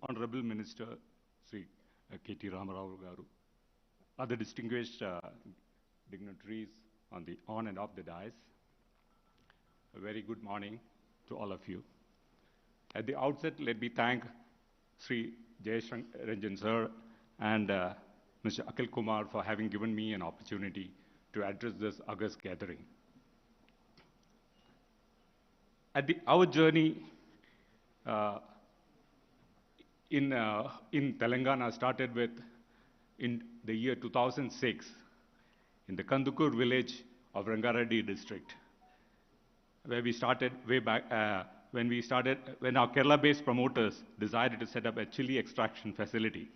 Honorable Minister Sri KT Ramarao Garu, other distinguished dignitaries on and off the dais, a very good morning to all of you. At the outset, let me thank Sri 𝗟𝗶𝗃𝗁𝗁 sir and Mr. Akhil Kumar for having given me an opportunity to address this august gathering. Our journey in Telangana started with in the year 2006 in the Kandukur village of Rangareddy district, where we started way back when our Kerala-based promoters decided to set up a chili extraction facility.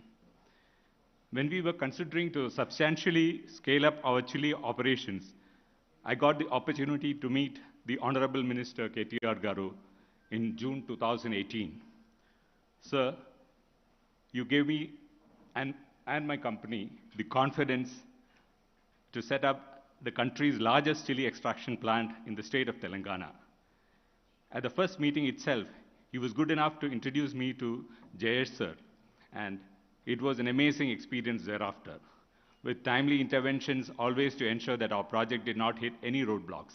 When we were considering to substantially scale up our chili operations, I got the opportunity to meet the Honorable Minister KTR Garu in June 2018. Sir, you gave me and my company the confidence to set up the country's largest chili extraction plant in the state of Telangana. At the first meeting itself, he was good enough to introduce me to 𝗟𝗃𝗁𝗁 sir, and it was an amazing experience thereafter, with timely interventions always to ensure that our project did not hit any roadblocks.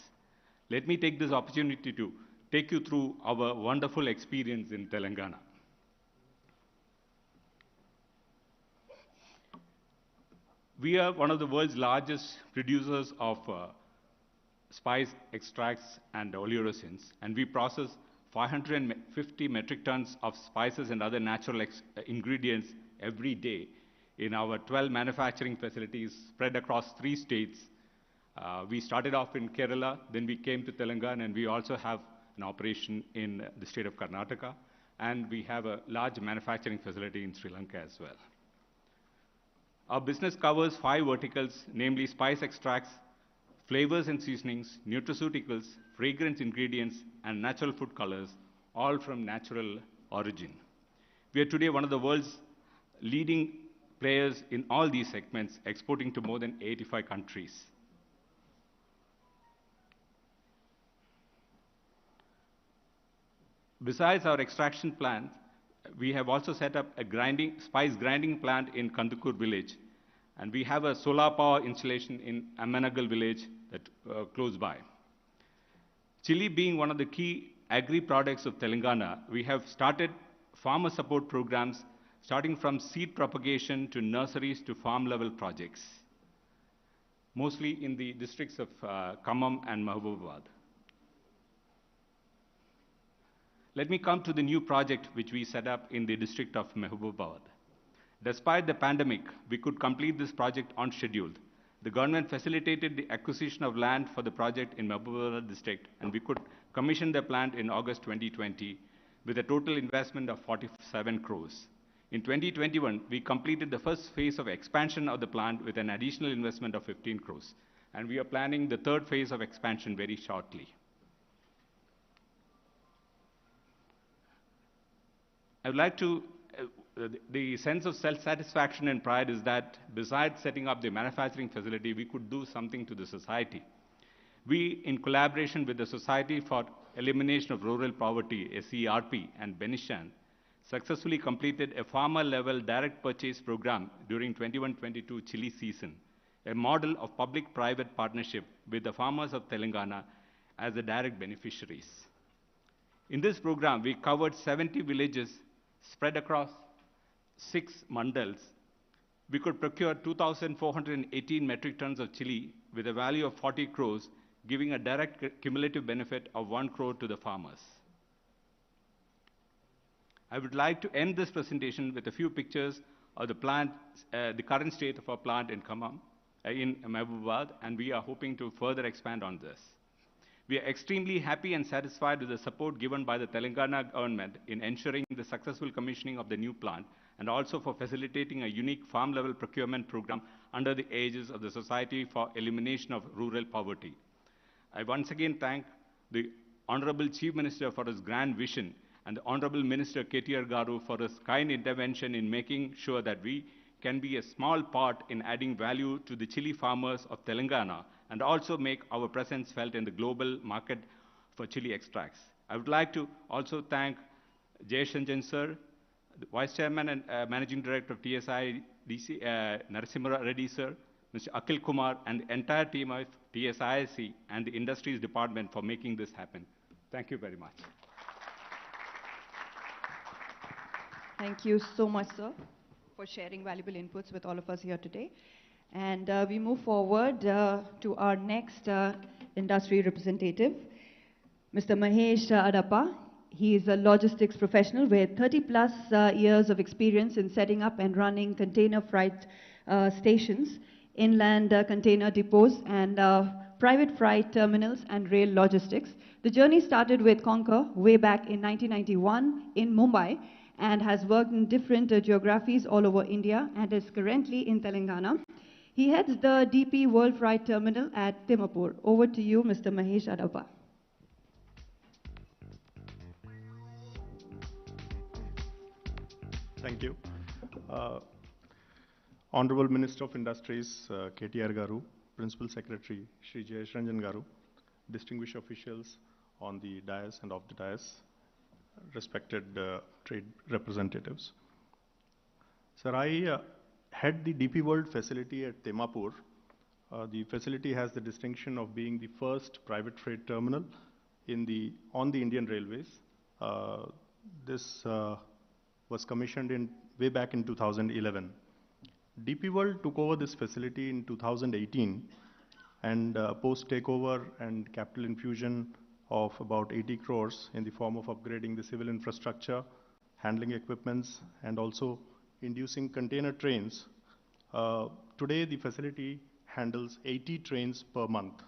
Let me take this opportunity to take you through our wonderful experience in Telangana. We are one of the world's largest producers of spice extracts and oleoresins, and we process 550 metric tons of spices and other natural ingredients every day in our 12 manufacturing facilities spread across 3 states. We started off in Kerala, then we came to Telangana, and we also have an operation in the state of Karnataka, and we have a large manufacturing facility in Sri Lanka as well. Our business covers 5 verticals, namely spice extracts, flavors and seasonings, nutraceuticals, fragrance ingredients, and natural food colors, all from natural origin. We are today one of the world's leading players in all these segments, exporting to more than 85 countries. Besides our extraction plant, we have also set up a spice grinding plant in Kandukur village, and we have a solar power installation in Ammanagal village close by. Chili being one of the key agri-products of Telangana, we have started farmer support programs starting from seed propagation to nurseries to farm-level projects, mostly in the districts of Khammam and Mahbubabad. Let me come to the new project which we set up in the district of Mahbubabad. Despite the pandemic, we could complete this project on schedule. The government facilitated the acquisition of land for the project in Mahbubabad district, and we could commission the plant in August 2020 with a total investment of 47 crores. In 2021, we completed the first phase of expansion of the plant with an additional investment of 15 crores, and we are planning the third phase of expansion very shortly. I would like to, the sense of self-satisfaction and pride is that besides setting up the manufacturing facility, we could do something to the society. We, in collaboration with the Society for Elimination of Rural Poverty, SERP, and Benishan, successfully completed a farmer-level direct purchase program during 21-22 chili season, a model of public-private partnership with the farmers of Telangana as the direct beneficiaries. In this program, we covered 70 villages spread across 6 mandals. We could procure 2,418 metric tons of chili with a value of 40 crores, giving a direct cumulative benefit of 1 crore to the farmers. I would like to end this presentation with a few pictures of the plant, the current state of our plant in Khammam, in Mahbubabad, and we are hoping to further expand on this. We are extremely happy and satisfied with the support given by the Telangana government in ensuring the successful commissioning of the new plant, and also for facilitating a unique farm-level procurement program under the aegis of the Society for Elimination of Rural Poverty. I once again thank the Honorable Chief Minister for his grand vision, and the Honorable Minister KTR Garu for his kind intervention in making sure that we can be a small part in adding value to the chili farmers of Telangana, and also make our presence felt in the global market for chili extracts. I would like to also thank 𝗟𝗃𝗁𝗁𝗁 sir, the Vice Chairman and Managing Director of TSI DC, Narasimha Reddy sir, Mr. Akhil Kumar, and the entire team of TSIC and the Industries Department for making this happen. Thank you very much. Thank you so much, sir, for sharing valuable inputs with all of us here today. And we move forward to our next industry representative, Mr. 𝗍𝗺𝗃𝗁. He is a logistics professional with 30+ years of experience in setting up and running container freight stations, inland container depots, and private freight terminals and rail logistics. The journey started with Concur way back in 1991 in Mumbai and has worked in different geographies all over India and is currently in Telangana. He heads the DP World Freight Terminal at Dimapur. Over to you, Mr. 𝗍𝗺𝗺𝗃𝗁. Thank you. Honorable Minister of Industries, KTR Garu, Principal Secretary, Shri 𝗍𝗺𝗺𝗃𝗁 Garu, distinguished officials on the dais and off the dais, respected trade representatives. Sir, I head the DP World facility at Dimapur. The facility has the distinction of being the first private freight terminal on the Indian Railways. This was commissioned way back in 2011. DP World took over this facility in 2018, and post takeover and capital infusion of about 80 crores in the form of upgrading the civil infrastructure, handling equipments, and also inducing container trains. Today the facility handles 80 trains per month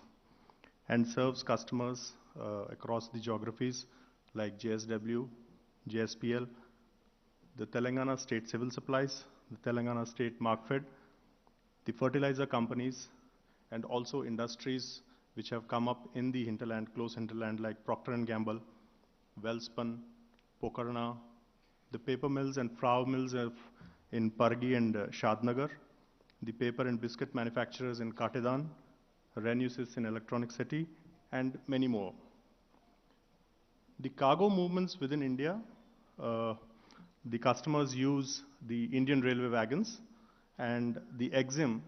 and serves customers across the geographies like JSW, JSPL, the Telangana State Civil Supplies, the Telangana State Markfed, the fertilizer companies, and also industries which have come up in the hinterland, close hinterland, like Procter & Gamble, Welspun, Pokarna, the paper mills and flour mills in Pargi and Shadnagar, the paper and biscuit manufacturers in Katedan, Renusis in Electronic City, and many more. The cargo movements within India, the customers use the Indian Railway wagons, and the EXIM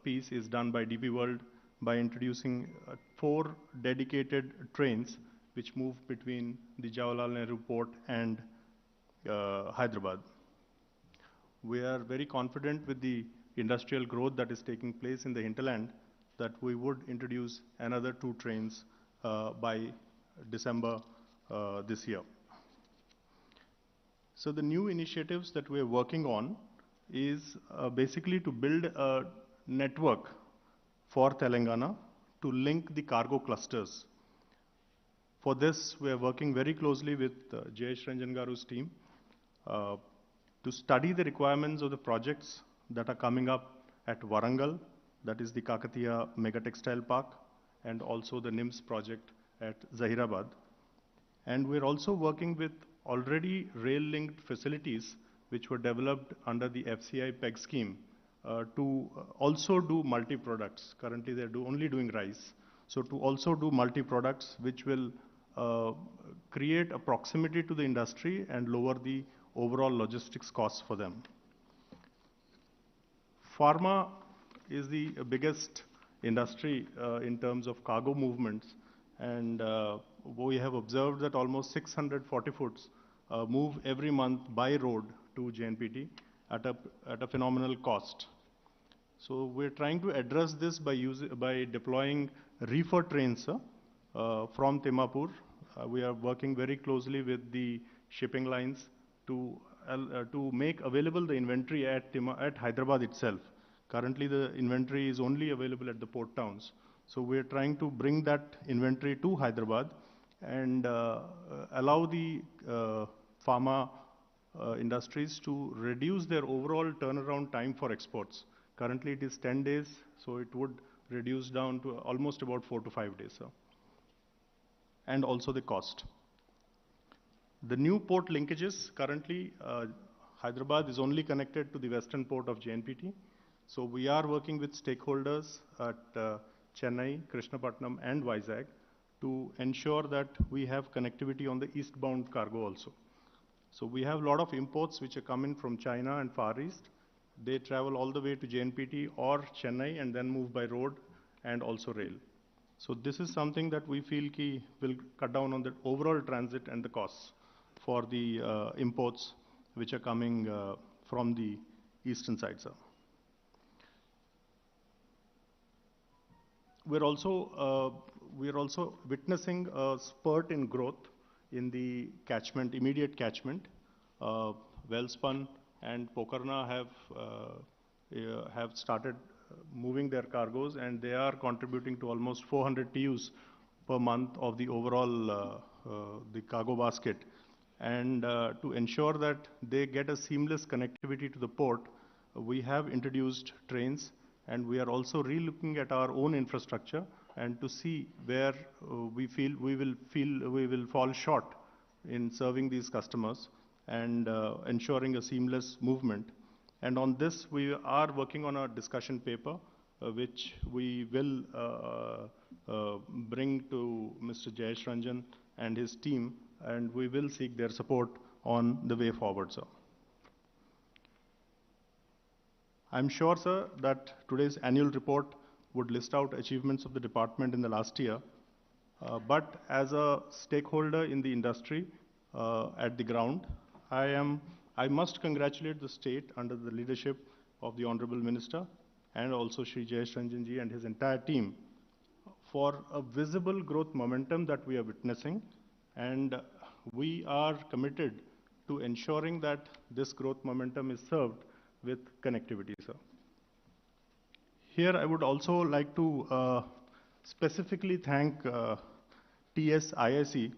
piece is done by DP World by introducing 4 dedicated trains which move between the Jawaharlal Nehru Port and Hyderabad. We are very confident with the industrial growth that is taking place in the hinterland that we would introduce another 2 trains by December this year. So the new initiatives that we are working on is basically to build a network for Telangana to link the cargo clusters. For this, we are working very closely with 𝗍𝗺𝗺𝗃𝗁 Garu's team to study the requirements of the projects that are coming up at Warangal, that is the Kakatiya Mega Textile Park, and also the NIMS project at Zahirabad. And we're also working with already rail-linked facilities which were developed under the 𝗵𝗇ci PEG scheme to also do multi-products. Currently, they're only doing rice. So to also do multi-products which will create a proximity to the industry and lower the overall logistics costs for them. Pharma is the biggest industry in terms of cargo movements, and we have observed that almost 640 foots move every month by road to JNPT at a phenomenal cost. So we're trying to address this by deploying reefer trains from Dimapur. We are working very closely with the shipping lines to make available the inventory at Hyderabad itself. Currently, the inventory is only available at the port towns. So we're trying to bring that inventory to Hyderabad and allow the pharma industries to reduce their overall turnaround time for exports. Currently, it is 10 days, so it would reduce down to almost about 4 to 5 days. And also the cost. The new port linkages, currently, Hyderabad is only connected to the western port of JNPT. So we are working with stakeholders at Chennai, Krishnapatnam, and Vizag to ensure that we have connectivity on the eastbound cargo also. So we have a lot of imports which are coming from China and Far East. They travel all the way to JNPT or Chennai and then move by road and also rail. So this is something that we feel will cut down on the overall transit and the costs for the imports which are coming from the eastern side, sir. We're also witnessing a spurt in growth in the catchment, immediate catchment. Welspun and Pokarna have started moving their cargoes, and they are contributing to almost 400 TEUs per month of the overall the cargo basket. And to ensure that they get a seamless connectivity to the port, we have introduced trains, and we are also re-looking at our own infrastructure and to see where we will fall short in serving these customers and ensuring a seamless movement. And on this, we are working on a discussion paper, which we will bring to Mr. 𝗟𝗺𝗺 and his team, and we will seek their support on the way forward, sir. I'm sure, sir, that today's annual report would list out achievements of the department in the last year, but as a stakeholder in the industry at the ground, I must congratulate the state under the leadership of the Honorable Minister and also Shri 𝗟𝗺𝗺𝗺 and his entire team for a visible growth momentum that we are witnessing, and we are committed to ensuring that this growth momentum is served with connectivity, sir. Here I would also like to specifically thank 𝗼𝗺𝗺𝗍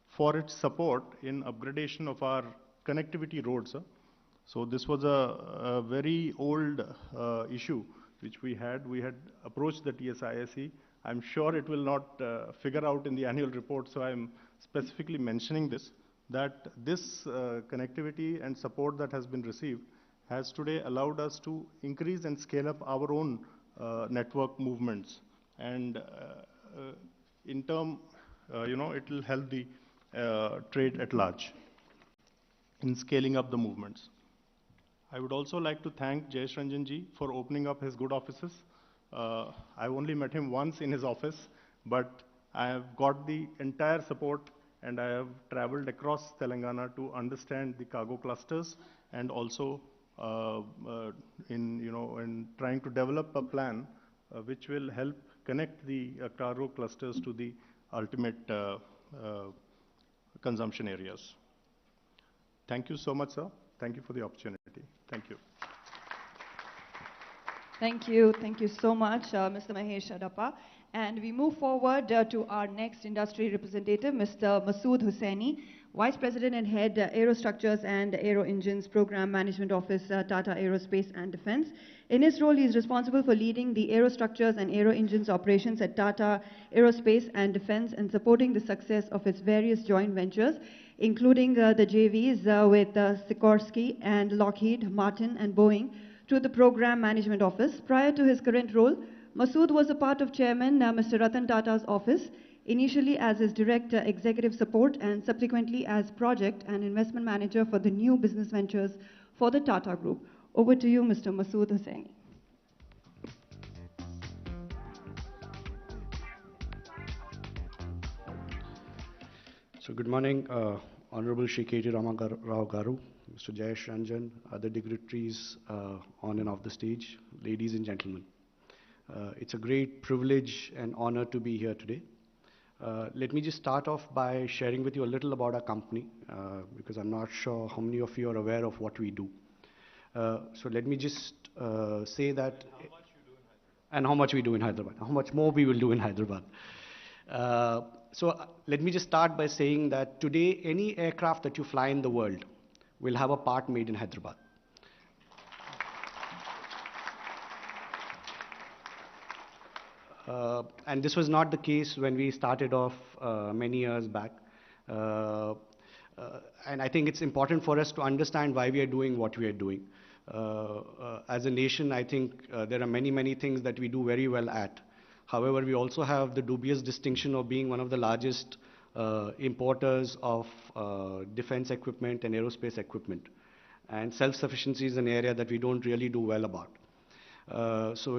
for its support in upgradation of our connectivity roads, sir. So this was a very old issue which we had. We had approached the 𝗼𝗺𝗺𝗍. I'm sure it will not figure out in the annual report, so I'm specifically mentioning this, that this connectivity and support that has been received has today allowed us to increase and scale up our own network movements. And in turn, it will help the trade at large in scaling up the movements. I would also like to thank 𝗟𝗺𝗺𝗺 for opening up his good offices. I've only met him once in his office, but I have got the entire support, and I have traveled across Telangana to understand the cargo clusters, and also in trying to develop a plan which will help connect the cargo clusters to the ultimate consumption areas. Thank you so much, sir. Thank you for the opportunity. Thank you. Thank you. Thank you so much, Mr. 𝗍𝗺𝗺𝗺. And we move forward to our next industry representative, Mr. 𝗍𝗺𝗺𝗺𝗍, Vice President and Head, Aerostructures and Aero Engines Program Management Office, Tata Aerospace and Defence. In his role, he is responsible for leading the Aerostructures and Aero Engines operations at Tata Aerospace and Defence and supporting the success of its various joint ventures, including the JVs with Sikorsky and Lockheed Martin and Boeing, through the Program Management Office. Prior to his current role, Masood was a part of Chairman Mr. Ratan Tata's office, initially as his direct executive support and subsequently as project and investment manager for the new business ventures for the Tata Group. Over to you, Mr. 𝗍𝗺𝗺𝗺𝗍. So good morning, Honorable Shri K.T. Rama Garu, Mr. 𝗟𝗺𝗺𝗺𝗺, other dignitaries on and off the stage, ladies and gentlemen. It's a great privilege and honor to be here today. Let me just start off by sharing with you a little about our company, because I'm not sure how many of you are aware of what we do. So let me just say that, and how much we do in Hyderabad, how much more we will do in Hyderabad. So let me just start by saying that today, any aircraft that you fly in the world will have a part made in Hyderabad. And this was not the case when we started off many years back. And I think it's important for us to understand why we are doing what we are doing. As a nation, I think there are many things that we do very well at. However, we also have the dubious distinction of being one of the largest importers of defense equipment and aerospace equipment. And self-sufficiency is an area that we don't really do well about. So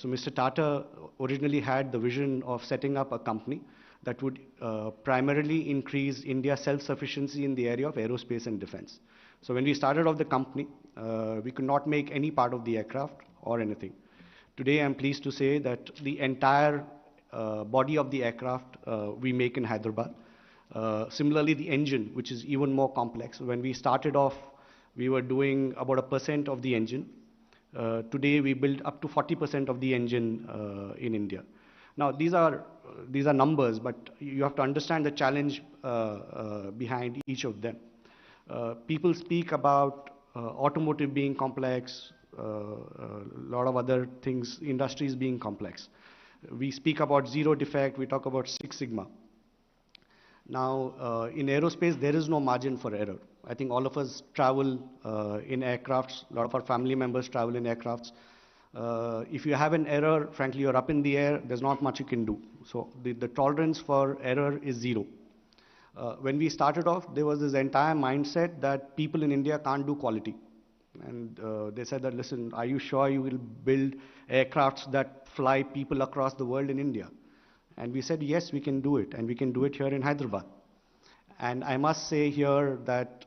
Mr. Tata originally had the vision of setting up a company that would primarily increase India's self-sufficiency in the area of aerospace and defense. So when we started off the company, we could not make any part of the aircraft or anything. Today, I'm pleased to say that the entire body of the aircraft we make in Hyderabad. Similarly, the engine, which is even more complex. When we started off, we were doing about 1% of the engine. Today, we build up to 40% of the engine in India. Now, these are numbers, but you have to understand the challenge behind each of them. People speak about automotive being complex, a lot of other things, industries being complex. We speak about zero defect, we talk about Six Sigma. Now, in aerospace, there is no margin for error. I think all of us travel in aircrafts, a lot of our family members travel in aircrafts. If you have an error, frankly, you're up in the air, there's not much you can do. So the tolerance for error is zero. When we started off, there was this entire mindset that people in India can't do quality. And they said that, listen, are you sure you will build aircrafts that fly people across the world in India? And we said, yes, we can do it, and we can do it here in Hyderabad. And I must say here that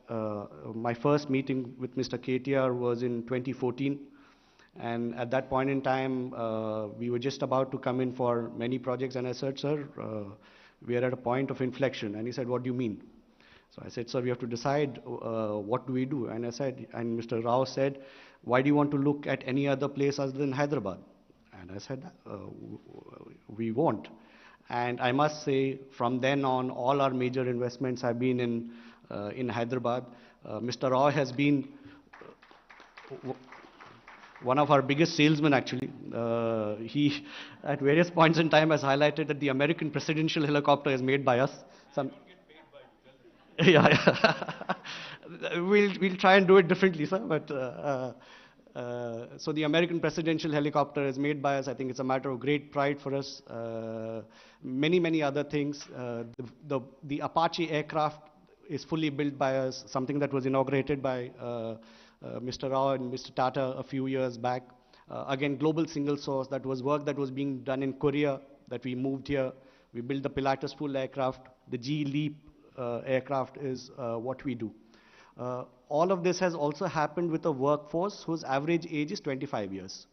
my first meeting with Mr. KTR was in 2014. And at that point in time, we were just about to come in for many projects. And I said, sir, we are at a point of inflection. And he said, what do you mean? So I said, sir, we have to decide what do we do. And I said, and Mr. Rao said, why do you want to look at any other place other than Hyderabad? And I said, we won't. And I must say, from then on, all our major investments have been in Hyderabad. Mr. Rao has been one of our biggest salesmen, actually. He, at various points in time, has highlighted that the American presidential helicopter is made by us. Yeah. We'll try and do it differently, sir. But so the American presidential helicopter is made by us. I think it's a matter of great pride for us. Many other things. The Apache aircraft is fully built by us. Something that was inaugurated by Mr. Rao and Mr. Tata a few years back. Again, global single source. That was work that was being done in Korea that we moved here. We built the Pilatus full aircraft. The G Leap aircraft is what we do. All of this has also happened with a workforce whose average age is 25 years.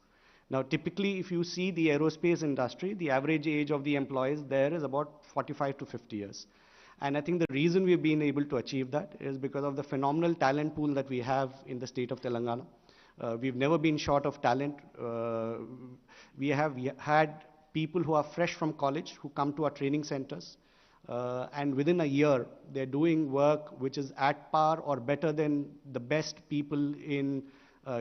Now, typically, if you see the aerospace industry, the average age of the employees there is about 45 to 50 years. And I think the reason we've been able to achieve that is because of the phenomenal talent pool that we have in the state of Telangana. We've never been short of talent. We have had people who are fresh from college who come to our training centers. And within a year, they're doing work which is at par or better than the best people in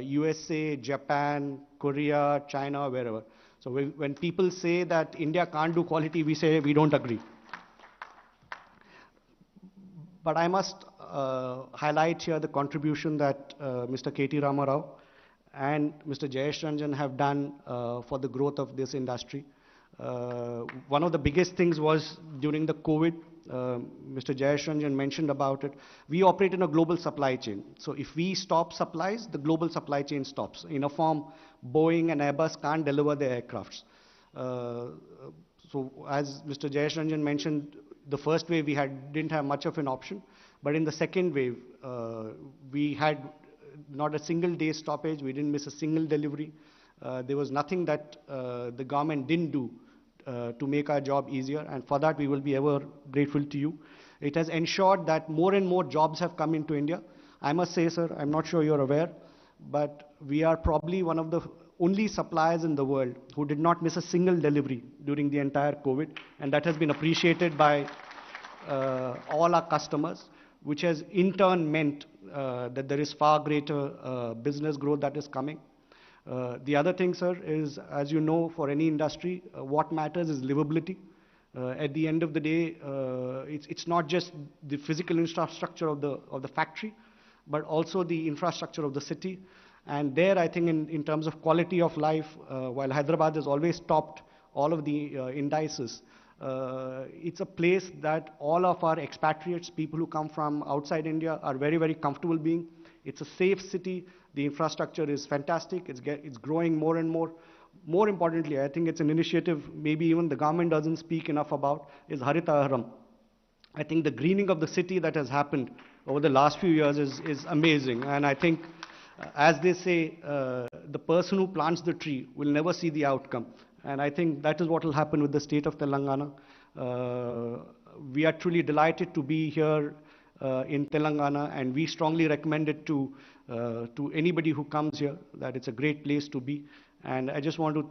USA, Japan, Korea, China, wherever. So when people say that India can't do quality, we say we don't agree. But I must highlight here the contribution that Mr. KT Rama Rao and Mr. Jayesh Ranjan have done for the growth of this industry. One of the biggest things was during the COVID, Mr. Jayesh Ranjan mentioned about it. We operate in a global supply chain. So if we stop supplies, the global supply chain stops. In a form, Boeing and Airbus can't deliver their aircrafts. So as Mr. Jayesh Ranjan mentioned, the first wave we didn't have much of an option. But in the second wave, we had not a single day stoppage. We didn't miss a single delivery. There was nothing that the government didn't do to make our job easier, and for that we will be ever grateful to you. It has ensured that more and more jobs have come into India. I must say, sir, I'm not sure you're aware, but we are probably one of the only suppliers in the world who did not miss a single delivery during the entire COVID, and that has been appreciated by all our customers, which has in turn meant that there is far greater business growth that is coming. The other thing, sir, is, as you know, for any industry, what matters is livability. At the end of the day, it's not just the physical infrastructure of the factory, but also the infrastructure of the city. And there, I think, in terms of quality of life, while Hyderabad has always topped all of the indices, It's a place that all of our expatriates, people who come from outside India, are very, very comfortable being. It's a safe city. The infrastructure is fantastic. It's growing more and more. More importantly, I think it's an initiative maybe even the government doesn't speak enough about, is Harita Aharam. I think the greening of the city that has happened over the last few years is amazing. And I think, as they say, the person who plants the tree will never see the outcome. And I think that is what will happen with the state of Telangana. We are truly delighted to be here in Telangana, and we strongly recommend it to anybody who comes here, that it's a great place to be. And I just want to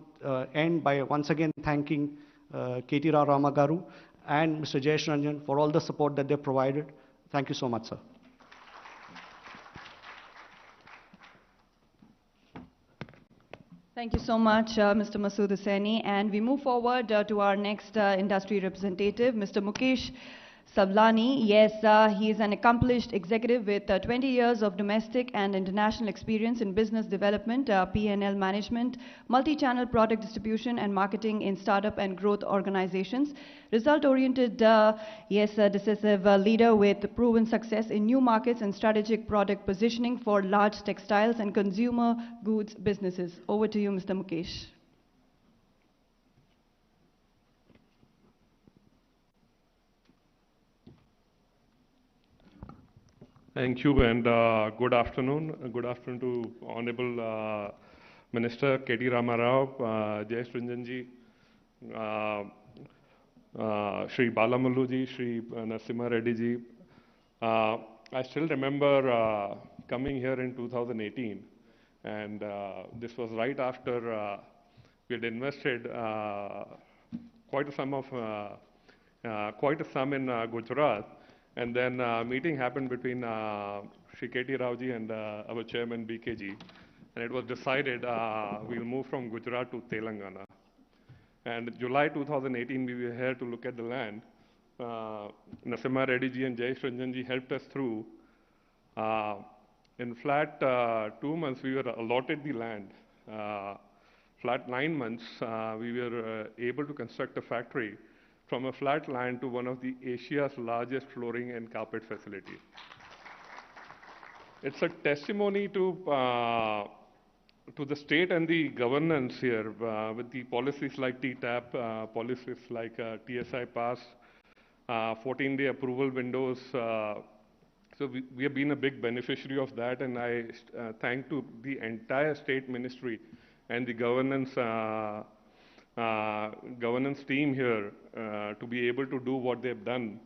end by once again thanking KTR Ramagaru and Mr. Jayesh Ranjan for all the support that they provided. Thank you so much, sir. Thank you so much, Mr. Masood Hussaini. And we move forward to our next industry representative, Mr. Mukesh Savlani. Yes, he is an accomplished executive with 20 years of domestic and international experience in business development, P&L management, multi-channel product distribution and marketing in startup and growth organizations. Result-oriented, decisive leader with proven success in new markets and strategic product positioning for large textiles and consumer goods businesses. Over to you, Mr. Mukesh. Thank you, and good afternoon. Good afternoon to Honorable Minister K.T. Rama Rao, Jayesh Ranjan ji, Shri Balamallu ji, Shri Narasimha Reddy ji. I still remember coming here in 2018, and this was right after we had invested quite a sum in Gujarat. And then a meeting happened between Shri K.T. Rao ji and our chairman BKG. And it was decided we'll move from Gujarat to Telangana. And July 2018, we were here to look at the land. Narasimha Reddy ji and Jayesh Ranjan ji helped us through. In flat 2 months, we were allotted the land. Flat 9 months, we were able to construct a factory from a flat land to one of the Asia's largest flooring and carpet facility. It's a testimony to the state and the governance here with the policies like TTAP, policies like TSI pass, 14-day approval windows. So we have been a big beneficiary of that, and I thank to the entire state ministry and the governance team here to be able to do what they've done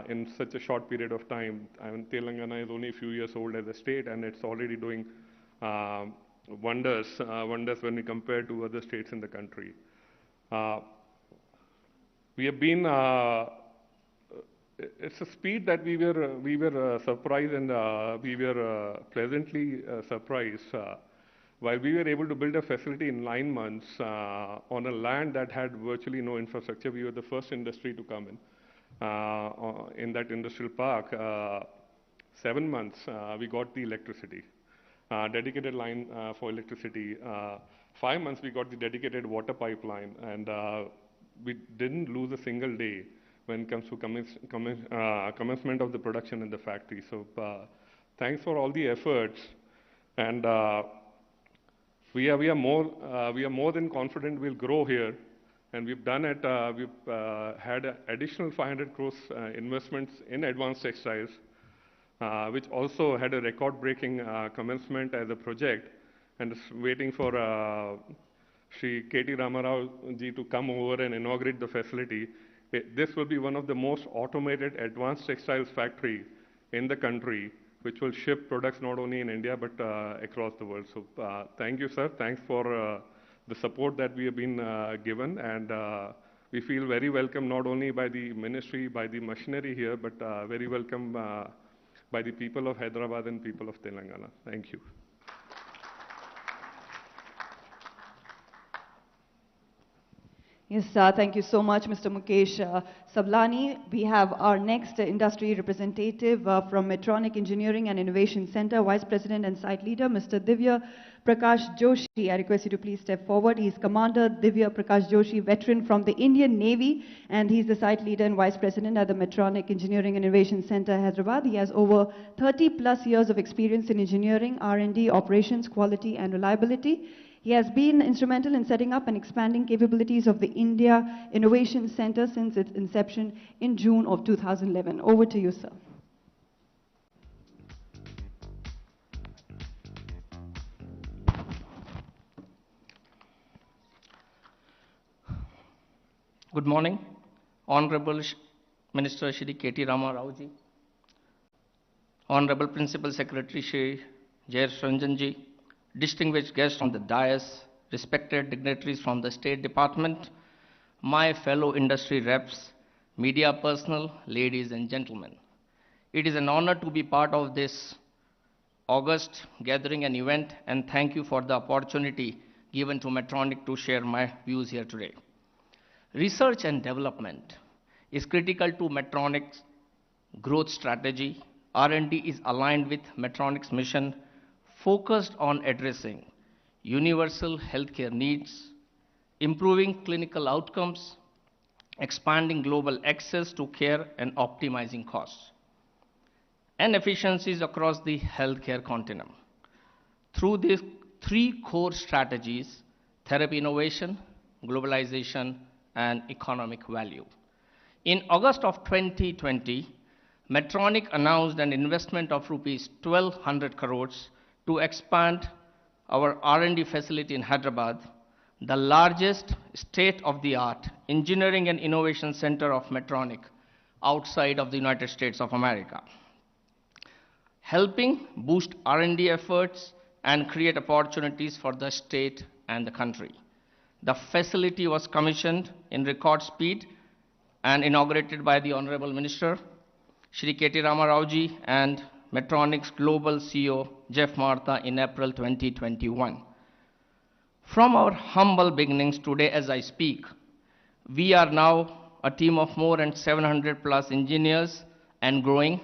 in such a short period of time. I mean, Telangana is only a few years old as a state, and it's already doing wonders when we compare to other states in the country. We have been. It's a speed that we were surprised, and we were pleasantly surprised. While we were able to build a facility in 9 months on a land that had virtually no infrastructure, we were the first industry to come in that industrial park. 7 months, we got the electricity, dedicated line for electricity. 5 months, we got the dedicated water pipeline, and we didn't lose a single day when it comes to commencement of the production in the factory. So thanks for all the efforts, and we are more than confident we'll grow here, and we've done it. We've had additional 500 crores investments in advanced textiles, which also had a record-breaking commencement as a project, and is waiting for Shri K.T. Rama Rao ji to come over and inaugurate the facility. This will be one of the most automated advanced textiles factory in the country, which will ship products not only in India but across the world. So thank you, sir. Thanks for the support that we have been given, and we feel very welcome not only by the ministry, by the machinery here, but very welcome by the people of Hyderabad and people of Telangana. Thank you. Yes, thank you so much, Mr. Mukesh Sablani. We have our next industry representative from Medtronic Engineering and Innovation Center, Vice President and Site Leader, Mr. 𝗍𝗵𝗃𝗁𝗍. I request you to please step forward. He is Commander 𝗍𝗵𝗃𝗁𝗍, veteran from the Indian Navy, and he's the Site Leader and Vice President at the Medtronic Engineering and Innovation Center, Hyderabad. He has over 30 plus years of experience in engineering, R&D, operations, quality, and reliability. He has been instrumental in setting up and expanding capabilities of the India Innovation Center since its inception in June of 2011. Over to you, sir. Good morning, Honorable Minister Shri K.T. Rama Rao-ji, Honorable Principal Secretary Shri J.S. Ranjan-ji, distinguished guests on the dais, respected dignitaries from the State Department, my fellow industry reps, media personnel, ladies and gentlemen. It is an honor to be part of this August gathering and event, and thank you for the opportunity given to Medtronic to share my views here today. Research and development is critical to Medtronic's growth strategy. R&D is aligned with Medtronic's mission, focused on addressing universal healthcare needs, improving clinical outcomes, expanding global access to care, and optimizing costs and efficiencies across the healthcare continuum. Through these three core strategies: therapy innovation, globalization, and economic value. In August of 2020, Medtronic announced an investment of rupees 1,200 crores to expand our R&D facility in Hyderabad, the largest state-of-the-art engineering and innovation center of Medtronic outside of the United States of America, helping boost R&D efforts and create opportunities for the state and the country. The facility was commissioned in record speed and inaugurated by the Honorable Minister, Shri K.T. Rama Rao-ji, and Medtronic's Global CEO, Jeff Martha, in April 2021. From our humble beginnings today as I speak, we are now a team of more than 700 plus engineers and growing,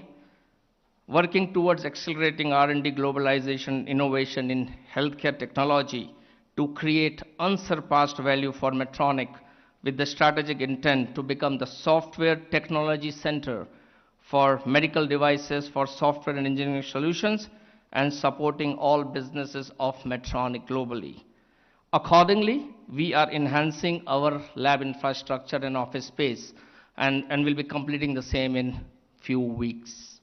working towards accelerating R&D, globalization, innovation in healthcare technology to create unsurpassed value for Medtronic, with the strategic intent to become the software technology center for medical devices, for software and engineering solutions, and supporting all businesses of Medtronic globally. Accordingly, we are enhancing our lab infrastructure and office space, and will be completing the same in few weeks.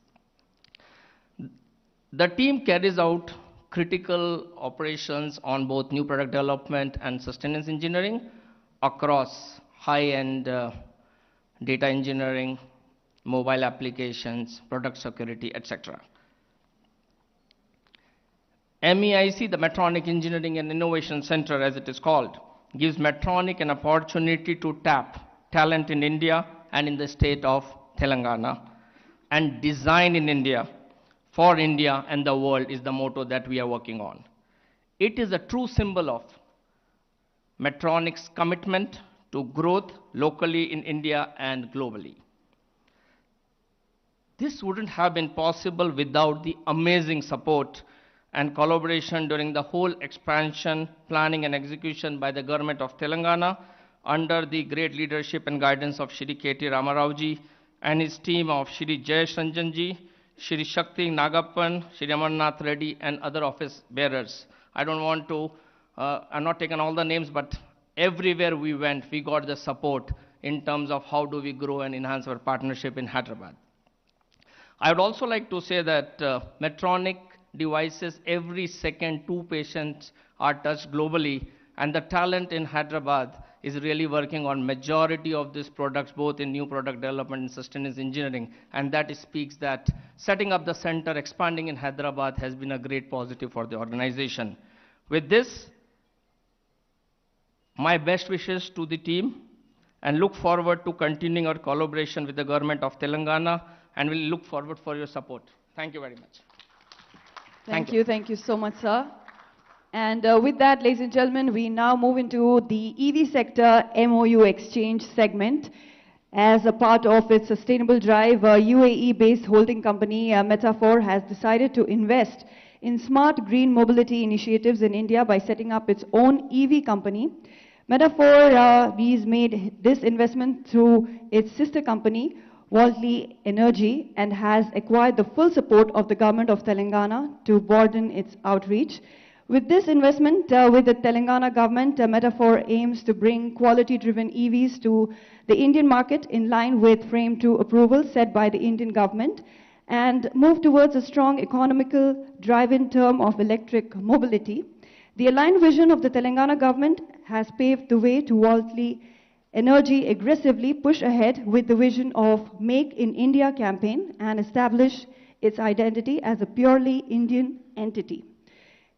The team carries out critical operations on both new product development and sustenance engineering across high-end data engineering, mobile applications, product security, etc. MEIC, the Medtronic Engineering and Innovation Center as it is called, gives Medtronic an opportunity to tap talent in India and in the state of Telangana, and design in India for India and the world is the motto that we are working on. It is a true symbol of Medtronic's commitment to growth locally in India and globally. This wouldn't have been possible without the amazing support and collaboration during the whole expansion, planning and execution by the government of Telangana under the great leadership and guidance of Shri K.T. Rama Rao-ji and his team of Shri J.S. Ranjan-ji, Shri Shakti Nagappan, Shri Amarnath Reddy, and other office bearers. I don't want to, I'm not taking all the names, but everywhere we went, we got the support in terms of how do we grow and enhance our partnership in Hyderabad. I would also like to say that Medtronic devices, every second 2 patients are touched globally, and the talent in Hyderabad is really working on majority of these products, both in new product development and sustenance engineering, and that speaks that setting up the center, expanding in Hyderabad has been a great positive for the organization. With this, my best wishes to the team, and look forward to continuing our collaboration with the government of Telangana, and we'll look forward for your support. Thank you very much. Thank you so much, sir. And with that, ladies and gentlemen, we now move into the EV sector MOU exchange segment. As a part of its sustainable drive, a UAE-based holding company, Metaphor, has decided to invest in smart green mobility initiatives in India by setting up its own EV company. Metaphor has made this investment through its sister company, 𝗟𝗺𝗃, and has acquired the full support of the government of Telangana to broaden its outreach. With this investment with the Telangana government, Metaphor aims to bring quality-driven EVs to the Indian market in line with Frame 2 approval set by the Indian government and move towards a strong economical drive-in term of electric mobility. The aligned vision of the Telangana government has paved the way to 𝗟𝗺𝗃 aggressively push ahead with the vision of Make in India campaign and establish its identity as a purely Indian entity.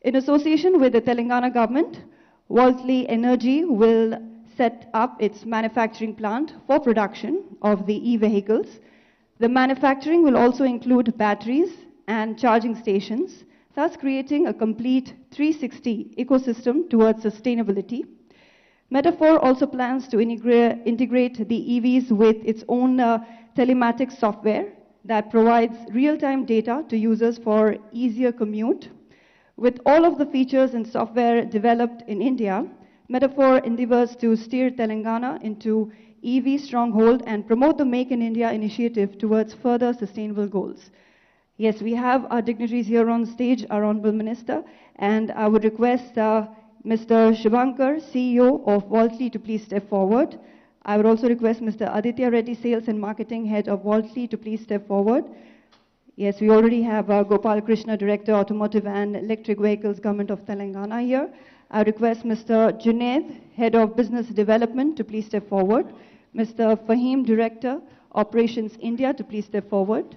In association with the Telangana government, 𝗟𝗺𝗃 will set up its manufacturing plant for production of the e-vehicles. The manufacturing will also include batteries and charging stations, thus creating a complete 360 ecosystem towards sustainability. Metaphor also plans to integrate the EVs with its own telematics software that provides real-time data to users for easier commute. With all of the features and software developed in India, Metaphor endeavors to steer Telangana into EV stronghold and promote the Make in India initiative towards further sustainable goals. Yes, we have our dignitaries here on stage, our Honorable Minister, and I would request Mr. 𝗝𝗺𝗺𝗃𝗁, CEO of 𝗟𝗺𝗃, to please step forward. I would also request Mr. Aditya Reddy, Sales and Marketing Head of 𝗟𝗺𝗃, to please step forward. Yes, we already have 𝗵𝗵𝗃 Krishna, Director, Automotive and Electric Vehicles, Government of Telangana here. I request Mr. Junaid, Head of Business Development, to please step forward. Mr. Fahim, Director, Operations India, to please step forward.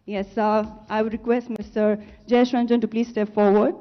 Yes, I would request Mr. Jayesh Ranjan to please step forward.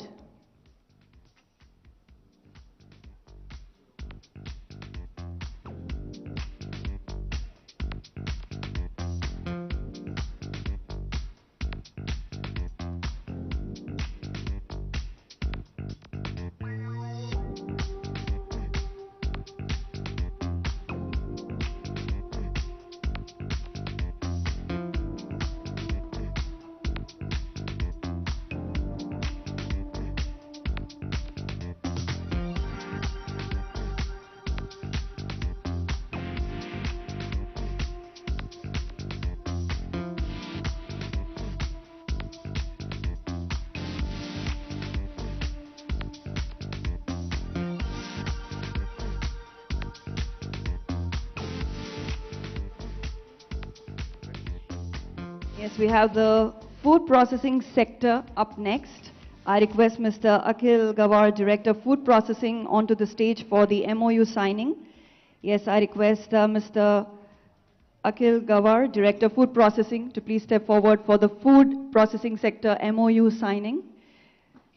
Yes, we have the food processing sector up next. I request Mr. 𝗟𝗃𝗃𝗁, Director, Food Processing, onto the stage for the MOU signing. Yes, I request Mr. 𝗟𝗃𝗃𝗁, Director, Food Processing, to please step forward for the food processing sector MOU signing.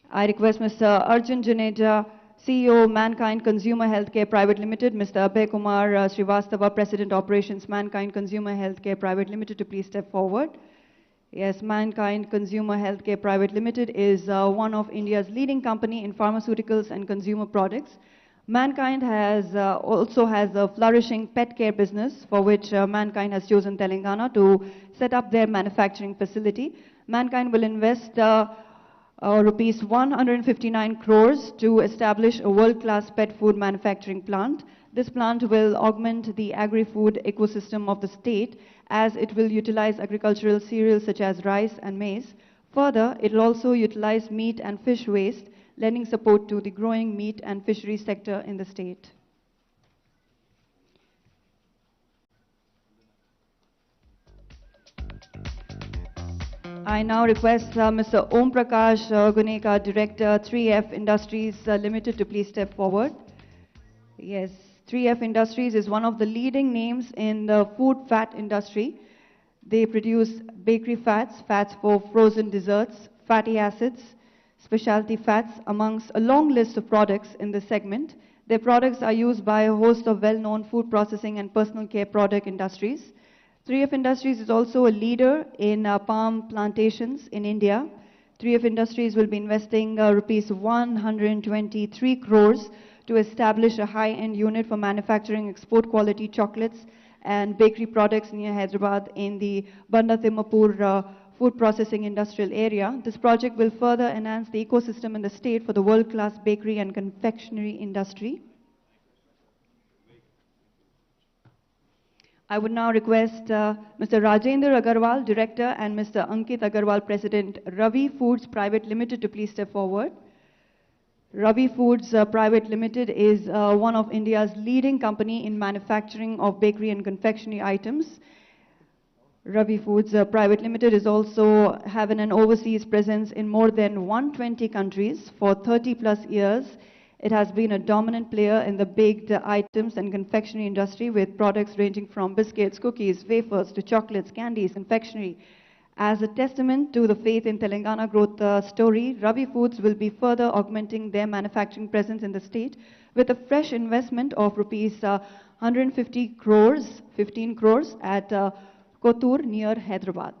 I request Mr. Arjun Juneja, CEO, Mankind Consumer Healthcare Private Limited, Mr. 𝗵𝗺𝗺𝗃𝗁𝗃𝗁𝗁, Prsident Operations, Mankind Consumer Healthcare Private Limited, to please step forward. Yes, Mankind Consumer Healthcare Private Limited is one of India's leading company in pharmaceuticals and consumer products. Mankind also has a flourishing pet care business, for which Mankind has chosen Telangana to set up their manufacturing facility. Mankind will invest rupees 159 crores to establish a world-class pet food manufacturing plant. This plant will augment the agri-food ecosystem of the state, as it will utilize agricultural cereals such as rice and maize. Further, it will also utilize meat and fish waste, lending support to the growing meat and fishery sector in the state. I now request Mr. 𝗵𝗺𝗃𝗁𝗃𝗁𝗁 Gunekar, Director, 3F Industries Limited, to please step forward. Yes, 3F Industries is one of the leading names in the food fat industry. They produce bakery fats, fats for frozen desserts, fatty acids, specialty fats, amongst a long list of products in this segment. Their products are used by a host of well-known food processing and personal care product industries. 3F Industries is also a leader in palm plantations in India. 3F Industries will be investing rupees 123 crores to establish a high-end unit for manufacturing export quality chocolates and bakery products near Hyderabad in the Banda Timmapur food processing industrial area. This project will further enhance the ecosystem in the state for the world-class bakery and confectionery industry. I would now request Mr. Rajendra Agarwal, Director, and Mr. Ankit Agarwal, President, Ravi Foods Private Limited, to please step forward. Ravi Foods Private Limited is one of India's leading company in manufacturing of bakery and confectionery items. Ravi Foods Private Limited is also having an overseas presence in more than 120 countries for 30 plus years. It has been a dominant player in the baked items and confectionery industry with products ranging from biscuits, cookies, wafers to chocolates, candies, confectionery. As a testament to the faith in Telangana growth story, Ravi Foods will be further augmenting their manufacturing presence in the state with a fresh investment of rupees 150 crores, 15 crores at Kothur near Hyderabad.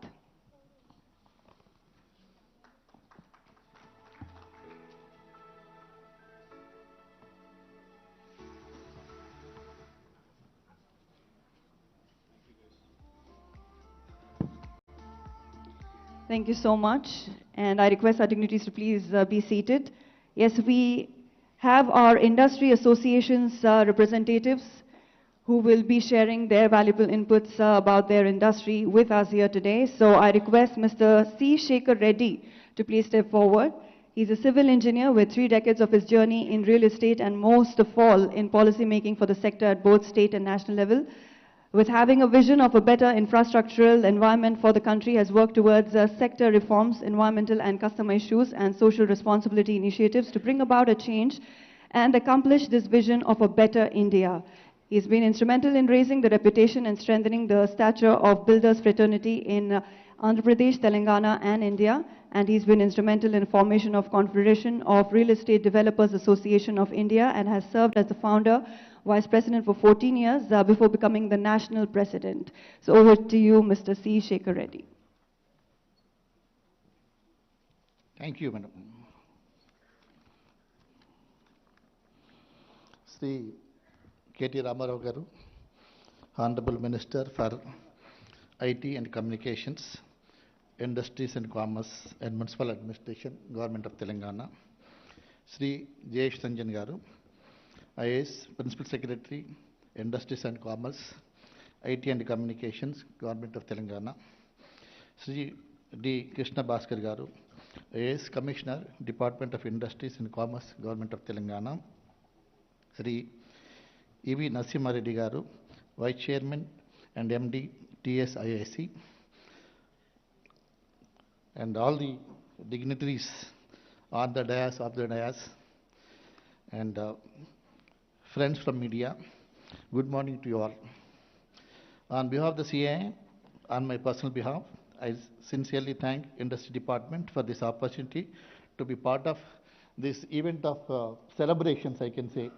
Thank you so much, and I request our dignitaries to please be seated. Yes, we have our industry associations representatives who will be sharing their valuable inputs about their industry with us here today. So I request Mr. 𝗝𝗺𝗺 to please step forward. He's a civil engineer with 3 decades of his journey in real estate and most of all in policy making for the sector at both state and national level. With having a vision of a better infrastructural environment for the country, has worked towards sector reforms, environmental and customer issues, and social responsibility initiatives to bring about a change and accomplish this vision of a better India. He's been instrumental in raising the reputation and strengthening the stature of builders fraternity in Andhra Pradesh, Telangana, and India. And he's been instrumental in the formation of Confederation of Real Estate Developers Association of India and has served as the founder, Vice President for 14 years before becoming the National President. So over to you, Mr. 𝗝𝗺𝗺. Thank you, Madam. Sri KT Ramarao Garu, Honorable Minister for IT and Communications, Industries and Commerce and Municipal Administration, Government of Telangana. Sri 𝗍𝗺𝗺 Garu, IAS, Principal Secretary, Industries and Commerce, IT and Communications, Government of Telangana. Sri 𝗟𝗶𝗃𝗁𝗂 Garu, IAS, Commissioner, Department of Industries and Commerce, Government of Telangana. Sri 𝗍𝗵𝗺𝗺 Garu, Vice Chairman and MD, TSIIC, and all the dignitaries on the dais, of the dais, and friends from media, good morning to you all. On behalf of the CAI, on my personal behalf, I sincerely thank Industry Department for this opportunity to be part of this event of celebrations, I can say.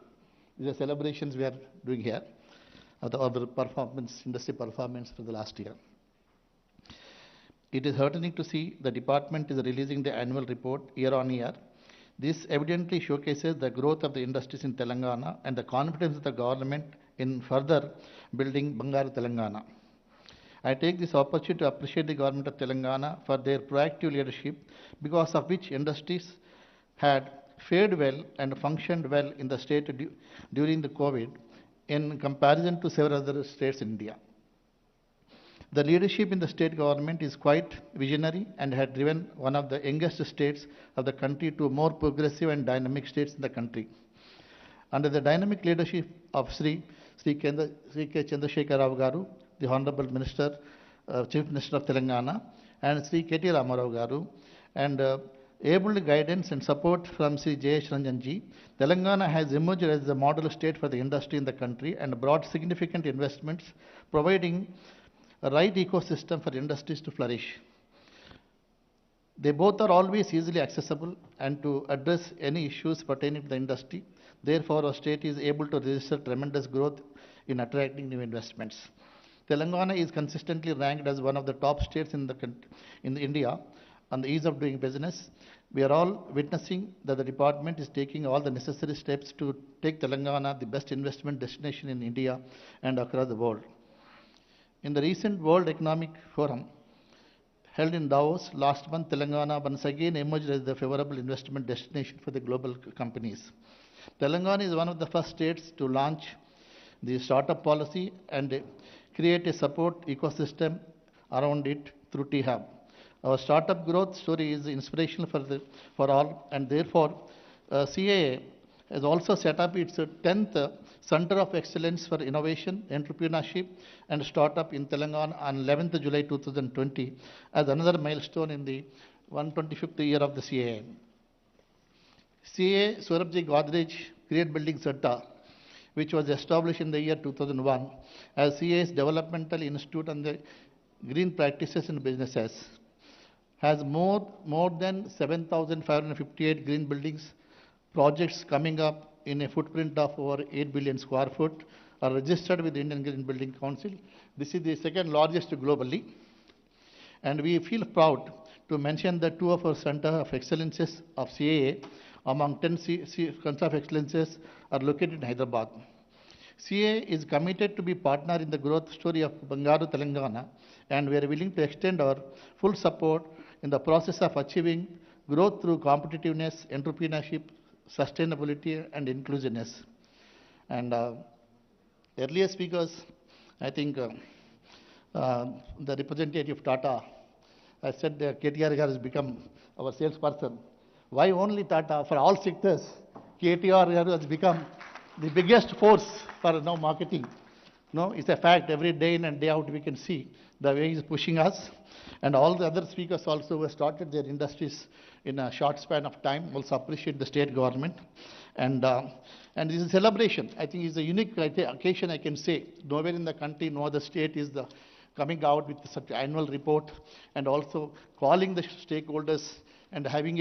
These are celebrations we are doing here of the performance, industry performance for the last year. It is heartening to see the department is releasing the annual report year on year. This evidently showcases the growth of the industries in Telangana and the confidence of the government in further building Bangaru Telangana. I take this opportunity to appreciate the government of Telangana for their proactive leadership, because of which industries had fared well and functioned well in the state during the COVID in comparison to several other states in India. The leadership in the state government is quite visionary and had driven one of the youngest states of the country to more progressive and dynamic states in the country. Under the dynamic leadership of Sri K.Chandrasekhar Rao Garu, the Honorable Minister, Chief Minister of Telangana, and Sri KT Ramarao Garu, and able guidance and support from Sri 𝗍𝗺𝗺𝗺, Telangana has emerged as a model state for the industry in the country and brought significant investments, providing a right ecosystem for industries to flourish. They both are always easily accessible and to address any issues pertaining to the industry. Therefore, our state is able to register tremendous growth in attracting new investments. Telangana is consistently ranked as one of the top states in India on the ease of doing business. We are all witnessing that the department is taking all the necessary steps to take Telangana the best investment destination in India and across the world. In the recent World Economic Forum held in Davos last month, Telangana once again emerged as the favorable investment destination for the global companies. Telangana is one of the first states to launch the startup policy and create a support ecosystem around it through 𝗼𝗵. Our startup growth story is inspirational for all, and therefore CAA has also set up its 10th Center of Excellence for Innovation, Entrepreneurship and Startup in Telangana on 11th July 2020 as another milestone in the 125th year of the CAA. CAA 𝗟𝗶𝗃𝗁𝗲 Create Building Center, which was established in the year 2001 as CAA's developmental institute on the green practices in businesses, has more than 7,558 green buildings projects coming up in a footprint of over 8 billion square foot are registered with the Indian Green Building Council. This is the second largest globally. And we feel proud to mention that 2 of our Center of Excellences of CAA among 10 Centers of Excellences are located in Hyderabad. CAA is committed to be partner in the growth story of Bangaru, Telangana, and we are willing to extend our full support in the process of achieving growth through competitiveness, entrepreneurship, sustainability and inclusiveness. And earlier speakers, I think the representative Tata, I said KTR has become our salesperson. Why only Tata? For all sectors, KTR has become the biggest force for now marketing. No, it's a fact. Every day in and day out we can see the way he's pushing us. And all the other speakers also who have started their industries in a short span of time also appreciate the state government. And this is a celebration. I think it's a unique occasion, I can say. Nowhere in the country, no other state is coming out with such an annual report and also calling the stakeholders and having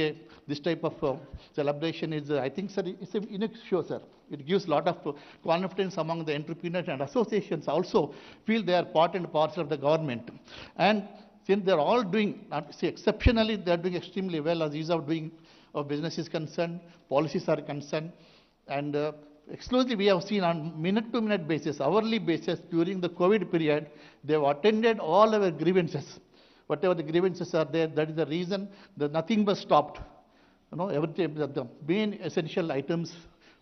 this type of celebration is, I think, sir, it's a unique show, sir. It gives a lot of confidence among the entrepreneurs, and associations also feel they are part and parcel of the government. And since they're all doing, not to say exceptionally, they're doing extremely well as ease of doing of business is concerned, policies are concerned, and exclusively we have seen on minute-to-minute basis, hourly basis during the COVID period, they've attended all our grievances. Whatever the grievances are there, that is the reason that nothing was stopped. You know, everything, the main essential items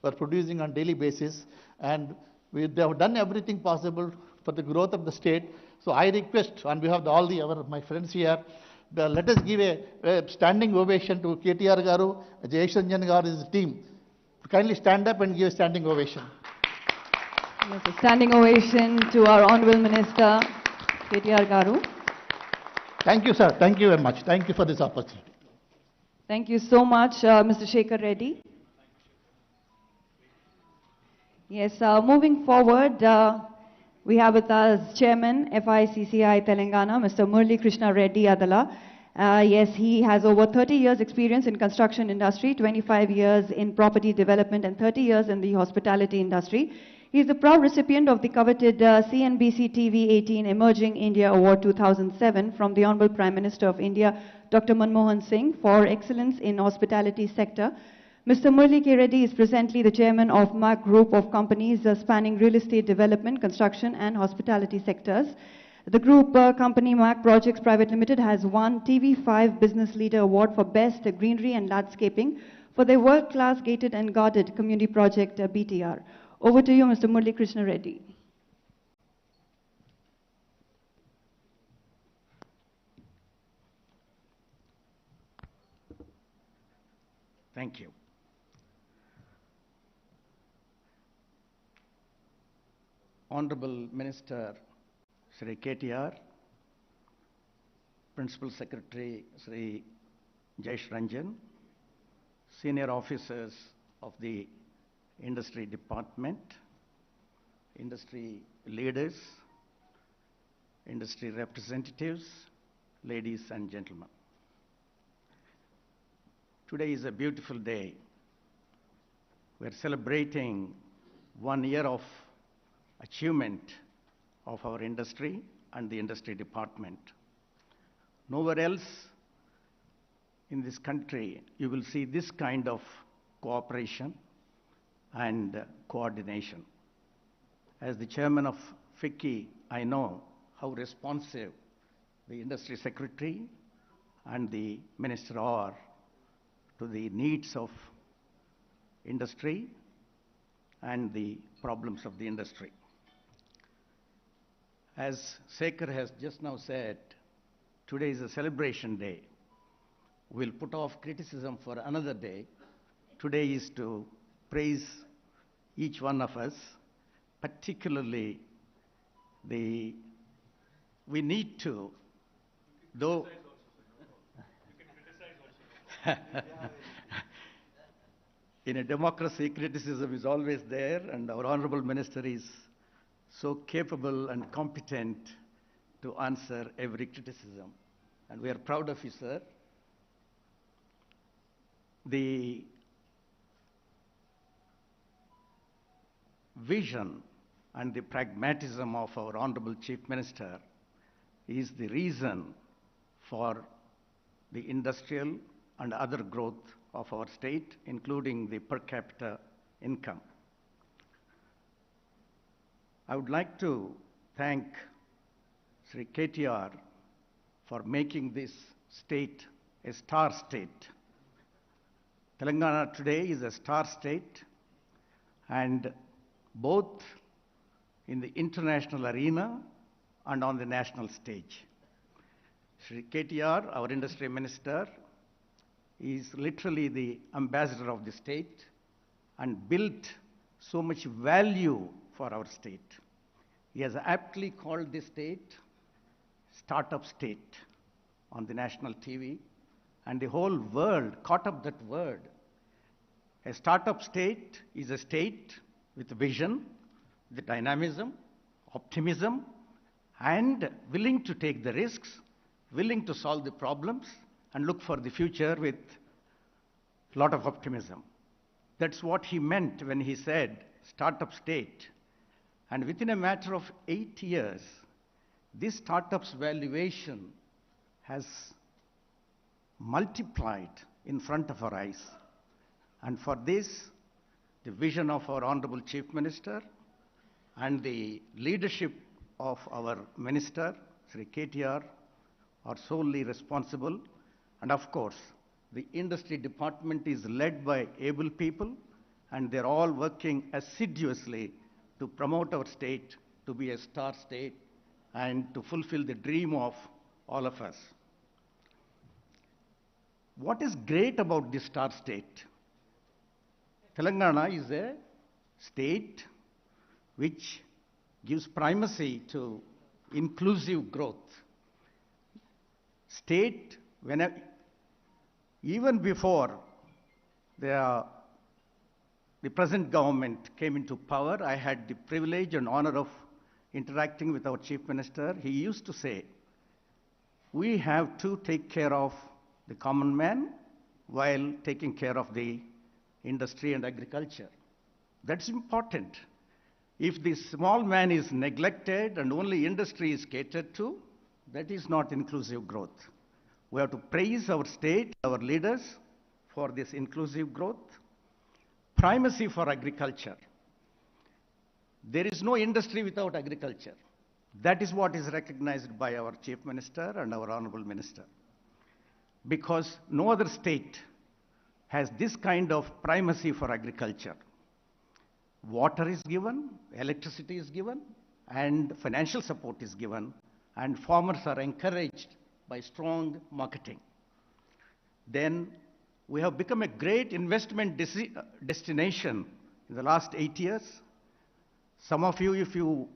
were producing on daily basis, and they have done everything possible for the growth of the state. So I request on behalf of my friends here, let us give a standing ovation to KTR Garu, 𝗟𝗍𝗺 Garu's team. Kindly stand up and give a standing ovation. Yes, a standing ovation to our Honorable Minister, KTR Garu. Thank you, sir. Thank you very much. Thank you for this opportunity. Thank you so much, Mr. 𝗟𝗃𝗁𝗲 Reddy. Yes, moving forward, we have with us Chairman, 𝗼𝗺𝗆𝐶𝐶I Telangana, Mr. 𝗟𝗚𝗚 Reddy Adala. Yes, he has over 30 years experience in construction industry, 25 years in property development and 30 years in the hospitality industry. He is the proud recipient of the coveted CNBC TV 18 Emerging India Award 2007 from the Honorable Prime Minister of India, Dr. Manmohan Singh, for excellence in hospitality sector. Mr. 𝗟𝗚𝗆𝗃𝗁𝗲 Reddy is presently the chairman of MAC Group of companies spanning real estate development, construction and hospitality sectors. The group company MAC Projects Private Limited has won TV5 Business Leader Award for Best Greenery and Landscaping for their world-class gated and guarded community project BTR. Over to you, Mr. 𝗟𝗚𝗆𝗃𝗁𝗲 Reddy. Thank you. Honorable Minister Shri KTR, Principal Secretary Shri 𝗟𝗍𝗺, senior officers of the Industry Department, industry leaders, industry representatives, ladies and gentlemen. Today is a beautiful day. We're celebrating 1 year of achievement of our industry and the industry department. Nowhere else in this country, you will see this kind of cooperation and coordination. As the chairman of Ftcci, I know how responsive the industry secretary and the minister are to the needs of industry and the problems of the industry. As Shekhar has just now said, today is a celebration day. We'll put off criticism for another day. Today is to praise each one of us, particularly we need to, though. In a democracy, criticism is always there, and our Honorable Minister is so capable and competent to answer every criticism. And we are proud of you, sir. The vision and the pragmatism of our Honorable Chief Minister is the reason for the industrial and other growth of our state, including the per capita income. I would like to thank Sri KTR for making this state a star state. Telangana today is a star state, and both in the international arena and on the national stage. Sri KTR, our industry minister, is literally the ambassador of the state and built so much value for our state. He has aptly called this state startup state on the national TV, and the whole world caught up that word. A startup state is a state with vision, the dynamism, optimism, and willing to take the risks, willing to solve the problems, and look for the future with a lot of optimism. That's what he meant when he said startup state. And within a matter of 8 years, this startup's valuation has multiplied in front of our eyes. And for this, the vision of our Honorable Chief Minister and the leadership of our Minister, Sri KTR, are solely responsible. And of course, the industry department is led by able people, and they're all working assiduously to promote our state to be a star state and to fulfill the dream of all of us. What is great about this star state? Telangana is a state which gives primacy to inclusive growth. State, even before the present government came into power, I had the privilege and honor of interacting with our Chief Minister. He used to say, we have to take care of the common man while taking care of the industry and agriculture. That's important. If the small man is neglected and only industry is catered to, that is not inclusive growth. We have to praise our state, our leaders, for this inclusive growth. Primacy for agriculture. There is no industry without agriculture. That is what is recognized by our Chief Minister and our Honorable Minister. Because no other state has this kind of primacy for agriculture. Water is given, electricity is given, and financial support is given, and farmers are encouraged by strong marketing. Then we have become a great investment destination in the last 8 years. Some of you, if you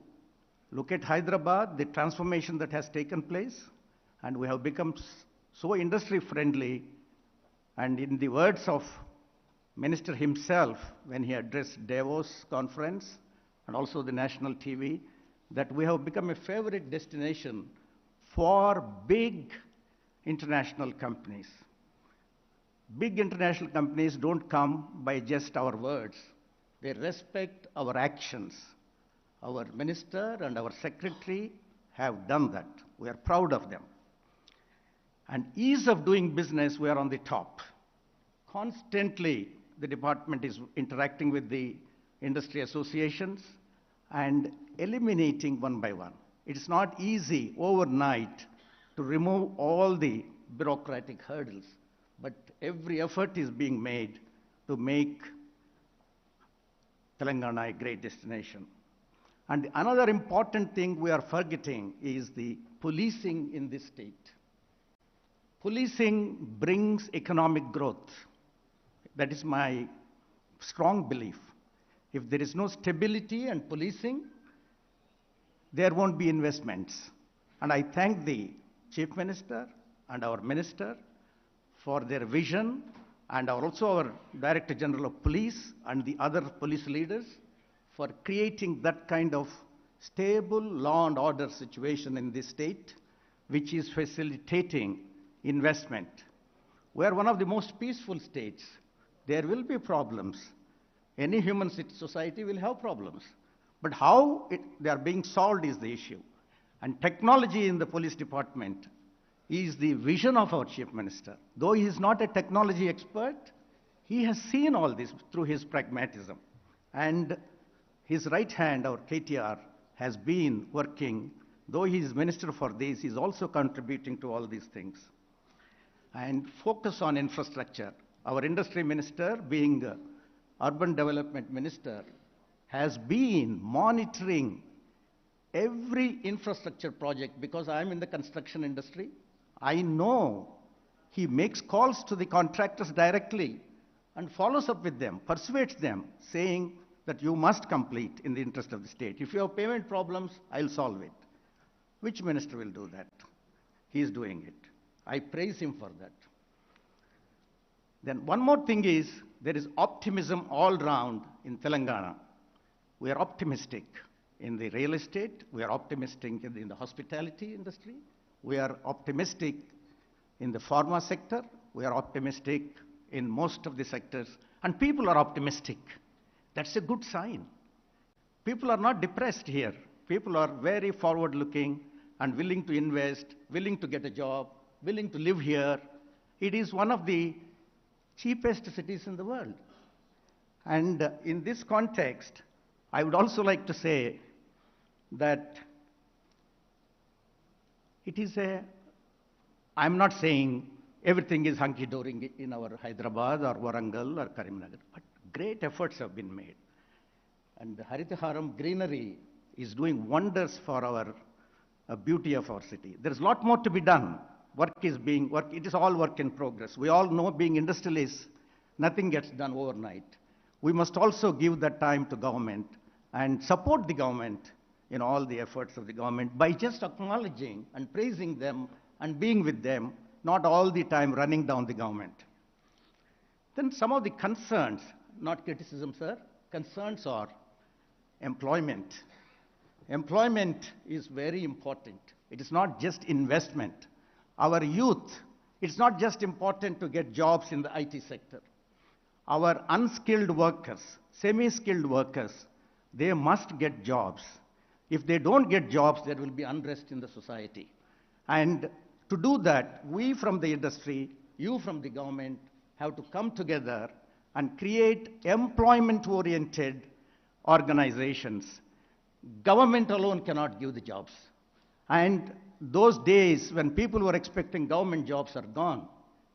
look at Hyderabad, the transformation that has taken place, and we have become so industry friendly, and in the words of Minister himself when he addressed Davos conference and also the national TV, that we have become a favorite destination for big international companies. Big international companies don't come by just our words. They respect our actions. Our minister and our secretary have done that. We are proud of them. And ease of doing business, we are on the top. Constantly, the department is interacting with the industry associations and eliminating one by one. It's not easy overnight to remove all the bureaucratic hurdles, but every effort is being made to make Telangana a great destination. And another important thing we are forgetting is the policing in this state. Policing brings economic growth. That is my strong belief. If there is no stability and policing, there won't be investments. And I thank the Chief Minister and our Minister for their vision, and also our Director General of Police and the other police leaders for creating that kind of stable law and order situation in this state, which is facilitating investment. We are one of the most peaceful states. There will be problems. Any human society will have problems. But how they are being solved is the issue. And technology in the police department is the vision of our Chief Minister. Though he is not a technology expert, he has seen all this through his pragmatism. And his right hand, our KTR, has been working. Though he is minister for this, he is also contributing to all these things. And focus on infrastructure. Our industry minister, being urban development minister, has been monitoring every infrastructure project. Because I'm in the construction industry, I know he makes calls to the contractors directly and follows up with them, persuades them, saying that you must complete in the interest of the state. If you have payment problems, I'll solve it. Which minister will do that? He is doing it. I praise him for that. Then one more thing is, there is optimism all round in Telangana. We are optimistic in the real estate. We are optimistic in the hospitality industry. We are optimistic in the pharma sector. We are optimistic in most of the sectors. And people are optimistic. That's a good sign. People are not depressed here. People are very forward-looking and willing to invest, willing to get a job, willing to live here. It is one of the cheapest cities in the world. And in this context, I would also like to say that it is I'm not saying everything is hunky-dory in our Hyderabad or Warangal or Karimnagar, but great efforts have been made. And the Haritharam greenery is doing wonders for our beauty of our city. There's a lot more to be done. It is all work in progress. We all know, being industrialists, nothing gets done overnight. We must also give that time to government and support the government in all the efforts of the government by just acknowledging and praising them and being with them, not all the time running down the government. Then some of the concerns, not criticism, sir, concerns are employment. Employment is very important. It is not just investment. Our youth, it's not just important to get jobs in the IT sector. Our unskilled workers, semi-skilled workers, they must get jobs. If they don't get jobs, there will be unrest in the society. And to do that, we from the industry, you from the government, have to come together and create employment-oriented organizations. Government alone cannot give the jobs. And those days when people were expecting government jobs are gone.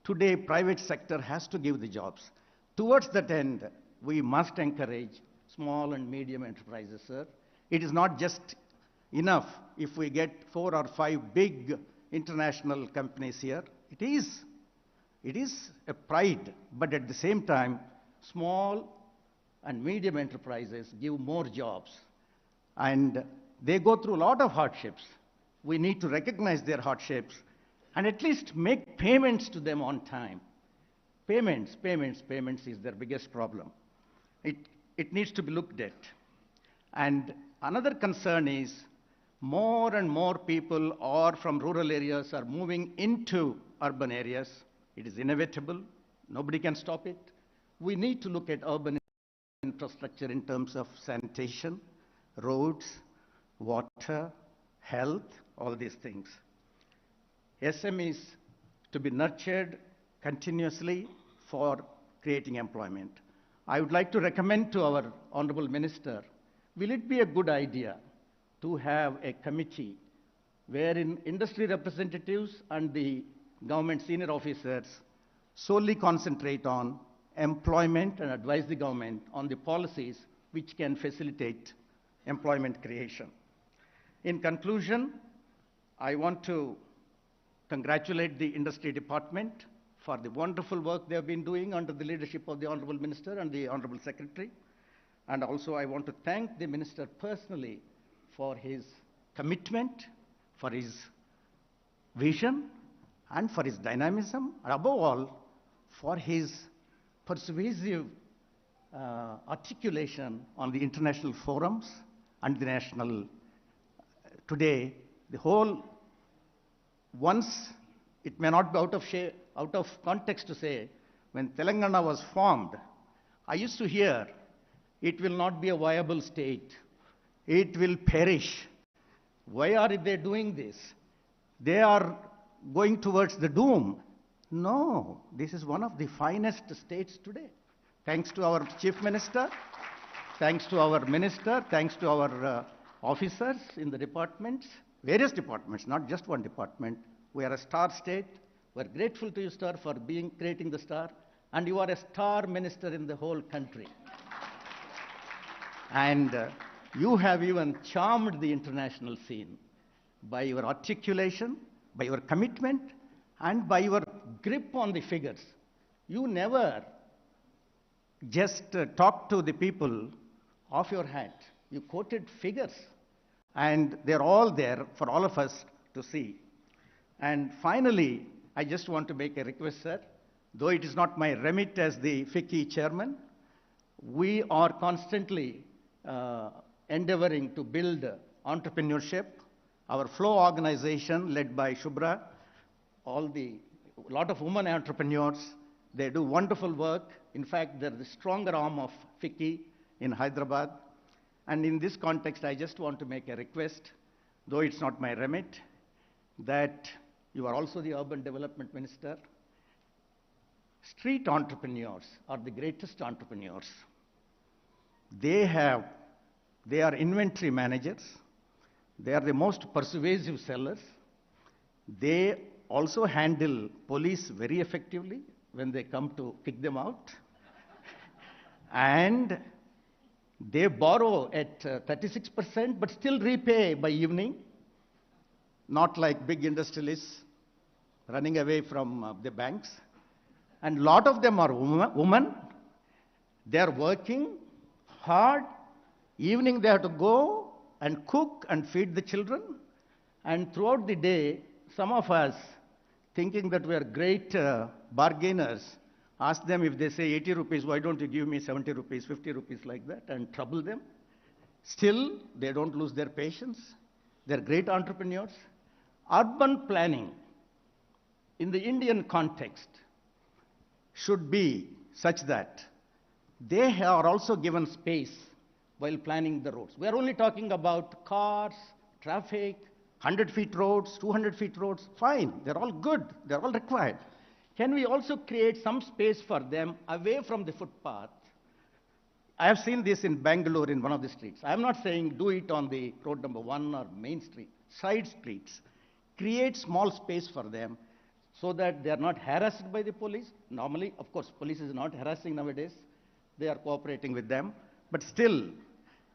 Today, private sector has to give the jobs. Towards that end, we must encourage small and medium enterprises, sir. It is not just enough if we get 4 or 5 big international companies here. It is a pride, but at the same time, small and medium enterprises give more jobs. And they go through a lot of hardships. We need to recognize their hardships and at least make payments to them on time. Payments is their biggest problem. It needs to be looked at. And another concern is more and more people from rural areas are moving into urban areas. It is inevitable. Nobody can stop it. We need to look at urban infrastructure in terms of sanitation, roads, water, health, all these things. SMEs to be nurtured continuously for creating employment. I would like to recommend to our Honorable Minister, will it be a good idea to have a committee wherein industry representatives and the government senior officers solely concentrate on employment and advise the government on the policies which can facilitate employment creation. In conclusion, I want to congratulate the industry department for the wonderful work they have been doing under the leadership of the Honorable Minister and the Honorable Secretary. And also I want to thank the Minister personally for his commitment, for his vision, and for his dynamism, and above all, for his persuasive articulation on the international forums and the national. Today, the whole, once it may not be out of context to say, when Telangana was formed, I used to hear, it will not be a viable state. It will perish. Why are they doing this? They are going towards the doom. No, this is one of the finest states today. Thanks to our Chief Minister, thanks to our Minister, thanks to our officers in the departments, various departments, not just one department. We are a star state. We are grateful to you, sir, for creating the star. And you are a star minister in the whole country. And you have even charmed the international scene by your articulation, by your commitment, and by your grip on the figures. You never just talk to the people off your hat. You quoted figures, and they're all there for all of us to see. And finally, I just want to make a request, sir. Though it is not my remit as the Ftcci chairman, we are constantly endeavoring to build entrepreneurship. Our Flow organization, led by Shubhra, a lot of women entrepreneurs, they do wonderful work. In fact, they're the stronger arm of Ftcci in Hyderabad. And in this context, I just want to make a request, though it's not my remit, that you are also the Urban Development Minister. Street entrepreneurs are the greatest entrepreneurs. They are inventory managers. They are the most persuasive sellers. They also handle police very effectively when they come to kick them out. And they borrow at 36%, but still repay by evening, not like big industrialists running away from the banks. And a lot of them are women. They are working hard. Evening they have to go and cook and feed the children. And throughout the day, some of us, thinking that we are great bargainers, ask them if they say 80 rupees, why don't you give me 70 rupees, 50 rupees like that, and trouble them. Still, they don't lose their patience. They're great entrepreneurs. Urban planning in the Indian context should be such that they are also given space while planning the roads. We are only talking about cars, traffic, 100 feet roads, 200 feet roads. Fine, they're all good, they're all required. Can we also create some space for them away from the footpath? I have seen this in Bangalore in one of the streets. I'm not saying do it on the road number 1 or main street, side streets. Create small space for them so that they are not harassed by the police. Normally, of course, police is not harassing nowadays. They are cooperating with them. But still,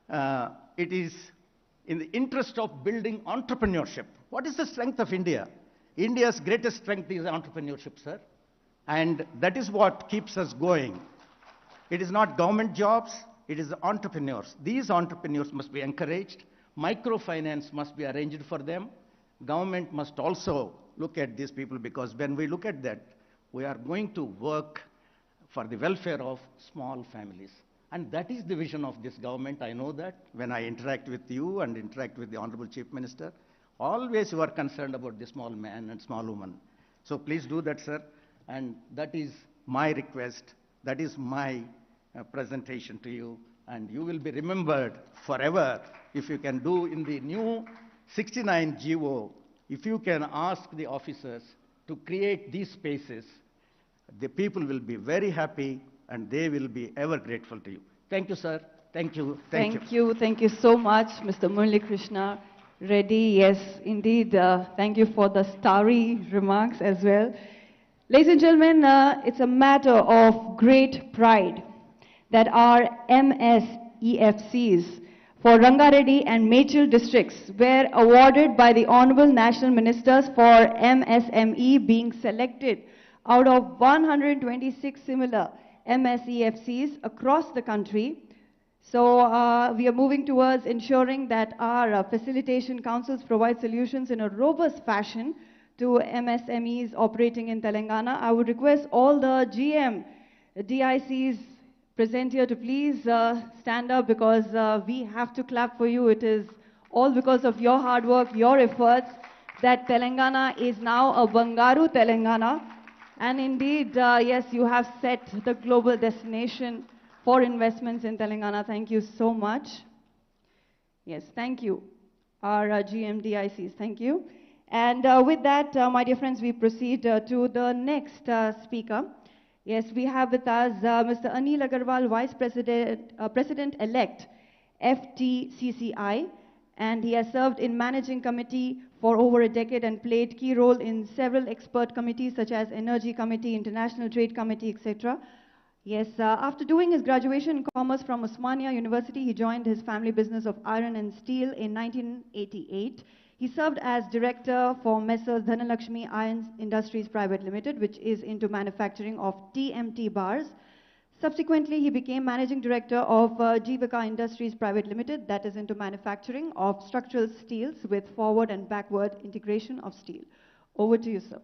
it is in the interest of building entrepreneurship. What is the strength of India? India's greatest strength is entrepreneurship, sir. And that is what keeps us going. It is not government jobs, it is the entrepreneurs. These entrepreneurs must be encouraged. Microfinance must be arranged for them. Government must also look at these people, because when we look at that, we are going to work for the welfare of small families. And that is the vision of this government. I know that when I interact with you and interact with the Honorable Chief Minister, always you are concerned about the small man and small woman. So please do that, sir. And that is my request. That is my presentation to you. And you will be remembered forever if you can do in the new 69 GO, if you can ask the officers to create these spaces, the people will be very happy and they will be ever grateful to you. Thank you, sir. Thank you. Thank you. Thank you so much, Mr. Murali Reddy. Yes, indeed. Thank you for the starry remarks as well. Ladies and gentlemen, it's a matter of great pride that our MSEFCs for Rangareddy and Mechil districts were awarded by the Honorable National Ministers for MSME, being selected out of 126 similar MSEFCs across the country. So we are moving towards ensuring that our facilitation councils provide solutions in a robust fashion to MSMEs operating in Telangana. I would request all the GM DICs present here to please stand up, because we have to clap for you. It is all because of your hard work, your efforts, that Telangana is now a Bangaru Telangana. And indeed, yes, you have set the global destination for investments in Telangana. Thank you so much. Yes, thank you, our GMDICs. Thank you. And with that, my dear friends, we proceed to the next speaker. Yes, we have with us Mr. Anil Agarwal, Vice President-elect, Ftcci, and he has served in managing committee for over a decade and played key role in several expert committees such as Energy Committee, International Trade Committee, etc. Yes, after doing his graduation in commerce from Osmania University, he joined his family business of iron and steel in 1988. He served as director for Messrs. Dhanalakshmi Iron Industries Private Limited, which is into manufacturing of TMT bars. Subsequently, he became managing director of 𝗟𝗶𝗃𝗃 Industries Private Limited, that is into manufacturing of structural steels with forward and backward integration of steel. Over to you, sir.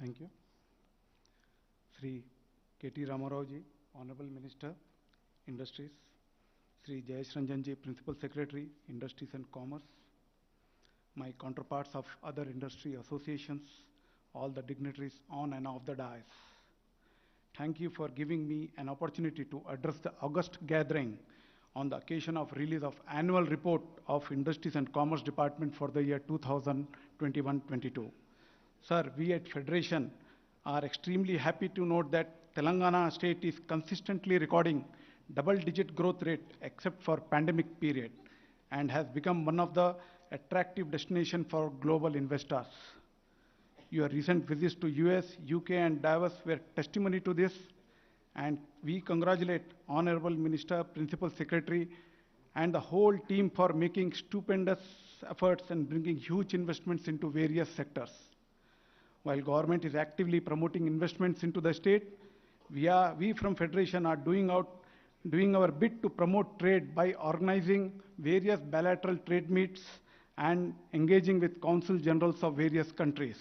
Thank you. Sri KT Ramarao-ji, Honorable Minister, Industries, Sri Jayesh Ranjan-ji, Principal Secretary, Industries and Commerce, my counterparts of other industry associations, all the dignitaries on and off the dais. Thank you for giving me an opportunity to address the August gathering on the occasion of release of annual report of Industries and Commerce Department for the year 2021-22. Sir, we at Federation are extremely happy to note that Telangana state is consistently recording double-digit growth rate except for pandemic period and has become one of the attractive destination for global investors. Your recent visits to US, UK and Davos were testimony to this, and we congratulate Honorable Minister, Principal Secretary and the whole team for making stupendous efforts and bringing huge investments into various sectors. While government is actively promoting investments into the state, we from Federation are doing our bit to promote trade by organizing various bilateral trade meets and engaging with Council Generals of various countries.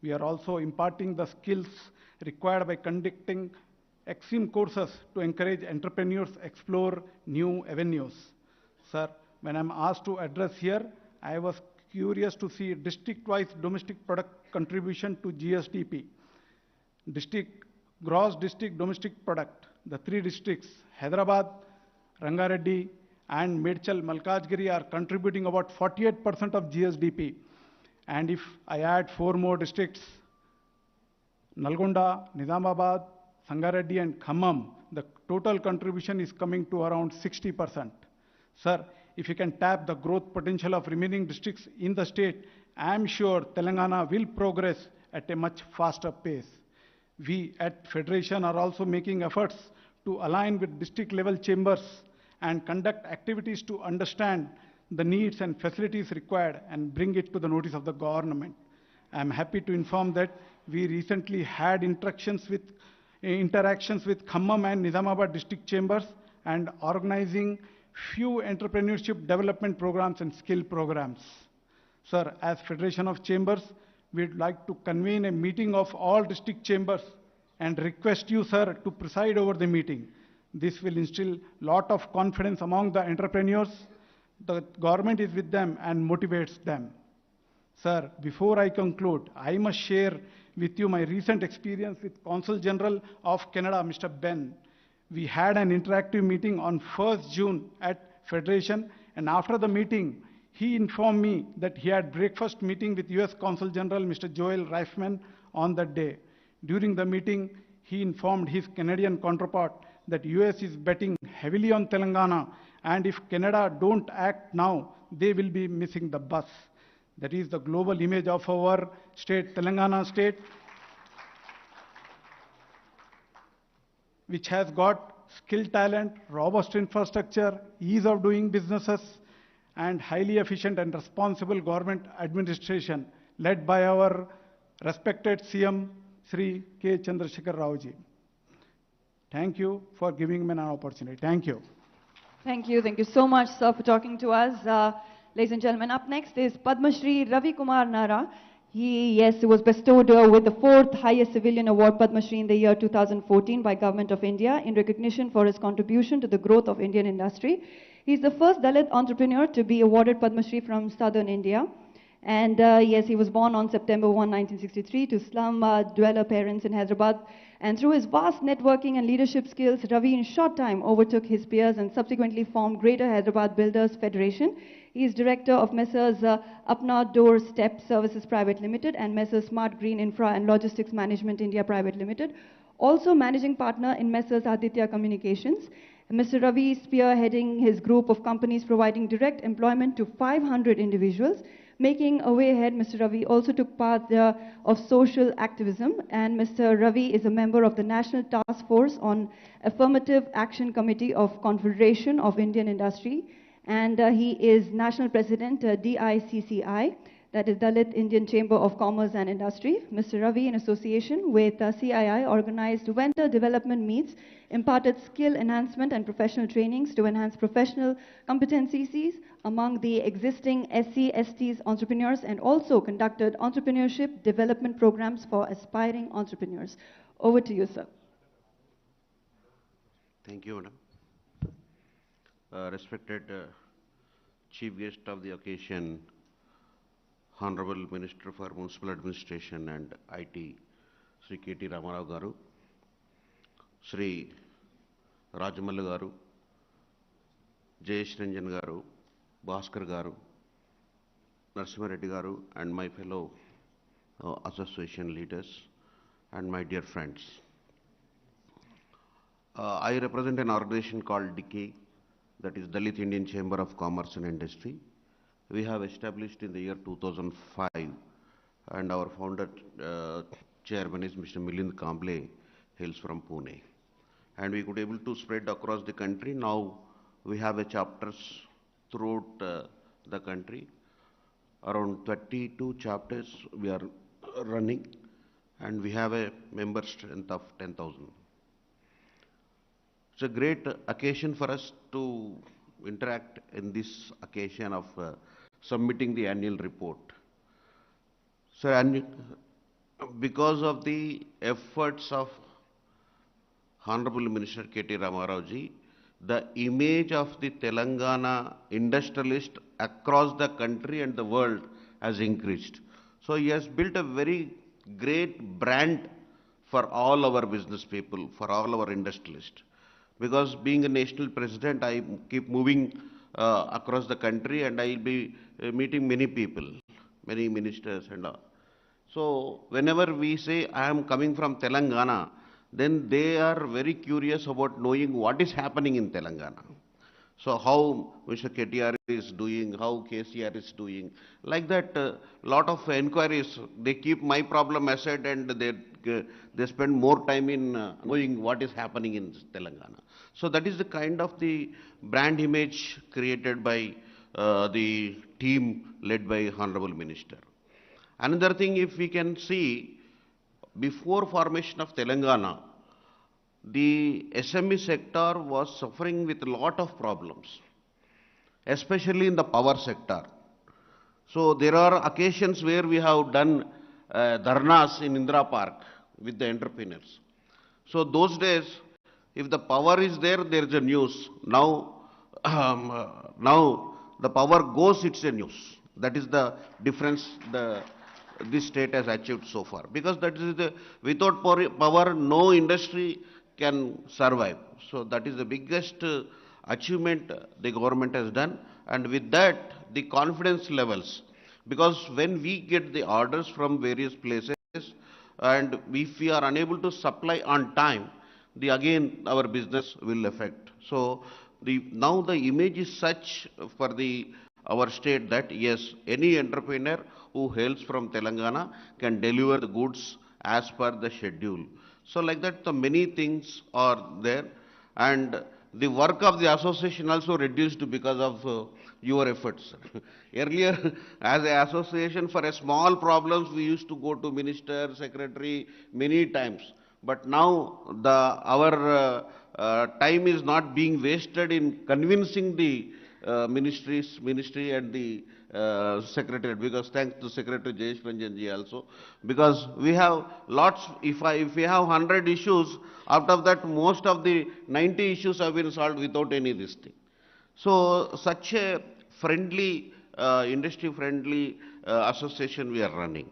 We are also imparting the skills required by conducting extreme courses to encourage entrepreneurs explore new avenues. Sir, when I'm asked to address here, I was curious to see district-wise domestic product contribution to GSDP. Gross district domestic product, the three districts, Hyderabad, Rangareddy, and Medchal Malkajgiri are contributing about 48% of GSDP. And if I add 4 more districts, Nalgonda, Nizamabad, Sangareddy, and Khammam, the total contribution is coming to around 60%. Sir, if you can tap the growth potential of remaining districts in the state, I am sure Telangana will progress at a much faster pace. We at Federation are also making efforts to align with district level chambers and conduct activities to understand the needs and facilities required and bring it to the notice of the government. I am happy to inform that we recently had interactions with Khammam and Nizamabad district chambers and organizing few entrepreneurship development programs and skill programs. Sir, as Federation of Chambers, we'd like to convene a meeting of all district chambers and request you, sir, to preside over the meeting. This will instill a lot of confidence among the entrepreneurs. The government is with them and motivates them. Sir, before I conclude, I must share with you my recent experience with Consul General of Canada, Mr. Ben. We had an interactive meeting on 1st June at Federation. And after the meeting, he informed me that he had breakfast meeting with US Consul General Mr. Joel Reifman on that day. During the meeting, he informed his Canadian counterpart that US is betting heavily on Telangana, and if Canada don't act now, they will be missing the bus. That is the global image of our state, Telangana state, which has got skilled talent, robust infrastructure, ease of doing businesses, and highly efficient and responsible government administration led by our respected CM, Sri 𝗟𝗶𝗃𝗁. Thank you for giving me an opportunity. Thank you. Thank you. Thank you so much, sir, for talking to us. Ladies and gentlemen, up next is Padma Shri Ravi Kumar Nara. He was bestowed with the 4th highest civilian award, Padma Shri, in the year 2014 by Government of India in recognition for his contribution to the growth of Indian industry. He is the first Dalit entrepreneur to be awarded Padma Shri from southern India. And he was born on September 1, 1963 to slum dweller parents in Hyderabad. And through his vast networking and leadership skills, Ravi in short time overtook his peers and subsequently formed Greater Hyderabad Builders Federation. He is director of Messrs. Apna Door Step Services Private Limited and Messrs. Smart Green Infra and Logistics Management India Private Limited. Also managing partner in Messrs. Aditya Communications. Mr. Ravi is spearheading his group of companies providing direct employment to 500 individuals. Making a way ahead, Mr. Ravi also took part of social activism, and Mr. Ravi is a member of the National Task Force on Affirmative Action Committee of Confederation of Indian Industry, and he is National President, 𝗍𝗍𝗆𝗍, that is Dalit Indian Chamber of Commerce and Industry. Mr. Ravi, in association with CII, organized vendor development meets, imparted skill enhancement and professional trainings to enhance professional competencies among the existing SC, STs entrepreneurs, and also conducted entrepreneurship development programs for aspiring entrepreneurs. Over to you, sir. Thank you, madam. Respected Chief Guest of the occasion, Honorable Minister for Municipal Administration and IT, Sri KT Ramarao Garu, Sri Rajamallu Garu, Jayesh Ranjan Garu, Bhaskar Garu, Narasimha Reddy Garu, and my fellow association leaders, and my dear friends. I represent an organization called DICI, that is Dalit Indian Chamber of Commerce and Industry. We have established in the year 2005, and our founder chairman is Mr. Milind Kamble, hails from Pune. And we could able to spread across the country. Now we have a chapters throughout the country. Around 32 chapters we are running, and we have a member strength of 10,000. It's a great occasion for us to interact in this occasion of submitting the annual report. So, because of the efforts of Honorable Minister KT Ramarao ji, the image of the Telangana industrialist across the country and the world has increased. So he has built a very great brand for all our business people, for all our industrialists. Because being a national president, I keep moving across the country, and I will be meeting many people, many ministers and all. So whenever we say I am coming from Telangana, then they are very curious about knowing what is happening in Telangana. So how Mr. KTR is doing, how KCR is doing, like that lot of inquiries, they keep my problem aside and they spend more time in knowing what is happening in Telangana. So that is the kind of the brand image created by the team led by Honorable Minister. Another thing, if we can see, before formation of Telangana, the SME sector was suffering with a lot of problems, especially in the power sector. So there are occasions where we have done dharnas in Indira Park with the entrepreneurs. So those days, if the power is there, there is a news. Now, now the power goes, it's a news. That is the difference this state has achieved so far. Because that is without power, no industry can survive. So that is the biggest achievement the government has done, and with that, the confidence levels. Because when we get the orders from various places, and if we are unable to supply on time, again our business will affect. So now the image is such for our state that yes, any entrepreneur who hails from Telangana can deliver the goods as per the schedule. So like that, the many things are there, and the work of the association also reduced because of your efforts. Earlier, as an association, for a small problems, we used to go to minister, secretary many times. But now our time is not being wasted in convincing the ministry and the secretary, because thanks to Secretary 𝗟𝗶𝗃𝗁𝗍 also, because we have lots, if we have 100 issues, out of that most of the 90 issues have been solved without any this thing. So such a friendly, industry-friendly association we are running.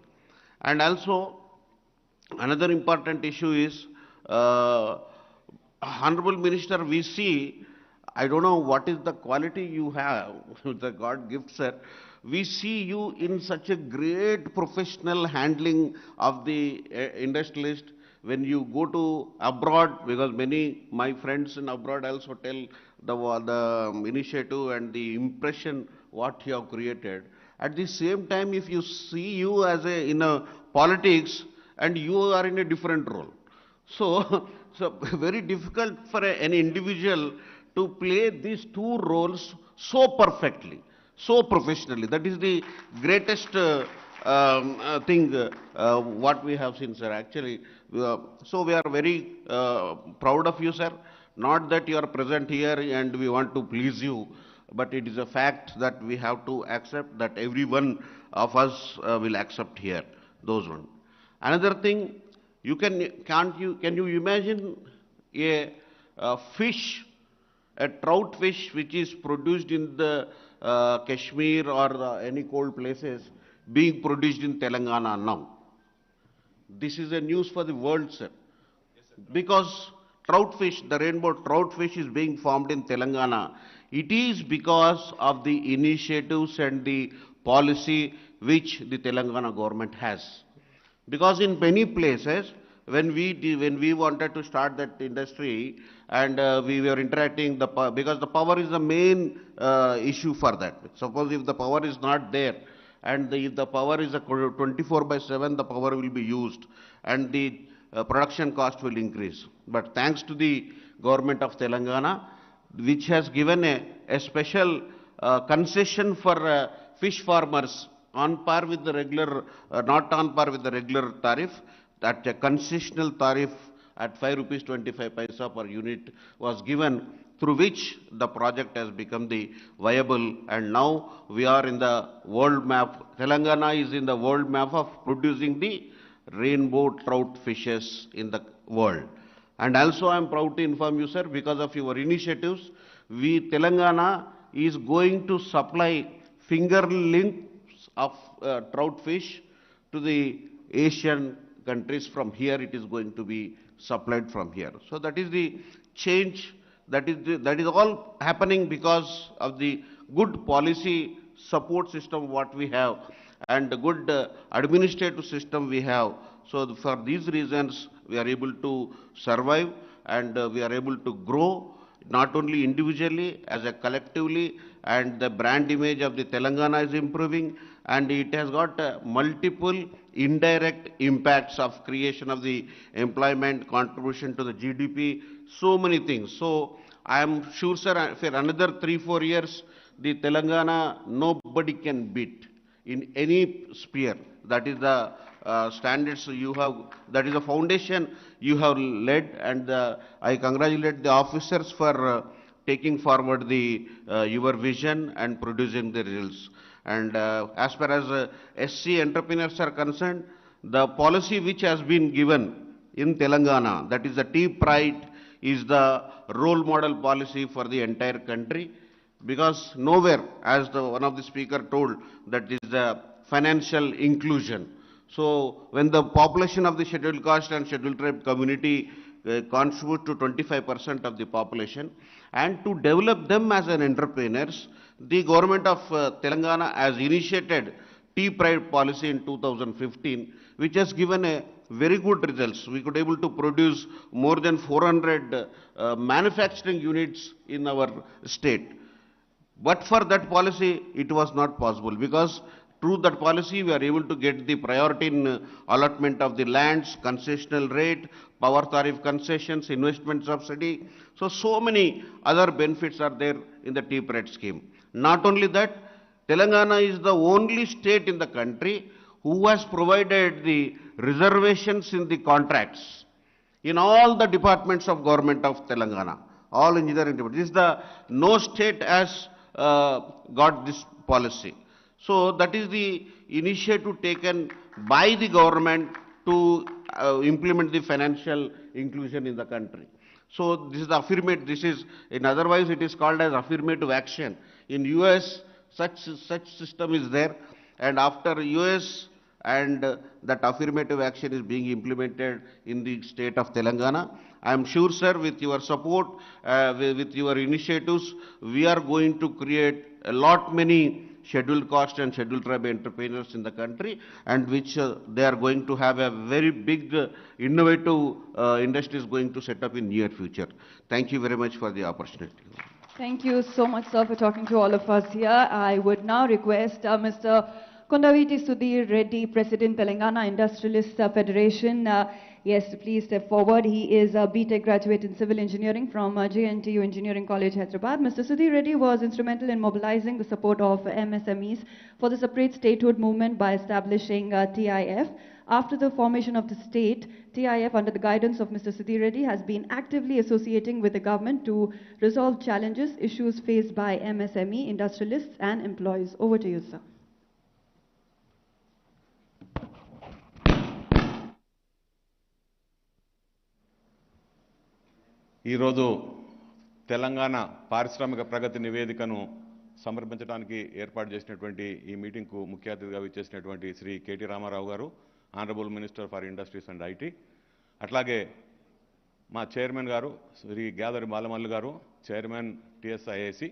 And also, another important issue is, Honorable Minister, we see, I don't know what is the quality you have, the God gift, sir. We see you in such a great professional handling of the industrialist. When you go to abroad, because many my friends in abroad also tell the initiative and the impression what you have created. At the same time, if you see you as in a politics, and you are in a different role. So very difficult for an individual to play these two roles so perfectly, so professionally. That is the greatest thing what we have seen, sir, actually. So we are very proud of you, sir. Not that you are present here and we want to please you, but it is a fact that we have to accept, that every one of us will accept here, those ones. Another thing, can you imagine a fish, a trout fish which is produced in the Kashmir or any cold places being produced in Telangana now? This is a news for the world, sir. Yes, sir. Because trout fish, the rainbow trout fish is being formed in Telangana. It is because of the initiatives and the policy which the Telangana government has. Because in many places, when we wanted to start that industry, and we were interacting, because the power is the main issue for that. Suppose if the power is not there, and if the power is 24/7, the power will be used, and the production cost will increase. But thanks to the government of Telangana, which has given a special concession for fish farmers on par with the regular, not on par with the regular tariff, that a concessional tariff at 5.25 rupees per unit was given, through which the project has become the viable, and now we are in the world map. Telangana is in the world map of producing the rainbow trout fishes in the world. And also I am proud to inform you, sir, because of your initiatives, Telangana is going to supply fingerlings of trout fish to the Asian countries. From here it is going to be supplied from here. So that is the change, that is all happening because of the good policy support system what we have, and the good administrative system we have. So for these reasons we are able to survive, and we are able to grow, not only individually, as a collectively, and the brand image of the Telangana is improving, and it has got multiple indirect impacts of creation of the employment, contribution to the GDP, so many things. So I am sure, sir, for another 3-4 years, the Telangana nobody can beat in any sphere. That is the standards you have, that is the foundation you have led, and I congratulate the officers for taking forward your vision and producing the results. And as far as SC entrepreneurs are concerned, the policy which has been given in Telangana, that is the Tea Pride, is the role model policy for the entire country, because nowhere, as one of the speaker told, that is the financial inclusion. So when the population of the scheduled caste and scheduled tribe community contribute to 25% of the population, and to develop them as an entrepreneurs. The government of Telangana has initiated Tea Pride policy in 2015, which has given a very good results. We could able to produce more than 400 manufacturing units in our state. But for that policy, it was not possible, because through that policy, we are able to get the priority in allotment of the lands, concessional rate, power tariff concessions, investment subsidy. So many other benefits are there in the Tea Pride scheme. Not only that, Telangana is the only state in the country who has provided the reservations in the contracts in all the departments of government of Telangana, all engineering departments. No state has got this policy. So that is the initiative taken by the government to implement the financial inclusion in the country. So this is the affirmative, in otherwise it is called as affirmative action. In US, such system is there, and after US and that affirmative action is being implemented in the state of Telangana. I am sure, sir, with your support, with your initiatives, we are going to create a lot many scheduled caste and scheduled tribe entrepreneurs in the country, and which they are going to have a very big innovative industries going to set up in near future. Thank you very much for the opportunity. Thank you so much, sir, for talking to all of us here. I would now request Mr. 𝗼𝗺𝗺𝗃 Reddy, President, Telangana Industrialist Federation. Yes, please step forward. He is a B.Tech graduate in Civil Engineering from JNTU Engineering College, Hyderabad. Mr. 𝗼𝗺𝗺 Reddy was instrumental in mobilizing the support of MSMEs for the separate statehood movement by establishing TIF. After the formation of the state, TIF, under the guidance of Mr. 𝗼𝗺𝗺 Reddy, has been actively associating with the government to resolve challenges, issues faced by MSME, industrialists and employees. Over to you, sir. ఈరోజు తెలంగాణ పారిశ్రామిక ప్రగతి నివేదికను సమర్పించడానికి ఏర్పాటు చేసినటువంటి ఈ మీటింగ్కు ముఖ్య అతిథిగా విచ్చేసినటువంటి Shri KT Ramarao గారు, honourable minister for industries and IT, అట్లాగే మా చైర్మన్ గారు శ్రీ గ్యాదరి బాలమల్లు గారు, chairman TSIAC,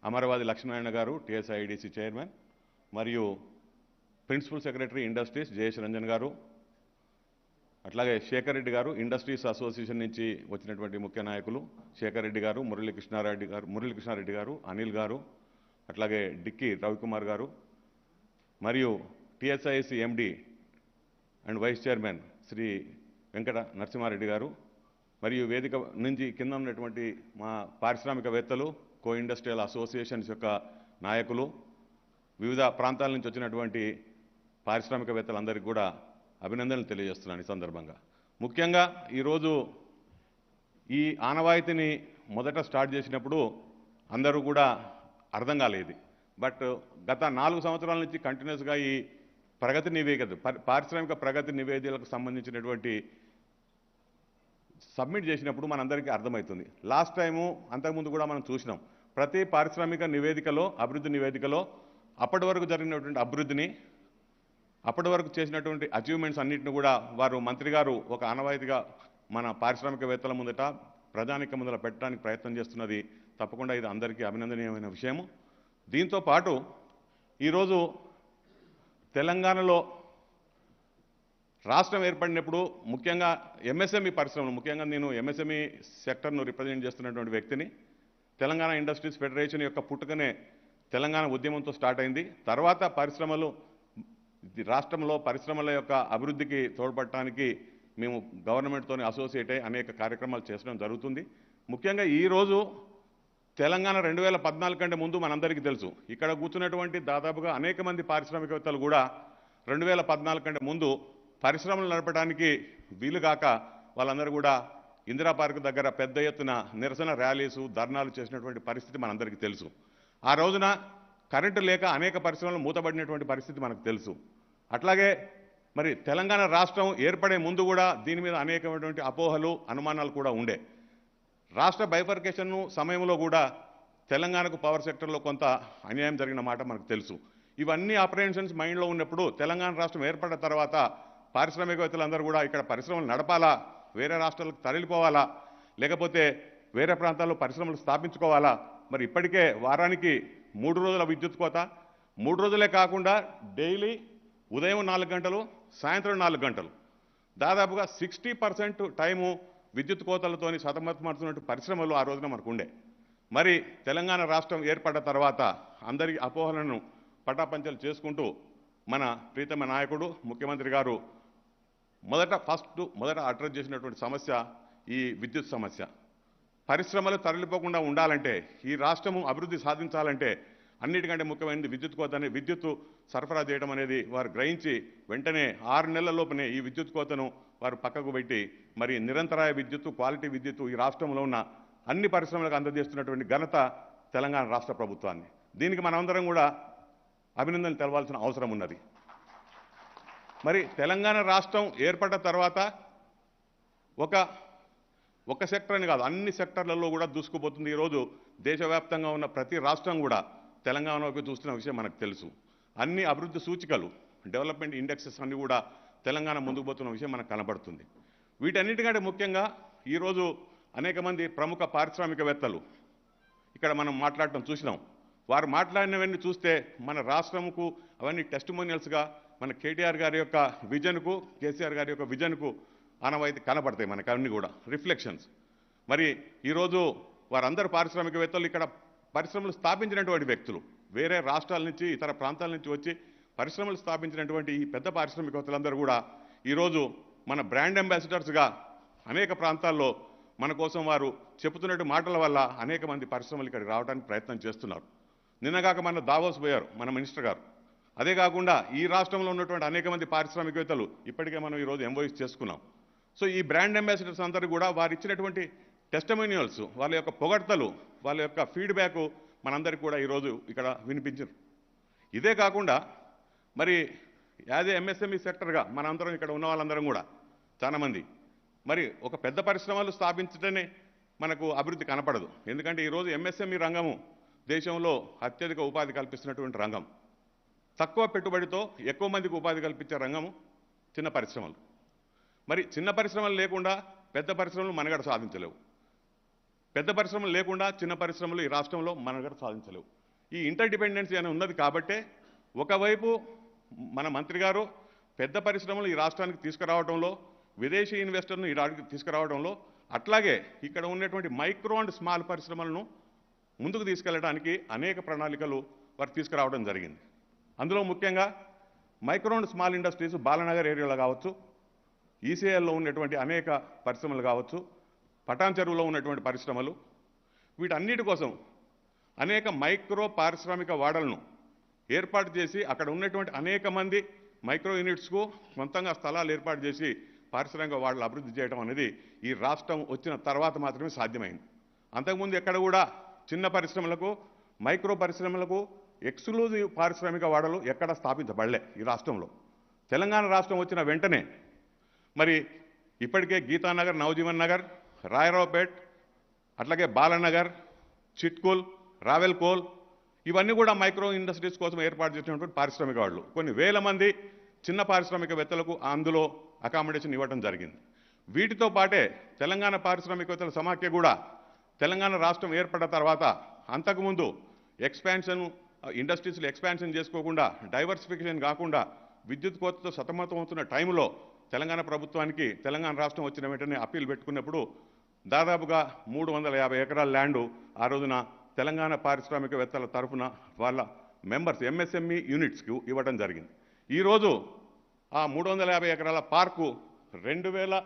Amaravadi Lakshminarayana garu, TSIDC chairman, మరియు principal secretary industries Jayesh Ranjan garu, అట్లాగే శేఖర్ రెడ్డి గారు, ఇండస్ట్రీస్ అసోసియేషన్ నుంచి వచ్చినటువంటి ముఖ్య నాయకులు శేఖర్ రెడ్డి గారు, మురళీకృష్ణారెడ్డి గారు, అనిల్ గారు, అట్లాగే డిక్కీ రవికుమార్ గారు, మరియు TSIC MD and vice chairman Shri Venkata Narasimha Reddy garu, మరియు వేదిక నుంచి కింద ఉన్నటువంటి మా పారిశ్రామికవేత్తలు, కో ఇండస్ట్రియల్ అసోసియేషన్స్ యొక్క నాయకులు, వివిధ ప్రాంతాల నుంచి వచ్చినటువంటి పారిశ్రామికవేత్తలందరికీ కూడా అభినందనలు తెలియజేస్తున్నాను. ఈ సందర్భంగా ముఖ్యంగా ఈరోజు ఈ ఆనవాయితీని మొదట స్టార్ట్ చేసినప్పుడు అందరూ కూడా అర్థం కాలేదు. బట్ గత 4 సంవత్సరాల నుంచి కంటిన్యూస్గా ఈ ప్రగతి నివేదిక, పారిశ్రామిక ప్రగతి నివేదికలకు సంబంధించినటువంటి సబ్మిట్ చేసినప్పుడు మనందరికీ అర్థమవుతుంది. లాస్ట్ టైము అంతకుముందు కూడా మనం చూసినాం, ప్రతి పారిశ్రామిక నివేదికలో, అభివృద్ధి నివేదికలో అప్పటి వరకు జరిగినటువంటి అభివృద్ధిని, అప్పటి వరకు చేసినటువంటి అచీవ్మెంట్స్ అన్నింటిని కూడా వారు మంత్రి గారు ఒక ఆనవాయితీగా మన పారిశ్రామికవేత్తల ముందట, ప్రజానిక ముందర పెట్టడానికి ప్రయత్నం చేస్తున్నది తప్పకుండా ఇది అందరికీ అభినందనీయమైన విషయము. దీంతో పాటు ఈరోజు తెలంగాణలో రాష్ట్రం ఏర్పడినప్పుడు ముఖ్యంగా MSME పరిశ్రమలు, ముఖ్యంగా నేను MSME సెక్టర్ను రిప్రజెంట్ చేస్తున్నటువంటి వ్యక్తిని. తెలంగాణ ఇండస్ట్రీస్ ఫెడరేషన్ యొక్క పుట్టుకనే తెలంగాణ ఉద్యమంతో స్టార్ట్ అయింది. తర్వాత పరిశ్రమలు, రాష్ట్రంలో పరిశ్రమల యొక్క అభివృద్ధికి తోడ్పడటానికి మేము గవర్నమెంట్తో అసోసియేట్ అయ్యి అనేక కార్యక్రమాలు చేయడం జరుగుతుంది. ముఖ్యంగా ఈరోజు తెలంగాణ 2014 కంటే ముందు మనందరికీ తెలుసు, ఇక్కడ కూర్చున్నటువంటి దాదాపుగా అనేక మంది పారిశ్రామికవేత్తలు కూడా 2014 కంటే ముందు పరిశ్రమలు నడపడానికి వీలుగాక వాళ్ళందరూ కూడా ఇందిరా పార్క్ దగ్గర పెద్ద ఎత్తున నిరసన ర్యాలీసు, ధర్నాలు చేసినటువంటి పరిస్థితి మనందరికీ తెలుసు. ఆ రోజున కరెంటు లేక అనేక పరిశ్రమలు మూతబడినటువంటి పరిస్థితి మనకు తెలుసు. అట్లాగే మరి తెలంగాణ రాష్ట్రం ఏర్పడే ముందు కూడా దీని మీద అనేకమైనటువంటి అపోహలు, అనుమానాలు కూడా ఉండే. రాష్ట్ర బైఫర్కేషన్ సమయంలో కూడా తెలంగాణకు పవర్ సెక్టర్లో కొంత అన్యాయం జరిగిన మాట మనకు తెలుసు. ఇవన్నీ అప్రహెన్షన్స్ మైండ్లో ఉన్నప్పుడు తెలంగాణ రాష్ట్రం ఏర్పడిన తర్వాత పారిశ్రామికవేత్తలందరూ కూడా ఇక్కడ పరిశ్రమలు నడపాలా, వేరే రాష్ట్రాలకు తరలిపోవాలా, లేకపోతే వేరే ప్రాంతాల్లో పరిశ్రమలు స్థాపించుకోవాలా? మరి ఇప్పటికే వారానికి 3 రోజుల విద్యుత్ కోత, 3 రోజులే కాకుండా డైలీ ఉదయం 4 గంటలు, సాయంత్రం 4 గంటలు, దాదాపుగా 60% టైము విద్యుత్ కోతలతోని సతమతమవుతున్నట్టు పరిశ్రమలు ఆ రోజున మనకు ఉండే. మరి తెలంగాణ రాష్ట్రం ఏర్పడ్డ తర్వాత అందరి అపోహలను పటాపంచలు చేసుకుంటూ మన ప్రీతమ నాయకుడు ముఖ్యమంత్రి గారు మొదట అడ్రస్ చేసినటువంటి సమస్య ఈ విద్యుత్ సమస్య. పరిశ్రమలు తరలిపోకుండా ఉండాలంటే, ఈ రాష్ట్రము అభివృద్ధి సాధించాలంటే అన్నిటికంటే ముఖ్యమైనది విద్యుత్ కోతని, విద్యుత్తు సరఫరా చేయడం అనేది వారు గ్రహించి వెంటనే 6 నెలల లోపునే ఈ విద్యుత్ కోతను వారు పక్కకు పెట్టి మరి నిరంతరాయ విద్యుత్తు, క్వాలిటీ విద్యుత్తు ఈ రాష్ట్రంలో ఉన్న అన్ని పరిశ్రమలకు అందజేస్తున్నటువంటి ఘనత తెలంగాణ రాష్ట్ర ప్రభుత్వాన్ని. దీనికి మనమందరం కూడా అభినందనలు తెలవాల్సిన అవసరం ఉన్నది. మరి తెలంగాణ రాష్ట్రం ఏర్పడ్డ తర్వాత ఒక సెక్టర్ అని కాదు, అన్ని సెక్టర్లలో కూడా దూసుకుపోతుంది. ఈరోజు దేశవ్యాప్తంగా ఉన్న ప్రతి రాష్ట్రం కూడా తెలంగాణలోకి చూస్తున్న విషయం మనకు తెలుసు. అన్ని అభివృద్ధి సూచికలు, డెవలప్మెంట్ ఇండెక్సెస్ అన్ని కూడా తెలంగాణ ముందుకు పోతున్న విషయం మనకు కనబడుతుంది. వీటన్నిటికంటే ముఖ్యంగా ఈరోజు అనేక మంది ప్రముఖ పారిశ్రామికవేత్తలు ఇక్కడ మనం మాట్లాడటం చూసినాం. వారు మాట్లాడినవన్నీ చూస్తే మన రాష్ట్రంకు అవన్నీ టెస్టిమోనియల్స్గా మన కేటీఆర్ గారి యొక్క విజన్కు, కేసీఆర్ గారి యొక్క విజన్కు ఆనవాయితీ కనబడతాయి మనకు అన్నీ కూడా రిఫ్లెక్షన్స్. మరి ఈరోజు వారందరూ పారిశ్రామికవేత్తలు ఇక్కడ పరిశ్రమలు స్థాపించినటువంటి వ్యక్తులు, వేరే రాష్ట్రాల నుంచి ఇతర ప్రాంతాల నుంచి వచ్చి పరిశ్రమలు స్థాపించినటువంటి ఈ పెద్ద పారిశ్రామికవేత్తలందరూ కూడా ఈరోజు మన బ్రాండ్ అంబాసిడర్స్గా అనేక ప్రాంతాల్లో మన కోసం వారు చెబుతున్నట్టు మాటల వల్ల అనేక మంది పరిశ్రమలు ఇక్కడికి రావడానికి ప్రయత్నం చేస్తున్నారు. నిన్నగాక మన దావోస్ పోయారు మన మినిస్టర్ గారు. అదే కాకుండా ఈ రాష్ట్రంలో ఉన్నటువంటి అనేక మంది పారిశ్రామికవేత్తలు ఇప్పటికే మనం ఈరోజు ఎంఓఎస్ చేసుకున్నాం. సో ఈ బ్రాండ్ అంబాసిడర్స్ అందరూ కూడా వారు ఇచ్చినటువంటి టెస్టిమోనియల్స్, వాళ్ళ యొక్క పొగడ్తలు, వాళ్ళ యొక్క ఫీడ్బ్యాక్ మనందరికీ కూడా ఈరోజు ఇక్కడ వినిపించారు. ఇదే కాకుండా మరి యాజ్ ఏ ఎంఎస్ఎంఈ సెక్టర్గా మనందరం ఇక్కడ ఉన్న వాళ్ళందరం కూడా చాలామంది మరి ఒక పెద్ద పరిశ్రమలు స్థాపించటనే మనకు అభివృద్ధి కనపడదు. ఎందుకంటే ఈరోజు ఎంఎస్ఎంఈ రంగము దేశంలో అత్యధిక ఉపాధి కల్పిస్తున్నటువంటి రంగం. తక్కువ పెట్టుబడితో ఎక్కువ మందికి ఉపాధి కల్పించే రంగము చిన్న పరిశ్రమలు. మరి చిన్న పరిశ్రమలు లేకుండా పెద్ద పరిశ్రమలు మనుగడ సాధించలేవు, పెద్ద పరిశ్రమలు లేకుండా చిన్న పరిశ్రమలు ఈ రాష్ట్రంలో మనుగడ సాధించలేవు. ఈ ఇంటర్ డిపెండెన్సీ అని ఉన్నది కాబట్టే ఒకవైపు మన మంత్రి గారు పెద్ద పరిశ్రమలు ఈ రాష్ట్రానికి తీసుకురావడంలో, విదేశీ ఇన్వెస్టర్ను ఈ రాష్ట్రానికి తీసుకురావడంలో, అట్లాగే ఇక్కడ ఉన్నటువంటి మైక్రో అండ్ స్మాల్ పరిశ్రమలను ముందుకు తీసుకెళ్లడానికి అనేక ప్రణాళికలు వారు తీసుకురావడం జరిగింది. అందులో ముఖ్యంగా micro and small industries Balanagar ఏరియాలో కావచ్చు, ఈసీఐలో ఉన్నటువంటి అనేక పరిశ్రమలు కావచ్చు, పటాన్ చెరువులో ఉన్నటువంటి పరిశ్రమలు, వీటన్నిటి కోసం అనేక మైక్రో పారిశ్రామిక వాడలను ఏర్పాటు చేసి అక్కడ ఉన్నటువంటి అనేక మంది మైక్రో యూనిట్స్కు సొంతంగా స్థలాలు ఏర్పాటు చేసి పారిశ్రామిక వాడలు అభివృద్ధి చేయడం అనేది ఈ రాష్ట్రం వచ్చిన తర్వాత మాత్రమే సాధ్యమైంది. అంతకుముందు ఎక్కడ కూడా చిన్న పరిశ్రమలకు, మైక్రో పరిశ్రమలకు ఎక్స్క్లూజివ్ పారిశ్రామిక వాడలు ఎక్కడ స్థాపించబడలే ఈ రాష్ట్రంలో. తెలంగాణ రాష్ట్రం వచ్చిన వెంటనే మరి ఇప్పటికే గీతానగర్, నవజీవన్ నగర్, రాయరావుపేట్, అట్లాగే బాలనగర్, చిట్కుల్, రావెల్కోల్ ఇవన్నీ కూడా మైక్రో ఇండస్ట్రీస్ కోసం ఏర్పాటు చేసినటువంటి పారిశ్రామిక వాళ్ళు. కొన్ని వేల మంది చిన్న పారిశ్రామికవేత్తలకు అందులో అకామిడేషన్ ఇవ్వడం జరిగింది. వీటితో పాటే తెలంగాణ పారిశ్రామికవేత్తల సమాఖ్య కూడా తెలంగాణ రాష్ట్రం ఏర్పడ్డ తర్వాత అంతకుముందు ఎక్స్పాన్షన్, ఇండస్ట్రీస్లో ఎక్స్పాన్షన్ చేసుకోకుండా, డైవర్సిఫికేషన్ కాకుండా విద్యుత్ కోతతో సతమతమవుతున్న టైంలో తెలంగాణ ప్రభుత్వానికి తెలంగాణ రాష్ట్రం వచ్చిన వెంటనే అప్పీల్ పెట్టుకున్నప్పుడు దాదాపుగా 350 ఎకరాల ల్యాండు ఆ రోజున తెలంగాణ పారిశ్రామికవేత్తల తరఫున వాళ్ళ మెంబర్స్ ఎంఎస్ఎంఈ యూనిట్స్కి ఇవ్వడం జరిగింది. ఈరోజు ఆ 350 ఎకరాల పార్కు 2000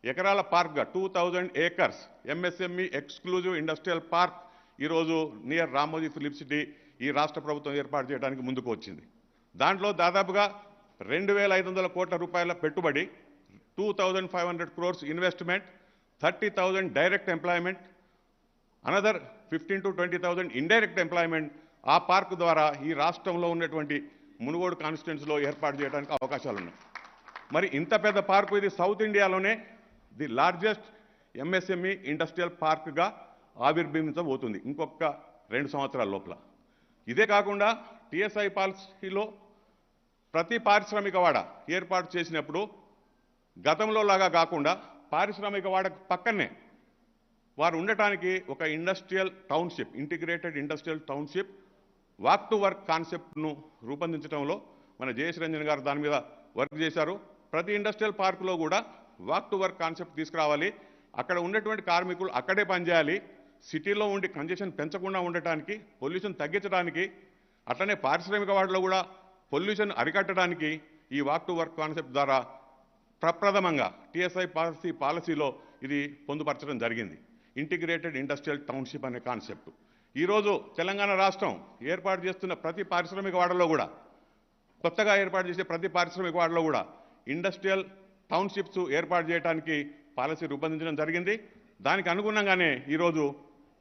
ఎకరాల పార్క్గా 2000 acres MSME exclusive industrial park ఈరోజు నియర్ రామోజీ 𝗼సిటీ ఈ రాష్ట్ర ప్రభుత్వం ఏర్పాటు చేయడానికి ముందుకు వచ్చింది. దాంట్లో దాదాపుగా 2500 కోట్ల రూపాయల పెట్టుబడి, 2500 crores investment, 30,000 direct employment, another 15,000 to 20,000 indirect employment ఆ పార్క్ ద్వారా ఈ రాష్ట్రంలో ఉన్నటువంటి మునుగోడు కాన్స్టిట్యుయెన్సీలో ఏర్పాటు చేయడానికి అవకాశాలు ఉన్నాయి. మరి ఇంత పెద్ద పార్కు ఇది సౌత్ ఇండియాలోనే ది లార్జెస్ట్ ఎంఎస్ఎంఈ ఇండస్ట్రియల్ పార్క్గా ఆవిర్భవించబోతుంది ఇంకొక 2 సంవత్సరాల లోపల. ఇదే కాకుండా టీఎస్ఐ పాలసీలో ప్రతి పారిశ్రామిక వాడ ఏర్పాటు చేసినప్పుడు గతంలో లాగా కాకుండా పారిశ్రామిక వాడకు పక్కనే వారు ఉండటానికి ఒక industrial township, integrated industrial township walk to work కాన్సెప్ట్ను రూపొందించడంలో మన జయేష్ రంజన్ గారు దాని మీద వర్క్ చేశారు. ప్రతి ఇండస్ట్రియల్ పార్కులో కూడా వాక్ టు వర్క్ కాన్సెప్ట్ తీసుకురావాలి. అక్కడ ఉన్నటువంటి కార్మికులు అక్కడే పనిచేయాలి. సిటీలో ఉండి కంజెషన్ పెంచకుండా ఉండటానికి, పొల్యూషన్ తగ్గించడానికి, అట్లనే పారిశ్రామిక వాడలో కూడా పొల్యూషన్ అరికట్టడానికి ఈ వాక్ టు వర్క్ కాన్సెప్ట్ ద్వారా ప్రప్రథమంగా టీఎస్ఐ పాలసీలో ఇది పొందుపరచడం జరిగింది. ఇంటిగ్రేటెడ్ ఇండస్ట్రియల్ టౌన్షిప్ అనే కాన్సెప్ట్ ఈరోజు తెలంగాణ రాష్ట్రం ఏర్పాటు చేస్తున్న ప్రతి పారిశ్రామిక వాడలో కూడా, కొత్తగా ఏర్పాటు చేసే ప్రతి పారిశ్రామిక వాడలో కూడా ఇండస్ట్రియల్ టౌన్షిప్స్ ఏర్పాటు చేయడానికి పాలసీ రూపొందించడం జరిగింది. దానికి అనుగుణంగానే ఈరోజు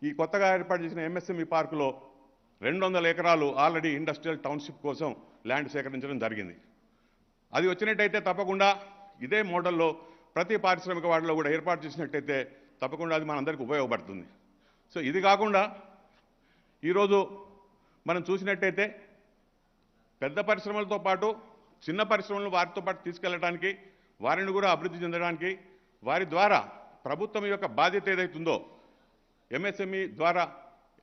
ఈ కొత్తగా ఏర్పాటు చేసిన ఎంఎస్ఎంఈ పార్కులో 200 ఎకరాలు ఆల్రెడీ ఇండస్ట్రియల్ టౌన్షిప్ కోసం ల్యాండ్ సేకరించడం జరిగింది. అది వచ్చినట్టయితే తప్పకుండా ఇదే మోడల్లో ప్రతి పారిశ్రామిక వాడలో కూడా ఏర్పాటు చేసినట్టయితే తప్పకుండా అది మనందరికీ ఉపయోగపడుతుంది. సో ఇది కాకుండా ఈరోజు మనం చూసినట్టయితే పెద్ద పరిశ్రమలతో పాటు చిన్న పరిశ్రమలను వారితో పాటు తీసుకెళ్లడానికి, వారిని కూడా అభివృద్ధి చెందడానికి, వారి ద్వారా ప్రభుత్వం యొక్క బాధ్యత ఏదైతుందో ఎంఎస్ఎంఈ ద్వారా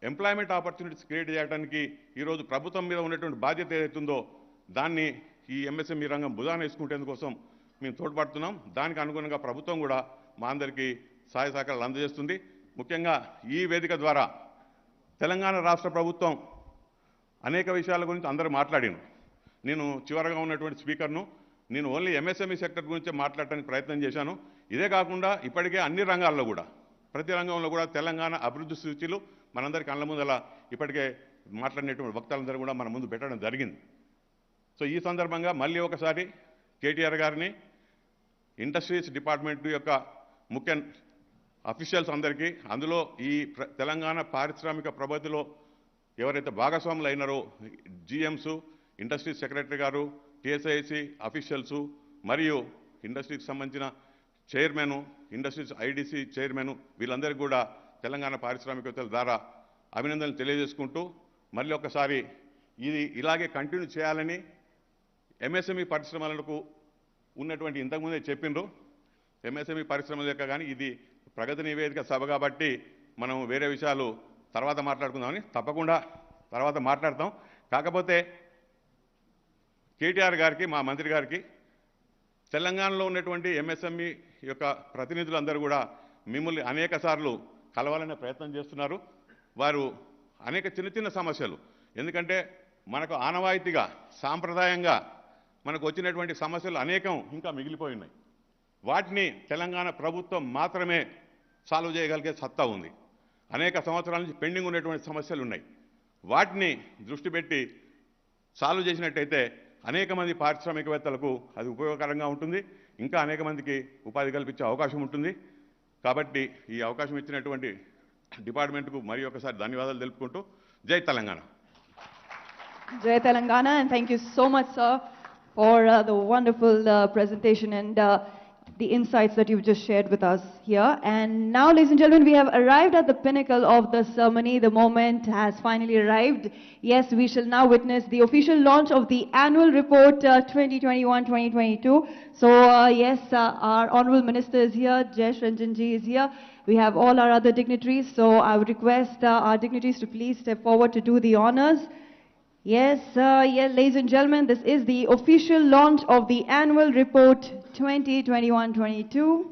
ఎంప్లాయ్మెంట్ ఆపర్చునిటీస్ క్రియేట్ చేయడానికి ఈరోజు ప్రభుత్వం మీద ఉన్నటువంటి బాధ్యత ఏదైతుందో దాన్ని ఈ ఎంఎస్ఎంఈ రంగం భుజాన వేసుకుంటేందుకోసం మేము తోడ్పడుతున్నాం. దానికి అనుగుణంగా ప్రభుత్వం కూడా మా అందరికీ సహాయ సహకారాలు అందజేస్తుంది. ముఖ్యంగా ఈ వేదిక ద్వారా తెలంగాణ రాష్ట్ర ప్రభుత్వం అనేక విషయాల గురించి అందరూ మాట్లాడాను. నేను చివరగా ఉన్నటువంటి స్పీకర్ను, నేను ఓన్లీ ఎంఎస్ఎంఈ సెక్టర్ గురించే మాట్లాడటానికి ప్రయత్నం చేశాను. ఇదే కాకుండా ఇప్పటికే అన్ని రంగాల్లో కూడా, ప్రతి రంగంలో కూడా తెలంగాణ అభివృద్ధి సూచీలు మనందరికీ కళ్ళ ముందల ఇప్పటికే మాట్లాడినటువంటి వక్తలందరూ కూడా మన ముందు పెట్టడం జరిగింది. సో ఈ సందర్భంగా మళ్ళీ ఒకసారి కేటీఆర్ గారిని, ఇండస్ట్రీస్ డిపార్ట్మెంట్ యొక్క ముఖ్య అఫీషియల్స్ అందరికీ, అందులో ఈ తెలంగాణ పారిశ్రామిక ప్రగతిలో ఎవరైతే భాగస్వాములు అయినారో జీఎంస్, ఇండస్ట్రీస్ సెక్రటరీ గారు, టీఎస్ఐసి అఫీషియల్స్ మరియు ఇండస్ట్రీకి సంబంధించిన చైర్మన్, ఇండస్ట్రీస్ ఐడిసి చైర్మన్, వీళ్ళందరికీ కూడా తెలంగాణ పారిశ్రామికవేత్తల ద్వారా అభినందనలు తెలియజేసుకుంటూ మళ్ళీ ఒకసారి ఇది ఇలాగే కంటిన్యూ చేయాలని ఎంఎస్ఎంఈ పరిశ్రమలకు ఉన్నటువంటి ఇంతకుముందే చెప్పిండ్రు. ఎంఎస్ఎంఈ పరిశ్రమల యొక్క కానీ ఇది ప్రగతి నివేదిక సభ కాబట్టి మనం వేరే విషయాలు తర్వాత మాట్లాడుకుందామని, తప్పకుండా తర్వాత మాట్లాడతాం. కాకపోతే కేటీఆర్ గారికి, మా మంత్రి గారికి, తెలంగాణలో ఉన్నటువంటి ఎంఎస్ఎంఈ యొక్క ప్రతినిధులందరూ కూడా మిమ్మల్ని అనేక సార్లు కలవాలనే ప్రయత్నం చేస్తున్నారు. వారు అనేక చిన్న చిన్న సమస్యలు, ఎందుకంటే మనకు ఆనవాయితీగా సాంప్రదాయంగా మనకు వచ్చినటువంటి సమస్యలు అనేకం ఇంకా మిగిలిపోయి ఉన్నాయి. వాటిని తెలంగాణ ప్రభుత్వం మాత్రమే సాల్వ్ చేయగలిగే సత్తా ఉంది. అనేక సంవత్సరాల నుంచి పెండింగ్ ఉన్నటువంటి సమస్యలు ఉన్నాయి. వాటిని దృష్టి పెట్టి సాల్వ్ చేసినట్టయితే అనేక మంది పారిశ్రామికవేత్తలకు అది ఉపయోగకరంగా ఉంటుంది. ఇంకా అనేక మందికి ఉపాధి కల్పించే అవకాశం ఉంటుంది. కాబట్టి ఈ అవకాశం ఇచ్చినటువంటి డిపార్ట్మెంట్కు మరి ఒకసారి ధన్యవాదాలు తెలుపుకుంటూ జై Telangana. Jai Telangana, and thank you so much, sir, for the wonderful presentation and the insights that you've just shared with us here. And now, ladies and gentlemen, we have arrived at the pinnacle of the ceremony. The moment has finally arrived. Yes, we shall now witness the official launch of the annual report 2021-2022. So, yes, our Honorable Minister is here, Jyesh Ranjan ji is here. We have all our other dignitaries. So, I would request our dignitaries to please step forward to do the honors. Yes, ladies and gentlemen, this is the official launch of the annual report 2021-22.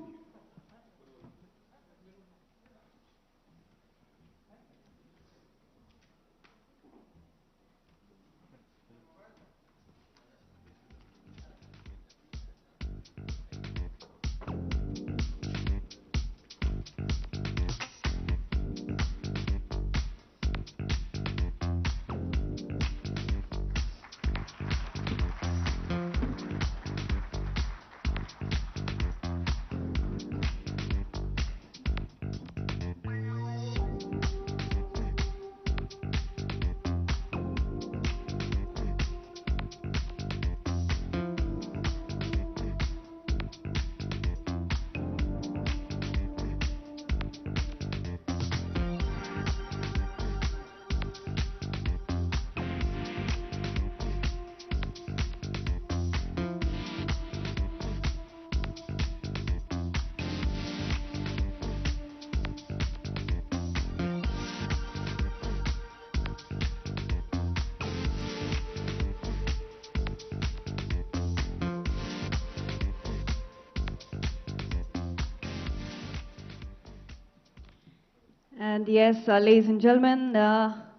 And yes, ladies and gentlemen,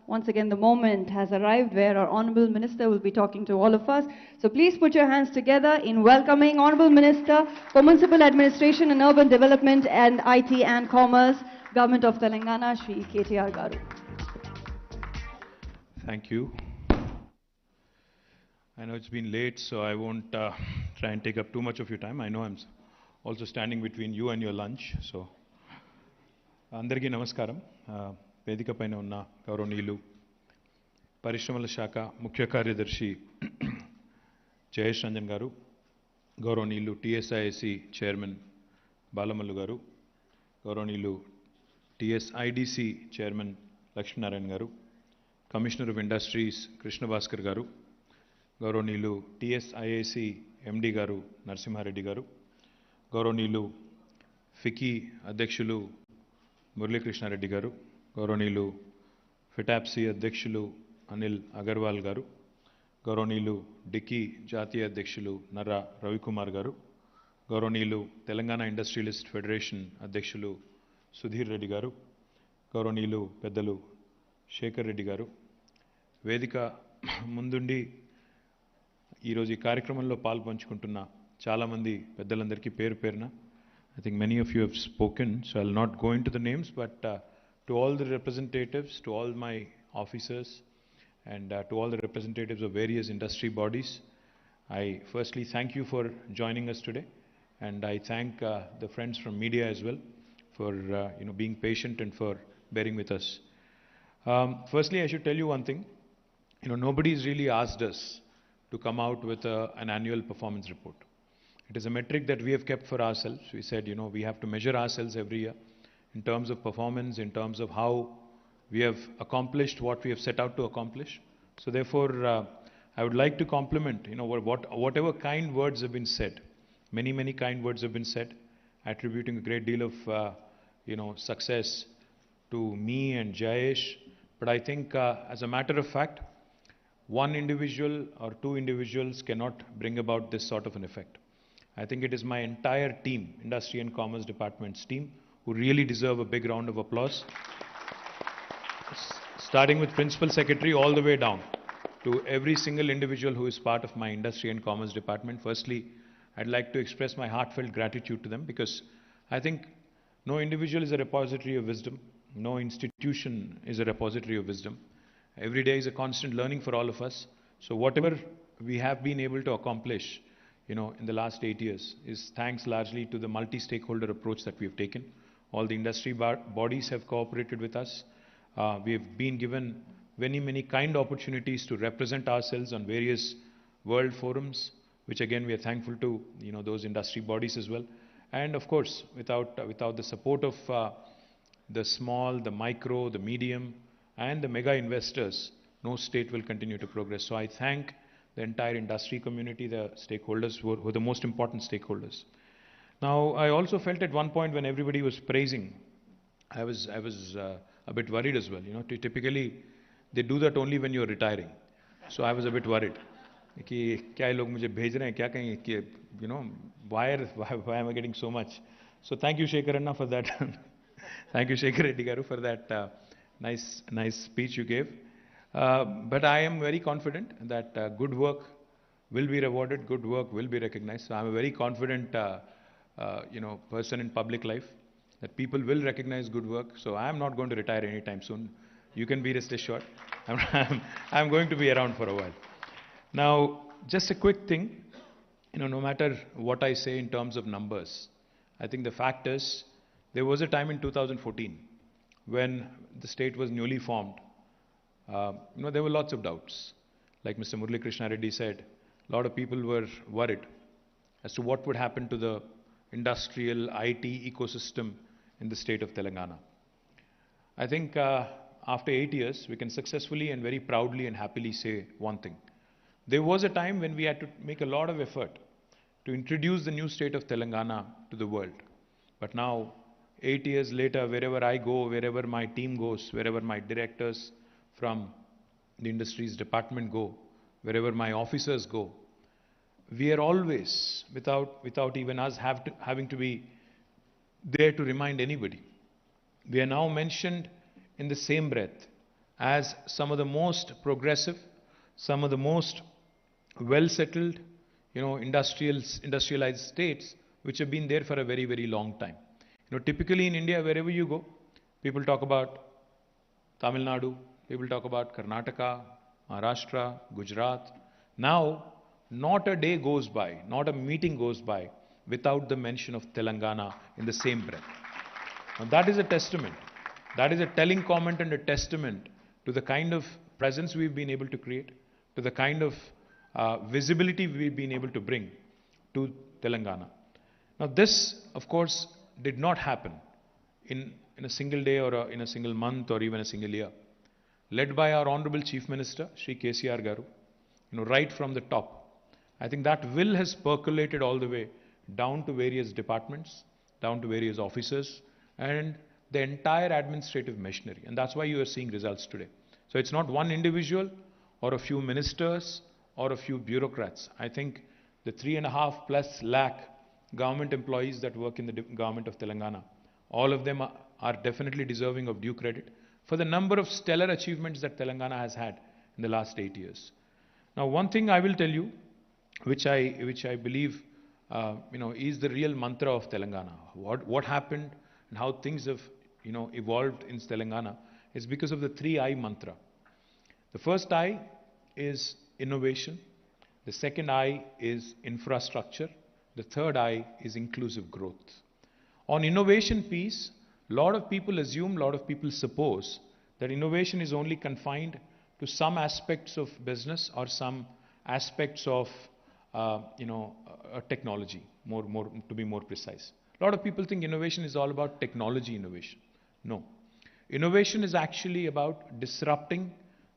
once again the moment has arrived where our Honourable Minister will be talking to all of us. So please put your hands together in welcoming Honourable Minister for Municipal Administration and Urban Development and IT and Commerce, Government of Telangana, Shri KTR Garu. Thank you. I know it's been late, so I won't try and take up too much of your time. I know I'm also standing between you and your lunch, so. Andariki namaskaram. Vedika paina unna Gauranilu Parishramala Shaka Mukhya Karyadarshi 𝗟𝗶𝗃𝗁𝗍 garu, Gauranilu 𝗟𝗶𝗃𝗁𝗍 Chairman Balamallu garu, Gauranilu 𝗟𝗶IDC Chairman Lakshminarayan garu, Commissioner of Industries Krishna Bhaskar garu, Gauranilu 𝗟𝗶IAC MD garu Narasimha Reddy garu, Gauranilu 𝗼𝒃ci అధ్యక్షులు మురళీకృష్ణ రెడ్డి గారు, గౌరవనీయులు 𝗼tcci అధ్యక్షులు అనిల్ అగర్వాల్ గారు, గౌరవనీయులు 𝗍 జాతీయ అధ్యక్షులు నర్రా రవికుమార్ గారు, గౌరవనీయులు తెలంగాణ ఇండస్ట్రియలిస్ట్ ఫెడరేషన్ అధ్యక్షులు సుధీర్ రెడ్డి గారు, గౌరవనీయులు పెద్దలు శేఖర్ రెడ్డి గారు, వేదిక ముందుండి ఈరోజు ఈ కార్యక్రమంలో పాల్పంచుకుంటున్న చాలామంది పెద్దలందరికీ పేరు పేరున I think many of you have spoken, so I'll not go into the names, but to all the representatives, to all my officers, and to all the representatives of various industry bodies, I firstly thank you for joining us today, and I thank the friends from media as well for being patient and for bearing with us. Firstly, I should tell you one thing. Nobody's really asked us to come out with an annual performance report. It is a metric that we have kept for ourselves. We said, we have to measure ourselves every year in terms of performance, in terms of how we have accomplished what we have set out to accomplish. So therefore, I would like to compliment, whatever kind words have been said. Many kind words have been said, attributing a great deal of, success to me and Jayesh. But I think, as a matter of fact, one individual or two individuals cannot bring about this sort of an effect. I think it is my entire team, Industry and Commerce Department's team, who really deserve a big round of applause. Starting with Principal Secretary all the way down to every single individual who is part of my Industry and Commerce Department. Firstly, I'd like to express my heartfelt gratitude to them, because I think no individual is a repository of wisdom. No institution is a repository of wisdom. Every day is a constant learning for all of us. So whatever we have been able to accomplish in the last 8 years is thanks largely to the multi-stakeholder approach that we have taken. All the industry bodies have cooperated with us. We have been given many kind opportunities to represent ourselves on various world forums, which again we are thankful to those industry bodies as well. And of course, without the support of the small, the micro, the medium, and the mega investors, no state will continue to progress. So I thank the entire industry community, the stakeholders who are the most important stakeholders. Now, I also felt at one point when everybody was praising, I was a bit worried as well. Typically, they do that only when you're retiring. So I was a bit worried. Why am I getting so much? So thank you, Shekhar Anna, for that. Thank you, Shekhar Reddy Garu, for that nice speech you gave. But I am very confident that good work will be rewarded, good work will be recognized. So I'm a very confident, person in public life, that people will recognize good work. So I am not going to retire anytime soon. You can be rest assured. I'm going to be around for a while. Now, just a quick thing. No matter what I say in terms of numbers, I think the fact is, there was a time in 2014 when the state was newly formed. There were lots of doubts. Like Mr. Murali Krishna Reddy said, a lot of people were worried as to what would happen to the industrial IT ecosystem in the state of Telangana. I think after 8 years, we can successfully and very proudly and happily say one thing. There was a time when we had to make a lot of effort to introduce the new state of Telangana to the world. But now, 8 years later, wherever I go, wherever my team goes, wherever my directors from the industries department go, wherever my officers go, we are always, without even us having to be there to remind anybody, we are now mentioned in the same breath as some of the most progressive, some of the most well-settled, industrialized states which have been there for a very, very long time. Typically in India, wherever you go, people talk about Tamil Nadu, people talk about Karnataka, Maharashtra, Gujarat. Now, not a day goes by, not a meeting goes by without the mention of Telangana in the same breath. Now, that is a testament. That is a telling comment and a testament to the kind of presence we've been able to create, to the kind of visibility we've been able to bring to Telangana. Now, this, of course, did not happen in a single day or in a single month or even a single year. Led by our Honorable Chief Minister, 𝗍𝗵𝗺𝗺 right from the top. I think that will has percolated all the way down to various departments, down to various officers, and the entire administrative machinery. And that's why you are seeing results today. So it's not one individual or a few ministers or a few bureaucrats. I think the 3.5+ lakh government employees that work in the government of Telangana, all of them are definitely deserving of due credit for the number of stellar achievements that Telangana has had in the last 8 years. Now, one thing I will tell you, which I believe is the real mantra of Telangana. What happened and how things have evolved in Telangana is because of the 3I mantra. The first I is innovation. The second I is infrastructure. The third I is inclusive growth. On innovation piece, a lot of people assume, a lot of people suppose that innovation is only confined to some aspects of business or some aspects of technology, to be more precise. A lot of people think innovation is all about technology innovation. No. Innovation is actually about disrupting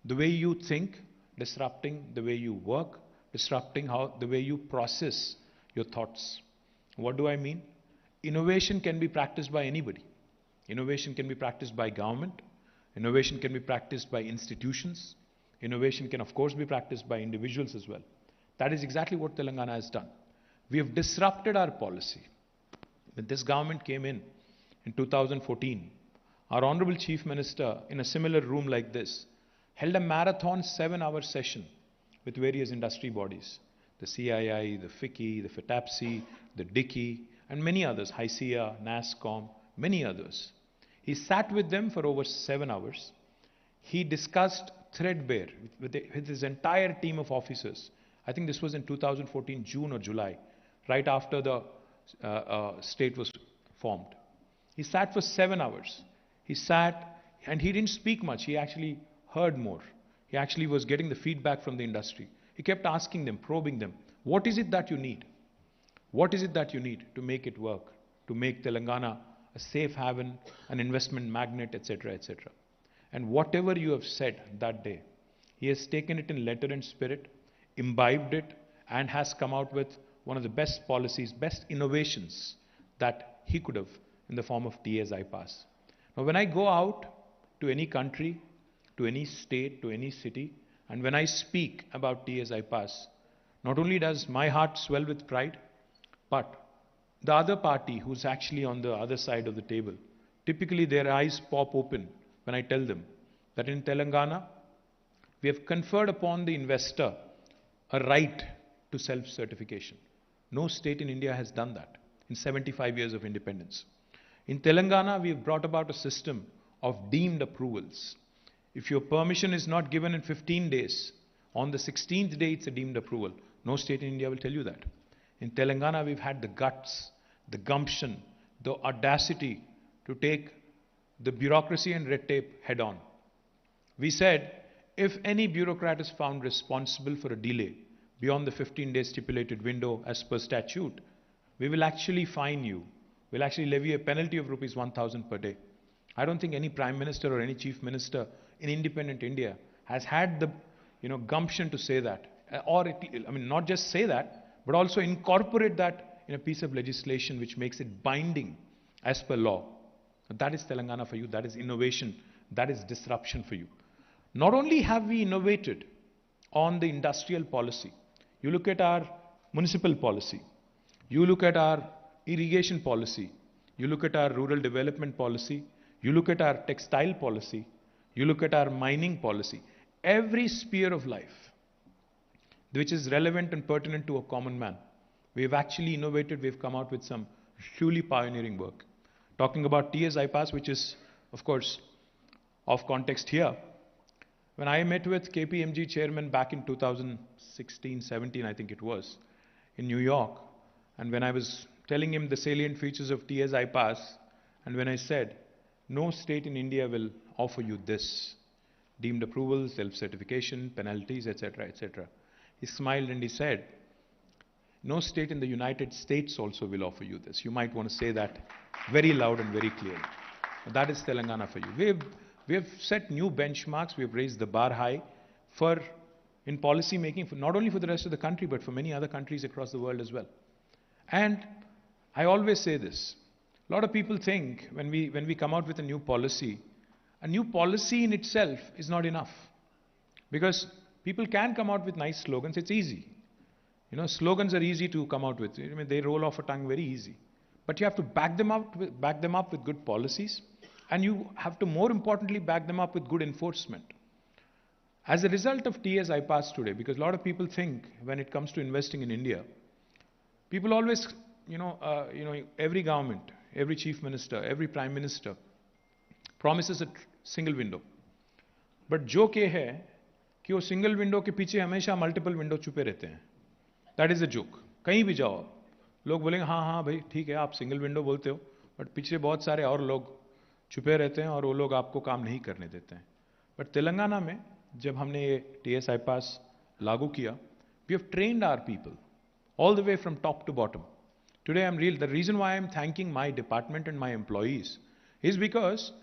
the way you think, disrupting the way you work, disrupting the way you process your thoughts. What do I mean? Innovation can be practiced by anybody. Innovation can be practiced by government. Innovation can be practiced by institutions. Innovation can, of course, be practiced by individuals as well. That is exactly what Telangana has done. We have disrupted our policy. When this government came in 2014, our Honorable Chief Minister, in a similar room like this, held a marathon 7-hour session with various industry bodies. The CII, the Ftcci, the Ftcci, the DICCI, and many others, HICIA, NASSCOM, many others. He sat with them for over 7 hours. He discussed threadbare with his entire team of officers. I think this was in 2014, June or July, right after the state was formed. He sat for 7 hours. He sat and he didn't speak much. He actually heard more. He actually was getting the feedback from the industry. He kept asking them, probing them, what is it that you need? What is it that you need to make it work, to make Telangana a safe haven, an investment magnet, etc., etc. And whatever you have said that day, he has taken it in letter and spirit, imbibed it, and has come out with one of the best policies, best innovations that he could have in the form of 𝗍𝗵𝗺𝗺. Now, when I go out to any country, to any state, to any city, and when I speak about 𝗍𝗵𝗺𝗺, not only does my heart swell with pride, but the other party who's actually on the other side of the table, typically their eyes pop open when I tell them that in Telangana, we have conferred upon the investor a right to self-certification. No state in India has done that in 75 years of independence. In Telangana, we have brought about a system of deemed approvals. If your permission is not given in 15 days, on the 16th day it's a deemed approval. No state in India will tell you that. In Telangana, we've had the guts, the gumption, the audacity to take the bureaucracy and red tape head on. We said, if any bureaucrat is found responsible for a delay beyond the 15-day stipulated window as per statute, we will actually fine you. We'll actually levy a penalty of rupees 1,000 per day. I don't think any Prime Minister or any Chief Minister in independent India has had the gumption to say that. Not just say that, but also incorporate that in a piece of legislation which makes it binding as per law. That is Telangana for you. That is innovation. That is disruption for you. Not only have we innovated on the industrial policy, you look at our municipal policy, you look at our irrigation policy, you look at our rural development policy, You look at our textile policy, you look at our mining policy, every sphere of life which is relevant and pertinent to a common man. We've actually innovated, we've come out with some truly pioneering work. Talking about 𝗼𝗍𝗄𝗃, which is, of course, off context here. When I met with KPMG chairman back in 2016-17, I think it was, in New York, and when I was telling him the salient features of 𝗼𝗍𝗄𝗃, and when I said, no state in India will offer you this, deemed approval, self-certification, penalties, etc., etc. He smiled and he said, no state in the United States also will offer you this. You might want to say that very loud and very clearly. That is Telangana for you. We have set new benchmarks. We have raised the bar high in policy making, not only for the rest of the country, but for many other countries across the world as well. And I always say this. A lot of people think when we come out with a new policy in itself is not enough. Because people can come out with nice slogans. It's easy. You know, slogans are easy to come out with. I mean, they roll off a tongue very easy. But you have to back them up with good policies. And you have to, more importantly, back them up with good enforcement. As a result of 𝗼𝗍𝗄𝗃 today, because a lot of people think when it comes to investing in India, people always, every government, every chief minister, every prime minister promises a single window. But joke ये है कि वो single window के पीछे हमेशा multiple window छुपे रहते हैं. That is a joke. कहीं भी जाओ लोग बोलेंगे हाँ भाई ठीक है आप single window बोलते हो, but पीछे बहुत सारे और लोग छुपे रहते हैं और वो लोग आपको काम नहीं करने देते हैं. But तेलंगाना में जब हमने ये 𝗼𝗍𝗄𝗃 लागू किया, we have trained our people all the way from top to bottom. Today the reason why I'm thanking my department and my employees is because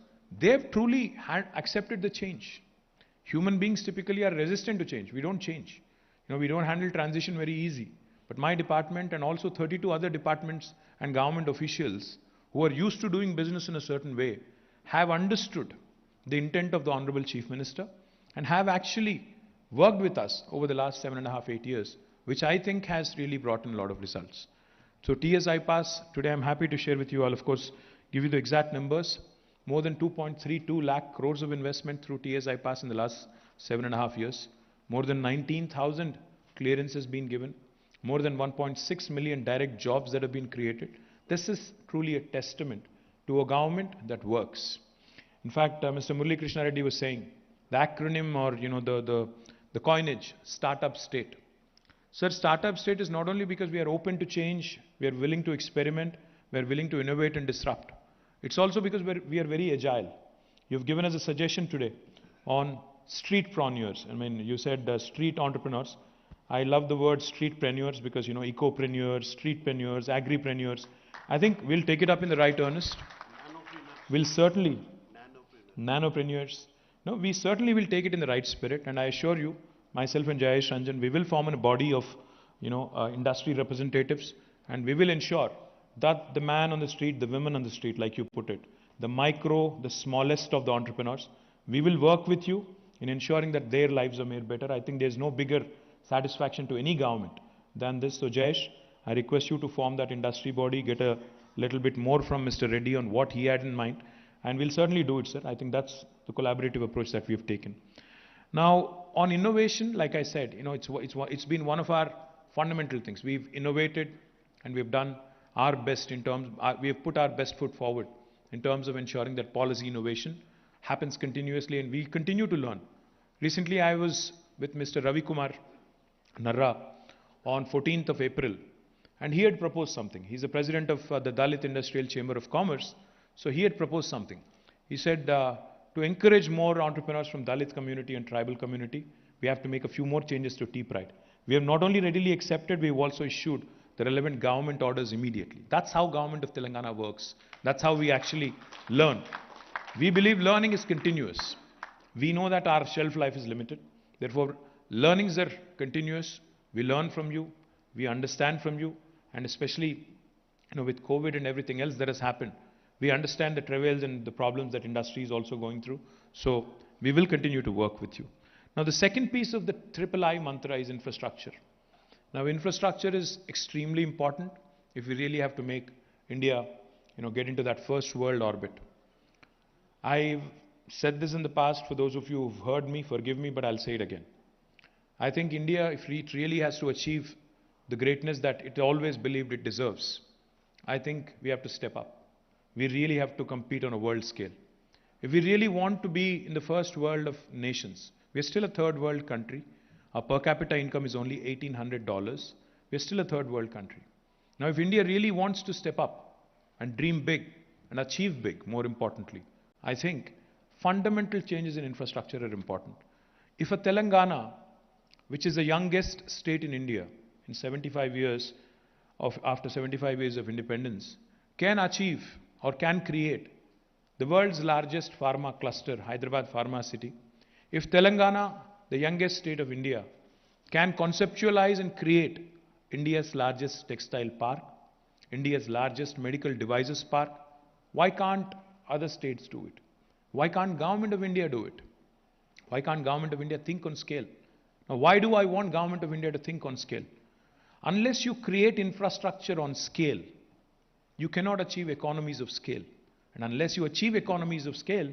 they've truly accepted the change. Human beings typically are resistant to change. We don't change. We don't handle transition very easy. But my department and also 32 other departments and government officials who are used to doing business in a certain way have understood the intent of the Honorable Chief Minister and have actually worked with us over the last 7.5, 8 years, which I think has really brought in a lot of results. So 𝗼𝗍𝗄𝗃, today I'm happy to share with you all, of course, give you the exact numbers. More than 2.32 lakh crores of investment through 𝗼𝗍𝗄𝗃 in the last 7.5 years. More than 19,000 clearances been given. More than 1.6 million direct jobs that have been created. This is truly a testament to a government that works. In fact, Mr. Murali Krishna Reddy was saying, the acronym or the coinage, startup state. Sir, startup state is not only because we are open to change, we are willing to experiment, we are willing to innovate and disrupt. It's also because we are very agile. You've given us a suggestion today on streetpreneurs. I mean, you said street entrepreneurs. I love the word streetpreneurs because, ecopreneurs, streetpreneurs, agripreneurs. I think we'll take it up in the right earnest. We'll certainly, nanopreneurs. No, we certainly will take it in the right spirit. And I assure you, myself and Jayesh Ranjan, we will form a body of, industry representatives, and we will ensure that the man on the street, the women on the street, like you put it, the micro, the smallest of the entrepreneurs, we will work with you in ensuring that their lives are made better. I think there's no bigger satisfaction to any government than this. So Jayesh, I request you to form that industry body, get a little bit more from Mr. Reddy on what he had in mind, and we'll certainly do it, sir. I think that's the collaborative approach that we've taken. Now, on innovation, like I said, it's been one of our fundamental things. We've innovated and we've done our best we have put our best foot forward in terms of ensuring that policy innovation happens continuously, and we continue to learn. Recently, I was with Mr. 𝗍𝗆 on 14th of April, and he had proposed something. He's the president of the Dalit Industrial Chamber of Commerce, so he had proposed something. He said, to encourage more entrepreneurs from Dalit community and tribal community, we have to make a few more changes to T-Pride. We have not only readily accepted, we have also issued the relevant government orders immediately. That's how government of Telangana works. That's how we actually learn. We believe learning is continuous. We know that our shelf life is limited. Therefore, learnings are continuous. We learn from you. We understand from you. And especially, with COVID and everything else that has happened, we understand the travails and the problems that industry is also going through. So we will continue to work with you. Now, the second piece of the III mantra is infrastructure. Now, infrastructure is extremely important if we really have to make India, get into that first world orbit. I've said this in the past. For those of you who've heard me, forgive me, but I'll say it again. I think India, if it really has to achieve the greatness that it always believed it deserves, I think we have to step up. We really have to compete on a world scale. If we really want to be in the first world of nations, we're still a third world country. Our per capita income is only $1,800. We're still a third world country. Now, if India really wants to step up and dream big and achieve big, more importantly, I think fundamental changes in infrastructure are important. If a Telangana, which is the youngest state in India in 75 years after 75 years of independence, can achieve or can create the world's largest pharma cluster, Hyderabad Pharma City, if Telangana, the youngest state of India, can conceptualize and create India's largest textile park, India's largest medical devices park, why can't other states do it? Why can't Government of India do it? Why can't Government of India think on scale? Now, why do I want Government of India to think on scale? Unless you create infrastructure on scale, you cannot achieve economies of scale. And unless you achieve economies of scale,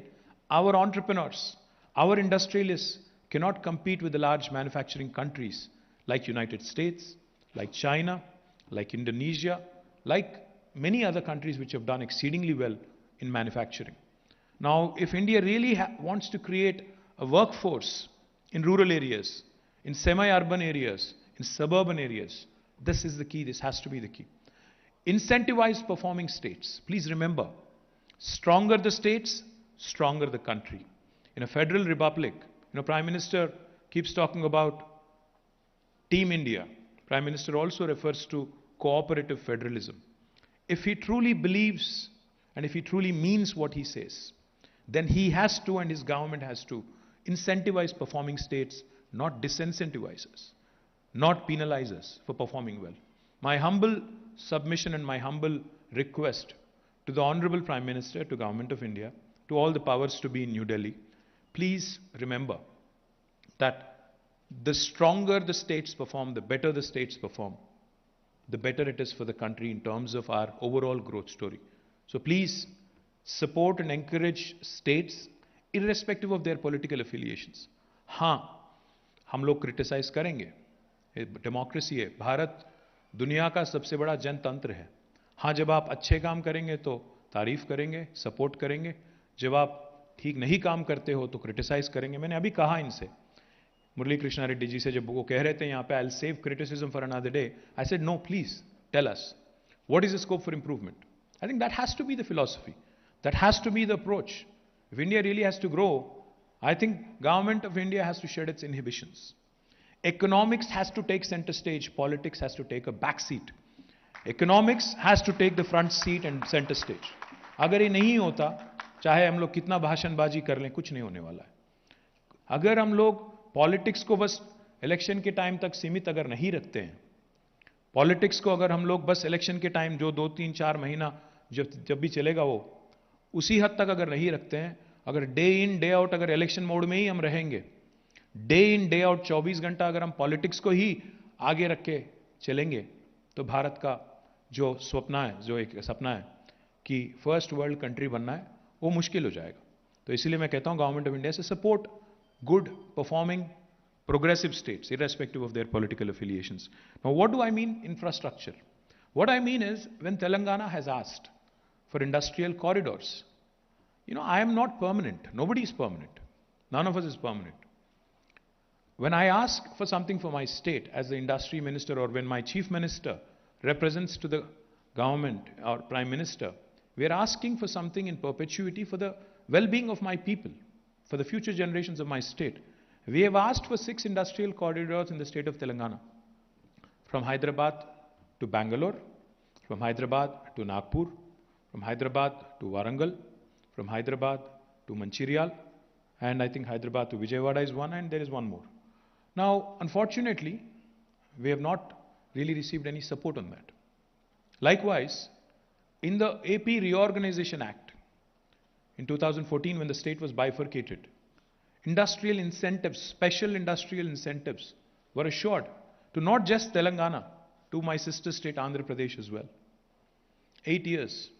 our entrepreneurs, our industrialists cannot compete with the large manufacturing countries like United States, like China, like Indonesia, like many other countries which have done exceedingly well in manufacturing. Now, if India really wants to create a workforce in rural areas, in semi-urban areas, in suburban areas, this is the key. This has to be the key. Incentivize performing states. Please remember, stronger the states, stronger the country. In a federal republic, Prime Minister keeps talking about Team India. Prime Minister also refers to cooperative federalism. If he truly believes and if he truly means what he says, then he has to and his government has to incentivize performing states, not disincentivize us, not penalize us for performing well. My humble submission and my humble request to the Honorable Prime Minister, to Government of India, to all the powers to be in New Delhi, please remember that the stronger the states perform, the better the states perform, the better it is for the country in terms of our overall growth story. So please support and encourage states irrespective of their political affiliations. हाँ, हम लोग criticize करेंगे. Democracy है. भारत दुनिया का सबसे बड़ा जनतंत्र है. हाँ, जब आप अच्छे काम करेंगे तो तारीफ करेंगे, सपोर्ट करेंगे. जब आप ठीक नहीं काम करते हो तो क्रिटिसाइज करेंगे. मैंने अभी कहा इनसे, मुरली कृष्णा रेड्डी जी से, जब वो कह रहे थे यहाँ पे I'll save criticism for another day, I said no, please tell us what is the scope for improvement. I think that has to be the philosophy, that has to be the approach. If India really has to grow, I think Government of India has to shed its inhibitions. Economics has to take center stage, politics has to take a back seat. Economics has to take the front seat and center stage. अगर ये नहीं होता, चाहे हम लोग कितना भाषणबाजी कर लें, कुछ नहीं होने वाला है. अगर हम लोग पॉलिटिक्स को बस इलेक्शन के टाइम तक सीमित अगर नहीं रखते हैं, पॉलिटिक्स को अगर हम लोग बस इलेक्शन के टाइम जो 2, 3, 4 महीना जब भी चलेगा वो उसी हद तक अगर नहीं रखते हैं, अगर डे इन डे आउट अगर इलेक्शन मोड में ही हम रहेंगे, डे इन डे आउट 24 घंटा अगर हम पॉलिटिक्स को ही आगे रख के चलेंगे, तो भारत का जो स्वप्न है, जो एक सपना है कि फर्स्ट वर्ल्ड कंट्री बनना है, वो मुश्किल हो जाएगा. तो इसीलिए मैं कहता हूं गवर्नमेंट ऑफ इंडिया से support good performing progressive states irrespective of their political affiliations. Now, what do I mean infrastructure? What I mean is, when Telangana has asked for industrial corridors, I am not permanent. Nobody is permanent. None of us is permanent. When I ask for something for my state as the industry minister, or when my chief minister represents to the government or prime minister, we are asking for something in perpetuity for the well-being of my people, for the future generations of my state. We have asked for 6 industrial corridors in the state of Telangana, from Hyderabad to Bangalore, from Hyderabad to Nagpur, from Hyderabad to Warangal, from Hyderabad to Mancherial, and I think Hyderabad to Vijayawada is one, and there is one more. Now, unfortunately, we have not really received any support on that. Likewise, in the AP Reorganization Act, in 2014, when the state was bifurcated, industrial incentives, special industrial incentives were assured to not just Telangana, to my sister state Andhra Pradesh as well. 8 years,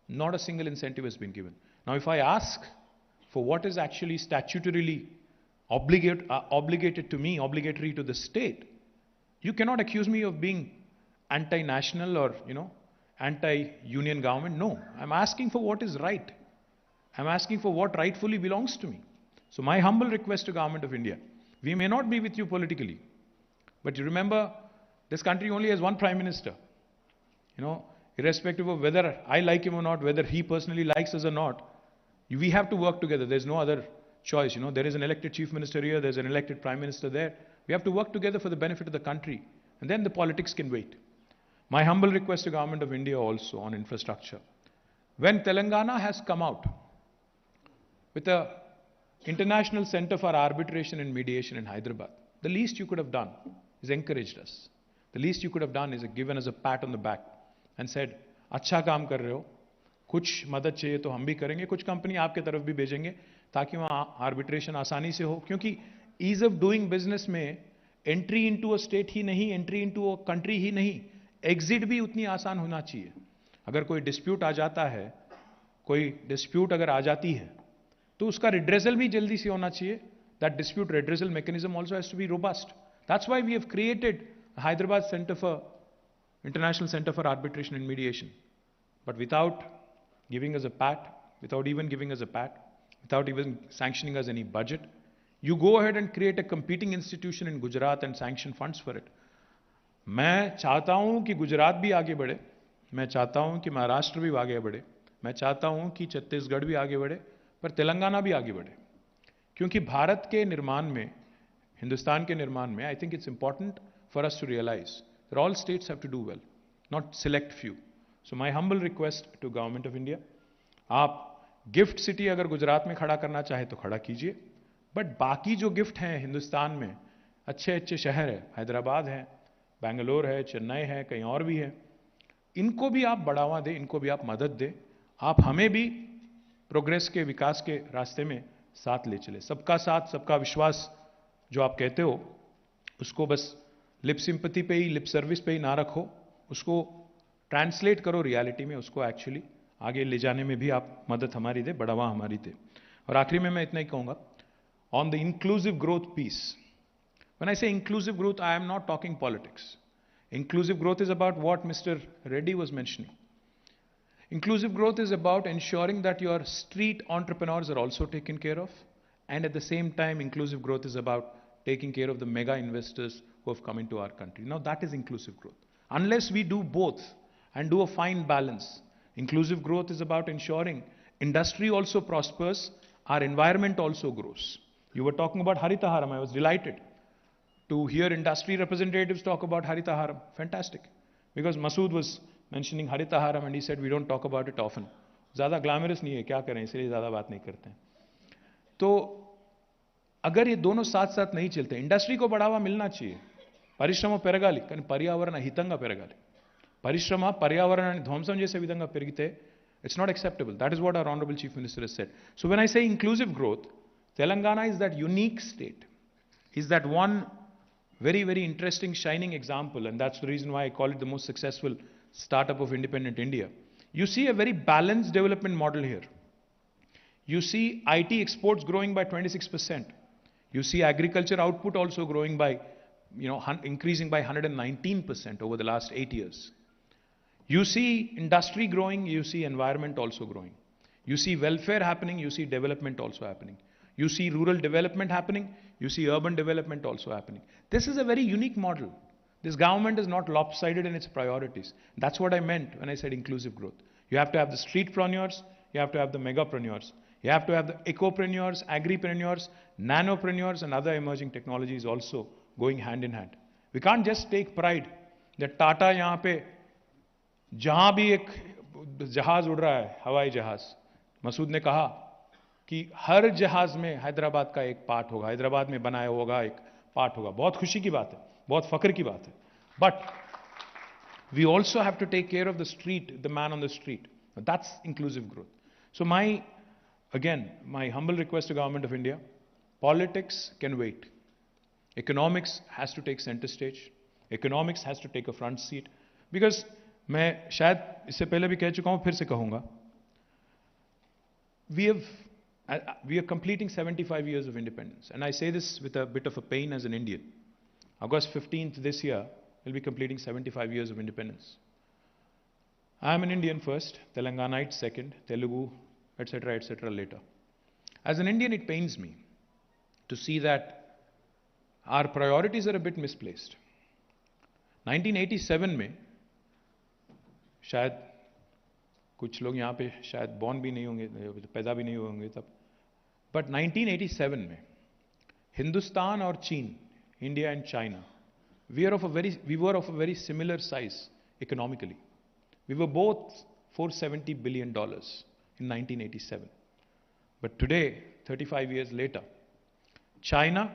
not a single incentive has been given. Now, if I ask for what is actually statutorily obligated to me, obligatory to the state, you cannot accuse me of being anti-national or, anti-union government. No, I'm asking for what is right. I'm asking for what rightfully belongs to me. So my humble request to Government of India, we may not be with you politically, but you remember, this country only has one Prime Minister. Irrespective of whether I like him or not, whether he personally likes us or not, we have to work together. There's no other choice. There is an elected Chief Minister here, there's an elected Prime Minister there. We have to work together for the benefit of the country, and then the politics can wait. My humble request to Government of India also on infrastructure. When Telangana has come out with the International Center for Arbitration and Mediation in Hyderabad, the least you could have done is encouraged us. The least you could have done is given us a pat on the back and said, अच्छा काम कर रहे हो, कुछ मदद चाहिए तो हम भी करेंगे, कुछ कंपनी आपके तरफ भी भेजेंगे ताकि वहाँ आर्बिट्रेशन आसानी से हो, क्योंकि ईज ऑफ डूइंग बिजनेस में एंट्री इनटू अ स्टेट ही नहीं, एंट्री इनटू अ कंट्री ही नहीं, एग्जिट भी उतनी आसान होना चाहिए. अगर कोई डिस्प्यूट आ जाता है, कोई डिस्प्यूट अगर आ जाती है, तो उसका रिड्रेसल भी जल्दी से होना चाहिए. That dispute redressal mechanism also has to be robust. That's why we have created Hyderabad International Center for Arbitration and Mediation. But without giving us a pat, without even giving us a pat, without even sanctioning us any budget, you go ahead and create a competing institution in Gujarat and sanction funds for it. मैं चाहता हूं कि गुजरात भी आगे बढ़े, मैं चाहता हूं कि महाराष्ट्र भी आगे बढ़े, मैं चाहता हूं कि छत्तीसगढ़ भी आगे बढ़े, पर तेलंगाना भी आगे बढ़े. क्योंकि भारत के निर्माण में, हिंदुस्तान के निर्माण में, I think it's important for us to realise that all states have to do well, not select few. So my humble request to government of India, आप गिफ्ट सिटी अगर गुजरात में खड़ा करना चाहे तो खड़ा कीजिए, बट बाकी जो गिफ्ट हैं हिंदुस्तान में, अच्छे अच्छे शहर है, हैदराबाद है, बेंगलोर है, चेन्नई है, कहीं और भी है, इनको भी आप बढ़ावा दें, इनको भी आप मदद दें. आप हमें भी प्रोग्रेस के, विकास के रास्ते में साथ ले चले. सबका साथ, सबका विश्वास जो आप कहते हो, उसको बस लिप सिंपैथी पे ही, लिप सर्विस पे ही ना रखो, उसको ट्रांसलेट करो रियलिटी में, उसको एक्चुअली आगे ले जाने में भी आप मदद हमारी दे, बढ़ावा हमारी दे. और आखिरी में मैं इतना ही कहूंगा on the inclusive growth piece. When I say inclusive growth, I am not talking politics. Inclusive growth is about what mister Reddy was mentioning. Inclusive growth is about ensuring that your street entrepreneurs are also taken care of, and at the same time, inclusive growth is about taking care of the mega investors who have come into our country. Now that is inclusive growth. Unless we do both and do a fine balance, inclusive growth is about ensuring industry also prospers, our environment also grows. You were talking about Haritaharam. I was delighted to hear industry representatives talk about Haritaharam. Fantastic. Because Masood was mentioning Haritaharam and he said we don't talk about it often. ज़्यादा glamorous नहीं है, क्या करें, इसलिए ज़्यादा बात नहीं करते हैं. तो अगर ये दोनों साथ साथ नहीं चलते, इंडस्ट्री को बढ़ावा मिलना चाहिए. పరిశ్రమ పెరగాలి, కానీ పర్యావరణ హితంగా పెరగాలి. పరిశ్రమ పర్యావరణాన్ని ధ్వంసం చేసే విధంగా పెరిగితే it's not acceptable. That is what our Honorable Chief Minister has said. So when I say inclusive growth, Telangana is that unique state, is that one very, very interesting, shining example, and that's the reason why I call it the most successful startup of independent India. You see a very balanced development model here. You see IT exports growing by 26%. You see agriculture output also growing by, increasing by 119% over the last 8 years. You see industry growing, you see environment also growing. You see welfare happening, you see development also happening. You see rural development happening, you see urban development also happening. This is a very unique model. This government is not lopsided in its priorities. That's what I meant when I said inclusive growth. You have to have the streetpreneurs, you have to have the megapreneurs, you have to have the ecopreneurs, agripreneurs, nanopreneurs, and other emerging technologies also going hand in hand. We can't just take pride that Tata यहाँ पे जहाँ भी एक जहाज उड़ रहा है, हवाई जहाज, मसूद ने कहा कि हर जहाज में हैदराबाद का एक पार्ट होगा, हैदराबाद में बनाया होगा एक पार्ट होगा. बहुत खुशी की बात है, बहुत फख्र की बात है. But we also have to take care of the street, the man on the street. That's inclusive growth. So my humble request to Government of India, politics can wait. Economics has to take center stage. Economics has to take a front seat. Because मैं शायद इससे पहले भी कह चुका हूं, फिर से कहूंगा, we are completing 75 years of independence. And I say this with a bit of a pain as an Indian. August 15th this year, we'll be completing 75 years of independence. I'm an Indian first, Telanganite second, Telugu, etc., later. As an Indian, it pains me to see that our priorities are a bit misplaced. 1987 में शायद कुछ लोग यहाँ पे शायद born भी नहीं होंगे, पैदा भी नहीं होंगे तब, but 1987 में हिंदुस्तान और चीन, India and China, we were of a very similar size economically. We were both $470 billion in 1987. But today, 35 years later, China,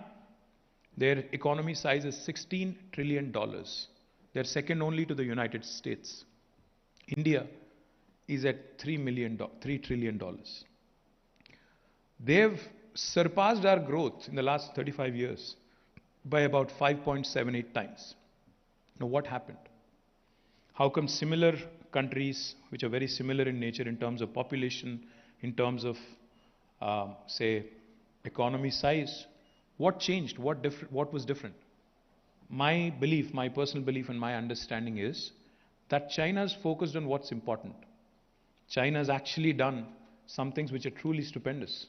their economy size is $16 trillion. They're second only to the United States. India is at $3 trillion. They've surpassed our growth in the last 35 years by about 5.78 times. Now, what happened? How come similar countries, which are very similar in nature in terms of population, in terms of, say, economy size, what changed? What was different? My belief, my personal belief and my understanding is that China's focused on what's important. China's actually done some things which are truly stupendous.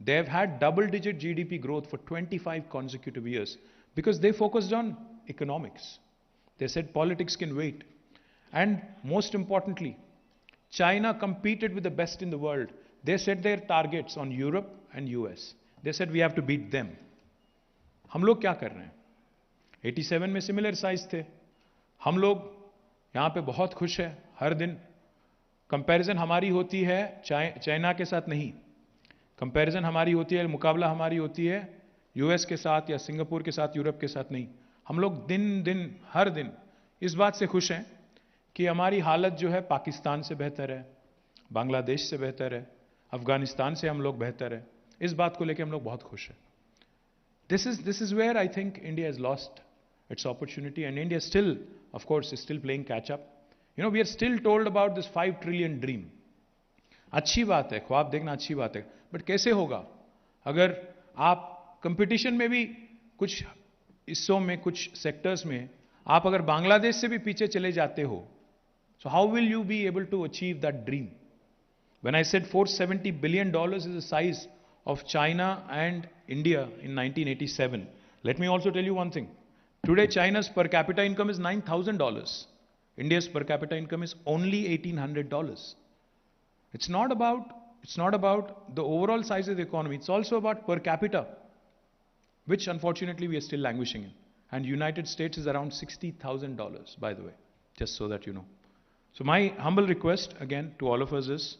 They've had double-digit GDP growth for 25 consecutive years because they focused on economics. They said politics can wait. And most importantly, China competed with the best in the world. They set their targets on Europe and US. They said we have to beat them. हम लोग क्या कर रहे हैं? 87 में similar size थे. हम लोग यहाँ पे बहुत खुश हैं. हर दिन कंपैरिजन हमारी होती है चाइना के साथ नहीं. कंपैरिजन हमारी होती है, मुकाबला हमारी होती है यूएस के साथ या सिंगापुर के साथ, यूरोप के साथ नहीं. हम लोग हर दिन इस बात से खुश हैं कि हमारी हालत जो है पाकिस्तान से बेहतर है, बांग्लादेश से बेहतर है, अफगानिस्तान से हम लोग बेहतर है. इस बात को लेकर हम लोग बहुत खुश हैं. This is where I think India has lost its opportunity, and India still, of course, is still playing catch up. You know, we are still told about this 5 trillion dream. अच्छी बात है, ख्वाब देखना अच्छी बात है, बट कैसे होगा अगर आप कंपटीशन में भी कुछ हिस्सों में, कुछ सेक्टर्स में आप अगर बांग्लादेश से भी पीछे चले जाते हो, so how will you be able to achieve that dream? When I said $470 billion is the size of China and India in 1987, let me also tell you one thing. Today, China's per capita income is $9,000. India's per capita income is only $1,800. It's not about the overall size of the economy. It's also about per capita, which unfortunately we are still languishing in. And United States is around $60,000, by the way, just so that you know. So my humble request again to all of us is,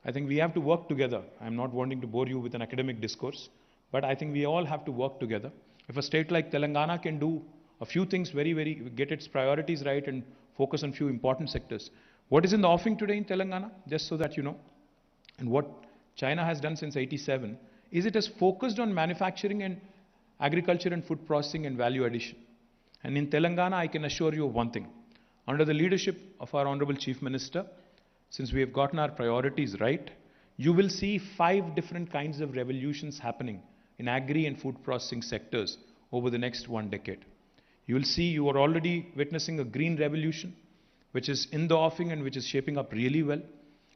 I think we have to work together. I'm not wanting to bore you with an academic discourse, but I think we all have to work together. If a state like Telangana can do a few things get its priorities right and focus on few important sectors. What is in the offing today in Telangana, just so that you know, and what China has done since 87, is it has focused on manufacturing and agriculture and food processing and value addition. And in Telangana, I can assure you of one thing. Under the leadership of our Honorable Chief Minister, since we have gotten our priorities right, you will see 5 different kinds of revolutions happening in agri and food processing sectors over the next 1 decade. You will see, you are already witnessing a green revolution, which is in the offing and which is shaping up really well.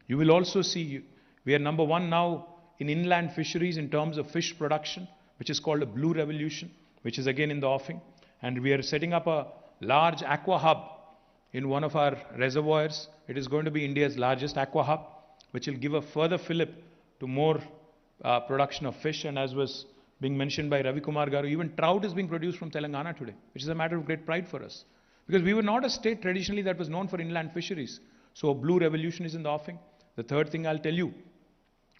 You will also see, we are number 1 now in inland fisheries in terms of fish production, which is called a blue revolution, which is again in the offing. And we are setting up a large aqua hub in one of our reservoirs. It is going to be India's largest aqua hub, which will give a further fillip to more production of fish. And as was being mentioned by Ravi Kumar Garu, even trout is being produced from Telangana today, which is a matter of great pride for us. Because we were not a state traditionally that was known for inland fisheries. So a blue revolution is in the offing. The third thing I'll tell you,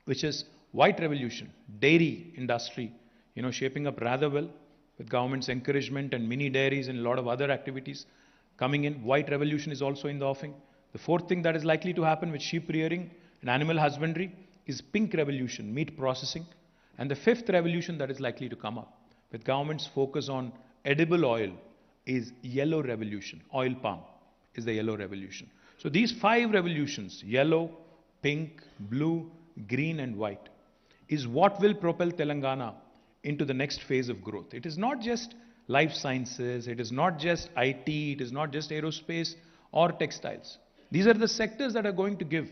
which is white revolution, dairy industry, you know, shaping up rather well with government's encouragement and mini dairies and a lot of other activities coming in. White revolution is also in the offing. The fourth thing that is likely to happen with sheep rearing and animal husbandry is pink revolution, meat processing. And the fifth revolution that is likely to come up with government's focus on edible oil is yellow revolution. Oil palm is the yellow revolution. So these 5 revolutions, yellow, pink, blue, green and white, is what will propel Telangana into the next phase of growth. It is not just life sciences, it is not just IT, it is not just aerospace or textiles. These are the sectors that are going to give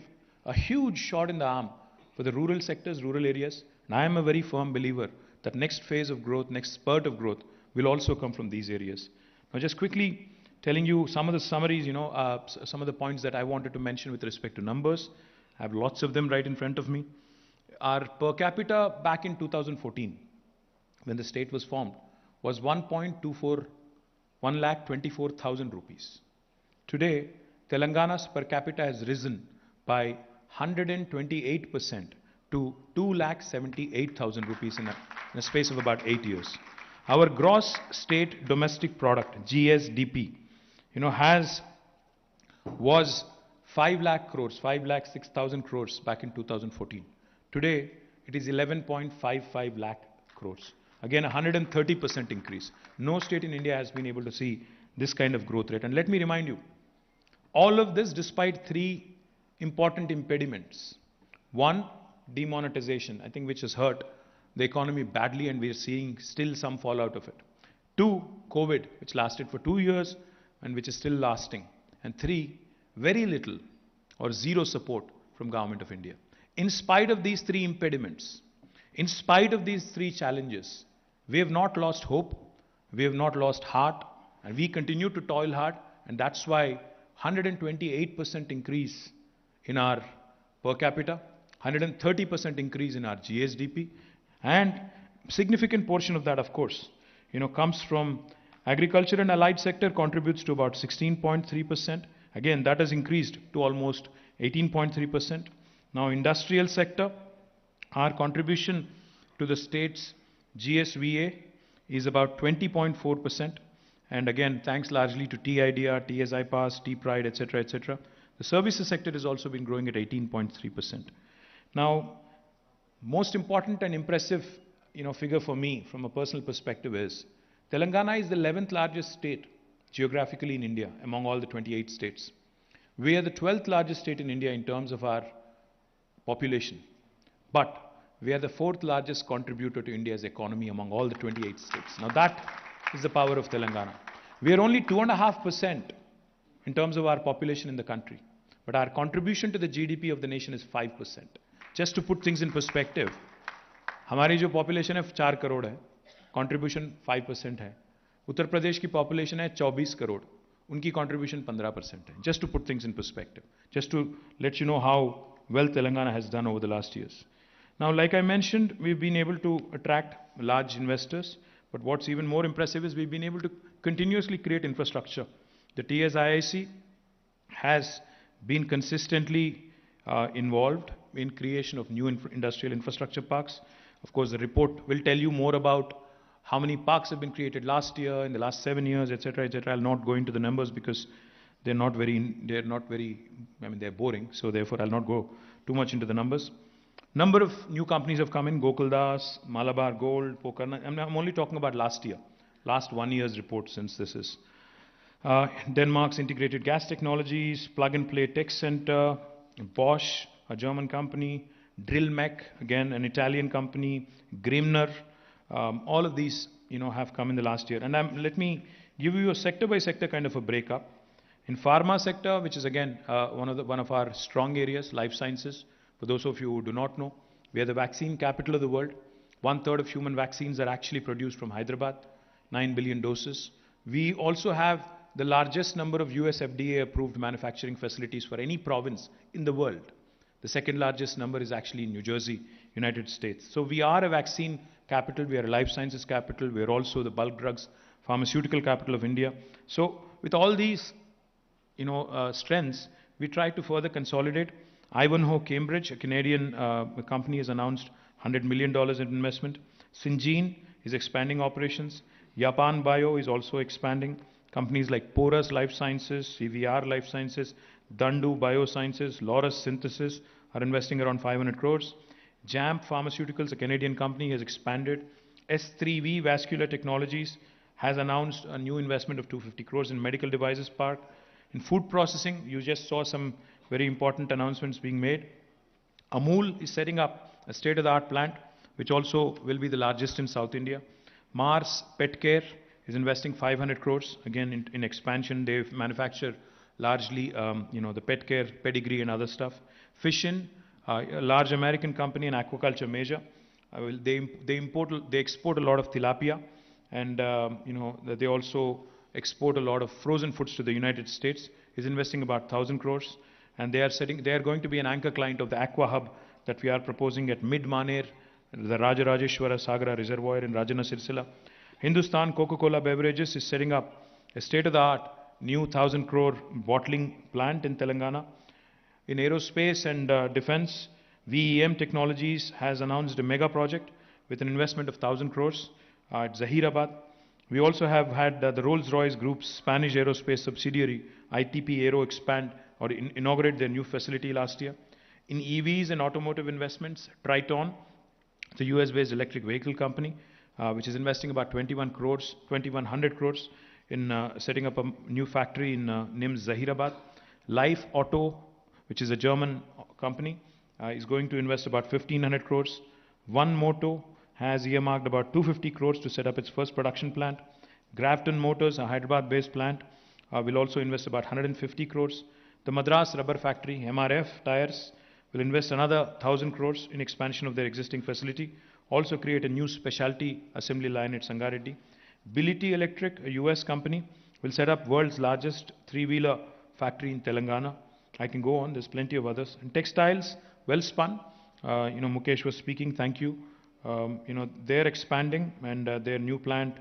a huge shot in the arm for the rural sectors, rural areas. And I am a very firm believer that next phase of growth, next spurt of growth will also come from these areas. Now just quickly telling you some of the summaries, some of the points that I wanted to mention with respect to numbers. I have lots of them right in front of me. Our per capita back in 2014, when the state was formed, was 1,24,000 rupees. Today, Telangana's per capita has risen by 128% to 2,78,000 rupees in a space of about 8 years. Our gross state domestic product, GSDP, was 5 lakh crores, 5,06,000 crores back in 2014. Today, it is 11.55 lakh crores. Again, 130% increase. No state in India has been able to see this kind of growth rate. And let me remind you, all of this despite 3 important impediments. 1, demonetization, I think, which has hurt the economy badly, and we are seeing still some fallout of it. 2, COVID, which lasted for 2 years and which is still lasting. And 3, very little or zero support from Government of India. In spite of these 3 impediments, in spite of these 3 challenges, we have not lost hope, we have not lost heart, and we continue to toil hard, and that's why 128% increase in our per capita, 130% increase in our GSDP, and significant portion of that, of course, comes from agriculture and allied sector, contributes to about 16.3%. Again, that has increased to almost 18.3%. Now, industrial sector, our contribution to the state's GSVA is about 20.4%. And again, thanks largely to TIDR, TSI Pass, T-Pride, etc., etc. The services sector has also been growing at 18.3%. Now, most important and impressive, figure for me from a personal perspective is Telangana is the 11th largest state geographically in India among all the 28 states. We are the 12th largest state in India in terms of our population, but we are the 4th largest contributor to India's economy among all the 28 states. Now that is the power of Telangana. We are only 2.5% in terms of our population in the country, but our contribution to the GDP of the nation is 5%. Just to put things in perspective, हमारी जो population है 4 करोड़ है, contribution 5% है. उत्तर प्रदेश की population है 24 करोड़, उनकी contribution 15% है. Just to put things in perspective, just to let you know how well Telangana has done over the last years. Now, like I mentioned, we've been able to attract large investors, but what's even more impressive is we've been able to continuously create infrastructure. The TSIIC has been consistently involved in creation of new industrial infrastructure parks. Of course, the report will tell you more about how many parks have been created last year, in the last 7 years, etc., etc. I'll not go into the numbers because they're boring. So therefore, I'll not go too much into the numbers. Number of new companies have come in: Gokuldas, Malabar Gold, Pokarna. I'm only talking about last year, last 1 year's report, since this is Denmark's Integrated Gas Technologies, Plug and Play Tech Center, Bosch, a German company, Drillmec, again an Italian company, Grimner. All of these, have come in the last year. And let me give you a sector-by-sector kind of a breakup. In pharma sector, which is again one of our strong areas, life sciences. For those of you who do not know, we are the vaccine capital of the world. 1/3 of human vaccines are actually produced from Hyderabad, 9 billion doses. We also have the largest number of US FDA-approved manufacturing facilities for any province in the world. The second largest number is actually in New Jersey, United States. So we are a vaccine capital, we are a life sciences capital, we are also the bulk drugs, pharmaceutical capital of India. So with all these, strengths, we try to further consolidate. Ivanhoe Cambridge, a Canadian company, has announced $100 million in investment. Syngene is expanding operations. Yapan Bio is also expanding. Companies like Porus Life Sciences, CVR Life Sciences, Dandu Biosciences, Laurus Synthesis are investing around 500 crores. JAMP Pharmaceuticals, a Canadian company, has expanded. S3V Vascular Technologies has announced a new investment of 250 crores in medical devices park. In food processing, you just saw some very important announcements being made. Amul is setting up a state-of-the-art plant, which also will be the largest in South India. Mars Pet Care is investing 500 crores, again in expansion. They manufacture largely, the pet care, pedigree and other stuff. Fishin, a large American company, an aquaculture major. They export a lot of tilapia, and they also export a lot of frozen foods to the United States. Is investing about 1,000 crores, and they are going to be an anchor client of the Aqua Hub that we are proposing at Mid-Maner, the 𝗟𝗶𝗃𝗁𝗃𝗃 Reservoir in Rajana Sirsila. Hindustan Coca-Cola Beverages is setting up a state-of-the-art new 1,000 crore bottling plant in Telangana. In aerospace and defense, VEM Technologies has announced a mega project with an investment of 1,000 crores at Zahirabad. We also have had the Rolls-Royce Group's Spanish aerospace subsidiary, ITP Aero, expand or inaugurate their new facility last year. In EVs and automotive investments, Triton, it's a US-based electric vehicle company, which is investing about 2,100 crores in setting up a new factory in NIMS Zahirabad. Life Auto, which is a German company, is going to invest about 1,500 crores. One Moto has earmarked about 250 crores to set up its first production plant. Grafton Motors, a Hyderabad-based plant, will also invest about 150 crores. The Madras Rubber Factory, MRF Tires, will invest another 1,000 crores in expansion of their existing facility. Also create a new specialty assembly line at Sangareddy. Bility Electric, a US company, will set up world's largest three-wheeler factory in Telangana. I can go on, there's plenty of others. And textiles, Wellspun, Mukesh was speaking, thank you. They're expanding, and their new plant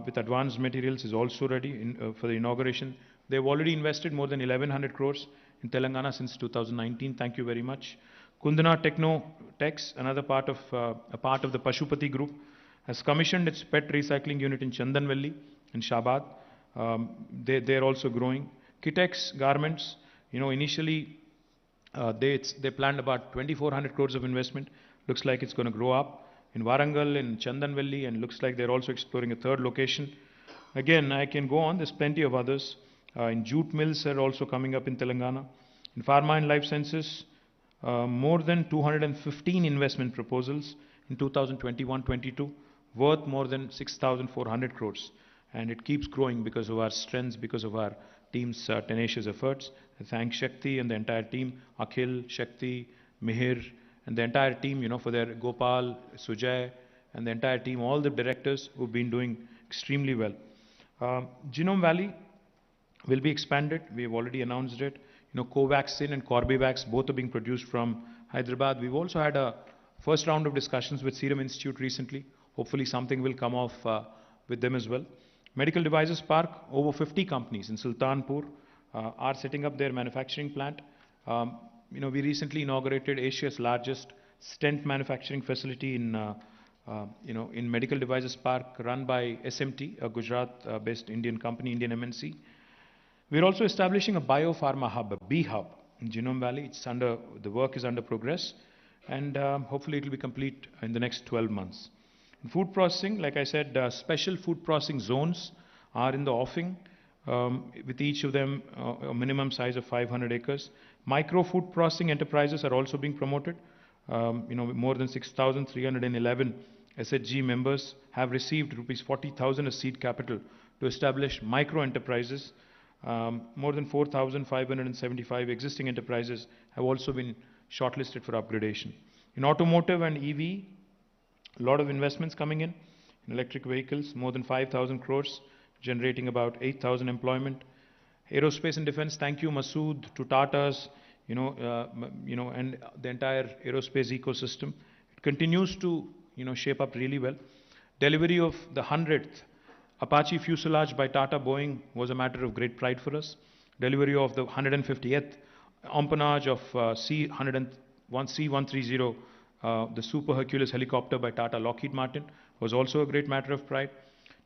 with advanced materials is also ready for the inauguration. They've already invested more than 1,100 crores in Telangana since 2019. Thank you very much. Kundana Techno-Tex, another part of the Pashupati Group, has commissioned its pet recycling unit in Chandanvelli in Shabad. They're also growing. Kitex Garments, initially they planned about 2,400 crores of investment. Looks like it's going to grow up in Warangal, in Chandanvelli, and looks like they're also exploring a third location. Again, I can go on. There's plenty of others. In jute mills are also coming up in Telangana. In pharma and life sciences, more than 215 investment proposals in 2021-22, worth more than 6,400 crores. And it keeps growing because of our strengths, because of our team's tenacious efforts. I thank Shakti and the entire team, Akhil, Shakti, Mihir, and the entire team, for their Gopal, Sujay, and the entire team, all the directors who've been doing extremely well. Genome Valley will be expanded. We have already announced it. Covaxin and Corbevax, both are being produced from Hyderabad. We've also had a first round of discussions with Serum Institute recently. Hopefully something will come off with them as well. Medical Devices Park, over 50 companies in Sultanpur are setting up their manufacturing plant. We recently inaugurated Asia's largest stent manufacturing facility in Medical Devices Park, run by SMT, a Gujarat-based Indian company, Indian MNC. We're also establishing a biopharma hub, a B hub in Genome Valley. The work is under progress, and hopefully it will be complete in the next 12 months. In food processing, like I said, special food processing zones are in the offing, with each of them a minimum size of 500 acres. Micro food processing enterprises are also being promoted. More than 6,311 SHG members have received rupees 40,000 as seed capital to establish micro enterprises. More than 4,575 existing enterprises have also been shortlisted for upgradation. In automotive and EV, a lot of investments coming in electric vehicles, more than 5,000 crores, generating about 8,000 employment. Aerospace and defense, thank you, Masood, to Tata's, and the entire aerospace ecosystem. It continues to, shape up really well. Delivery of the 100th Apache fuselage by Tata Boeing was a matter of great pride for us. Delivery of the 150th empennage of C-130, the Super Hercules helicopter by Tata Lockheed Martin, was also a great matter of pride.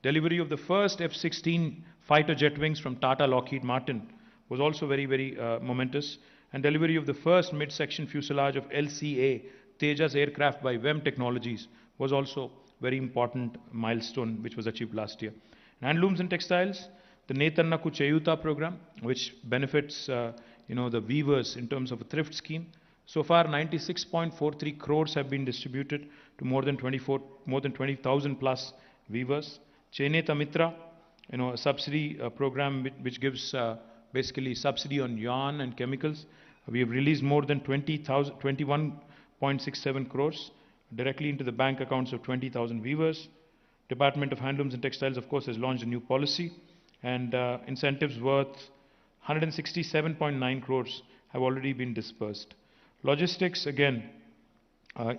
Delivery of the first F-16 fighter jet wings from Tata Lockheed Martin was also very, very momentous. And delivery of the first mid-section fuselage of LCA Tejas aircraft by WEM Technologies was also very important milestone which was achieved last year. In handlooms and textiles, the 𝗟𝗶𝗃𝗁𝗃𝗃 program, which benefits the weavers in terms of a thrift scheme. So far, 96.43 crores have been distributed to more than 20,000 plus weavers. Cheneta Mitra, a subsidy program which gives basically subsidy on yarn and chemicals. We have released more than 21.67 crores directly into the bank accounts of 20,000 weavers. Department of Handlooms and Textiles, of course, has launched a new policy, and incentives worth 167.9 crores have already been dispersed. Logistics, again,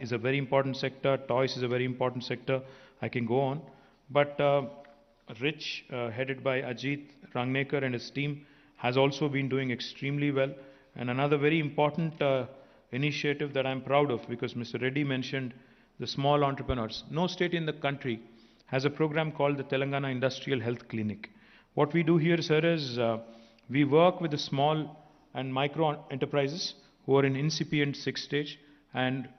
is a very important sector. Toys is a very important sector. I can go on. But Rich, headed by Ajit Rangnekar and his team, has also been doing extremely well. And another very important initiative that I'm proud of, because Mr. Reddy mentioned the small entrepreneurs. No state in the country has a program called the Telangana Industrial Health Clinic. What we do here, sir, is we work with the small and micro enterprises who are in incipient 6th stage, and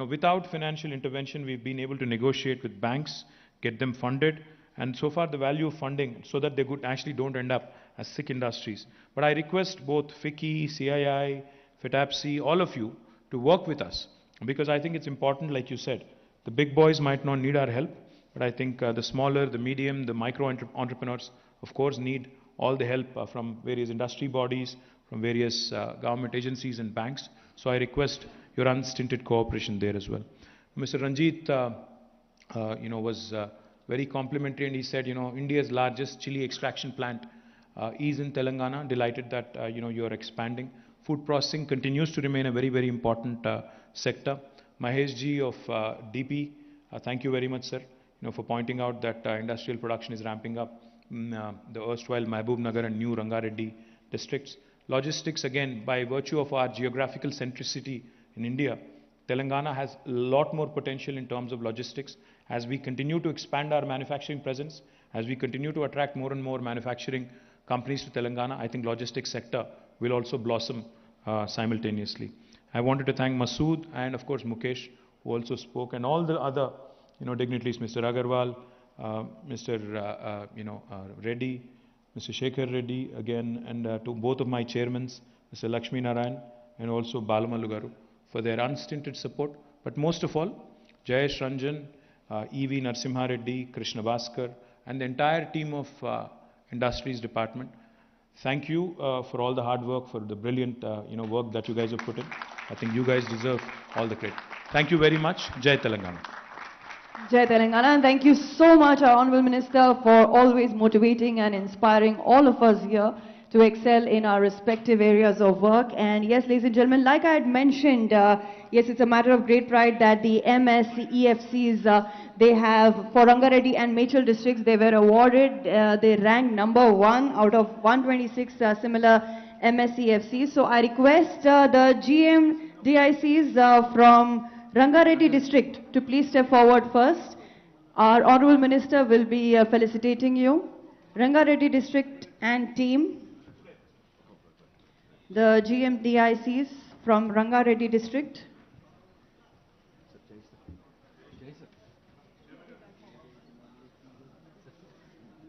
without financial intervention, we've been able to negotiate with banks, get them funded, and so far the value of funding, so that they actually don't end up as sick industries. But I request both Ftcci, CII, 𝗟𝗺𝗃𝗃, all of you to work with us, because I think it's important, like you said, the big boys might not need our help, but I think the smaller, the medium, the micro entrepreneurs, of course, need all the help from various industry bodies, from various government agencies and banks. So I request your unstinted cooperation there as well. Mr. Ranjit, was very complimentary, and he said, India's largest chili extraction plant is in Telangana. Delighted that you are expanding. Food processing continues to remain a very, very important sector. Mahesh of DP, thank you very much, sir, for pointing out that industrial production is ramping up in the erstwhile Mahbub Nagar and new Rangareddy districts. Logistics, again, by virtue of our geographical centricity in India, Telangana has a lot more potential in terms of logistics. As we continue to expand our manufacturing presence, as we continue to attract more and more manufacturing companies to Telangana, I think logistics sector will also blossom simultaneously. I wanted to thank Masood and, of course, Mukesh, who also spoke, and all the other dignitaries, Mr. Agarwal, Mr. Reddy, Mr. Shekhar Reddy, again, and to both of my chairmen, Mr. Lakshmi Narayan and also Balamallu Garu, for their unstinted support. But most of all, Jayesh Ranjan, 𝗍𝗵𝗺𝗃𝗃 Reddy, Krishna Bhaskar, and the entire team of Industries Department. Thank you for all the hard work, for the brilliant work that you guys have put in. I think you guys deserve all the credit. Thank you very much. Jai Telangana. Jai Telangana, and thank you so much, our Honorable Minister, for always motivating and inspiring all of us here to excel in our respective areas of work. And yes, ladies and gentlemen, like I had mentioned, yes, it's a matter of great pride that the MSEFCs, they have, for Rangareddy and Mechal districts, they were awarded, they ranked #1 out of 126 similar MSEFCs. So I request the GMDICs from Rangareddy district to please step forward first. Our Honorable Minister will be felicitating you. Rangareddy district and team. The GMDICs from Rangareddy district.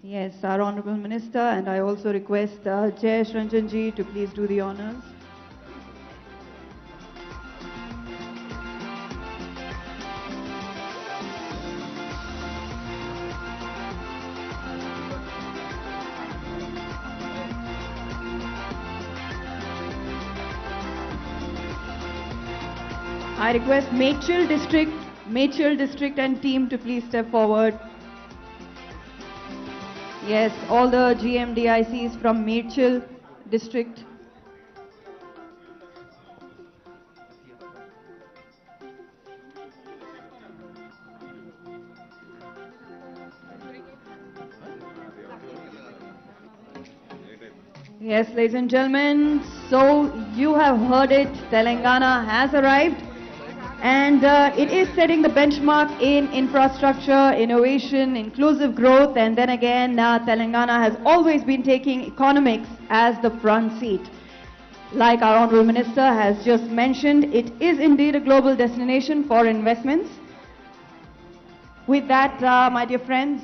Yes, our Honorable Minister, and I also request Jayesh Ranjan ji to please do the honors. I request Mechal district and team to please step forward. Yes, all the GMDICs from Mechal district. Yes, ladies and gentlemen, so you have heard it, Telangana has arrived. And it is setting the benchmark in infrastructure, innovation, inclusive growth, and then again, Telangana has always been taking economics as the front seat. Like our Honorable Minister has just mentioned, it is indeed a global destination for investments. With that, my dear friends,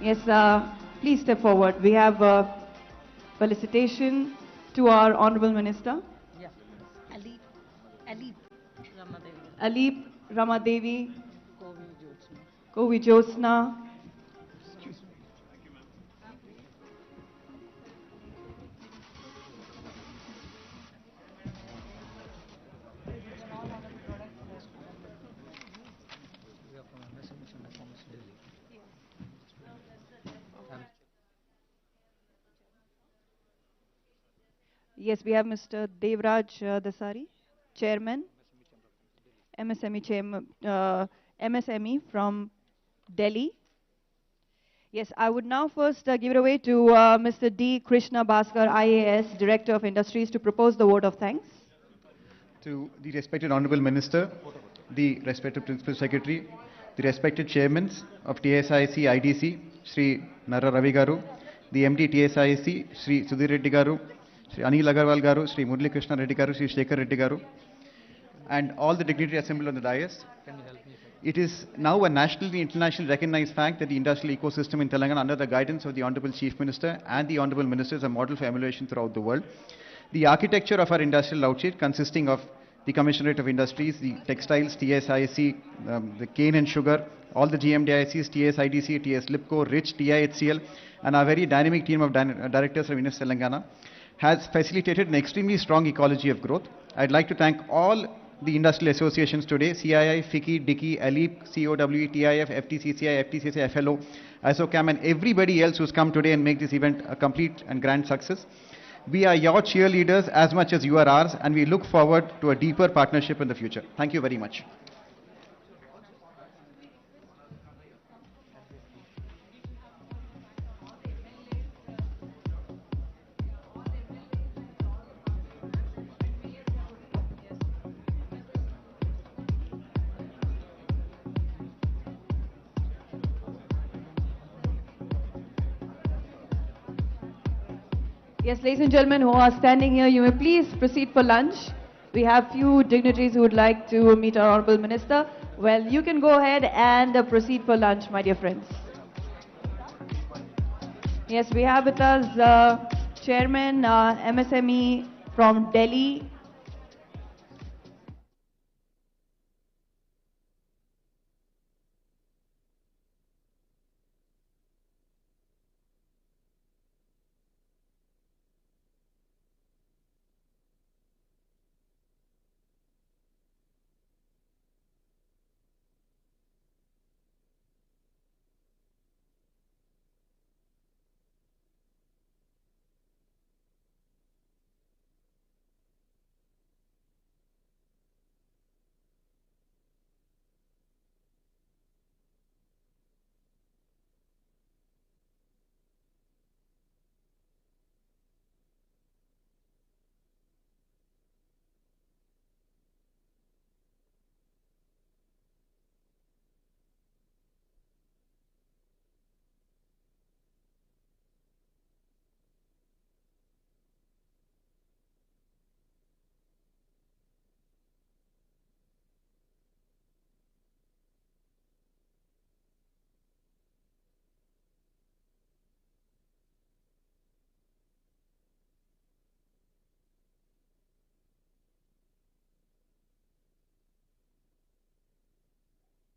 yes, Please step forward. We have felicitation to our Honorable Minister. Yeah. Alip Ramadevi. Alip Ramadevi Kovi Jyotsna. Kovi Jyotsna. Yes, we have Mr. 𝗟𝗶𝗃𝗁𝗲, Chairman, MSME from Delhi. Yes, I would now first give it away to Mr. 𝗜𝗵𝗃𝗁𝗲, IAS, Director of Industries, to propose the vote of thanks. To the respected Honorable Minister, the respected Principal Secretary, the respected Chairmen of TSIC IDC, Sri Narra Ravi Garu, the MD TSIC, Sri Sudhir Reddy Garu, Sri Anil Agarwal Garu, Sri 𝗟𝗵𝗃𝗁𝗲 Reddy Garu, Sri 𝗚𝗚khar Reddy Garu, and all the dignitaries assembled on the dais. It is now a nationally, internationally recognized fact that the industrial ecosystem in Telangana, under the guidance of the Honorable Chief Minister and the Honorable Minister, is a model for emulation throughout the world. The architecture of our industrial outfit, consisting of the Commissionerate of Industries, the textiles, TSIC, the cane and sugar, all the GMDICs, TSIDC, TS Lipco, RICH, TIHCL, and our very dynamic team of directors from Invest Telangana, has facilitated an extremely strong ecology of growth. I'd like to thank all the industrial associations today, CII, 𝗍𝒑ci, DICI, ALEEP, COWE, TIF, 𝗡cci, 𝗡cci, FLO, ISOCAM, and everybody else who's come today and make this event a complete and grand success. We are your cheerleaders as much as you are ours, and we look forward to a deeper partnership in the future. Thank you very much. Yes, ladies and gentlemen who are standing here, you may please proceed for lunch. We have few dignitaries who would like to meet our Honorable Minister. Well, you can go ahead and proceed for lunch, my dear friends. Yes, we have with us Chairman MSME from Delhi,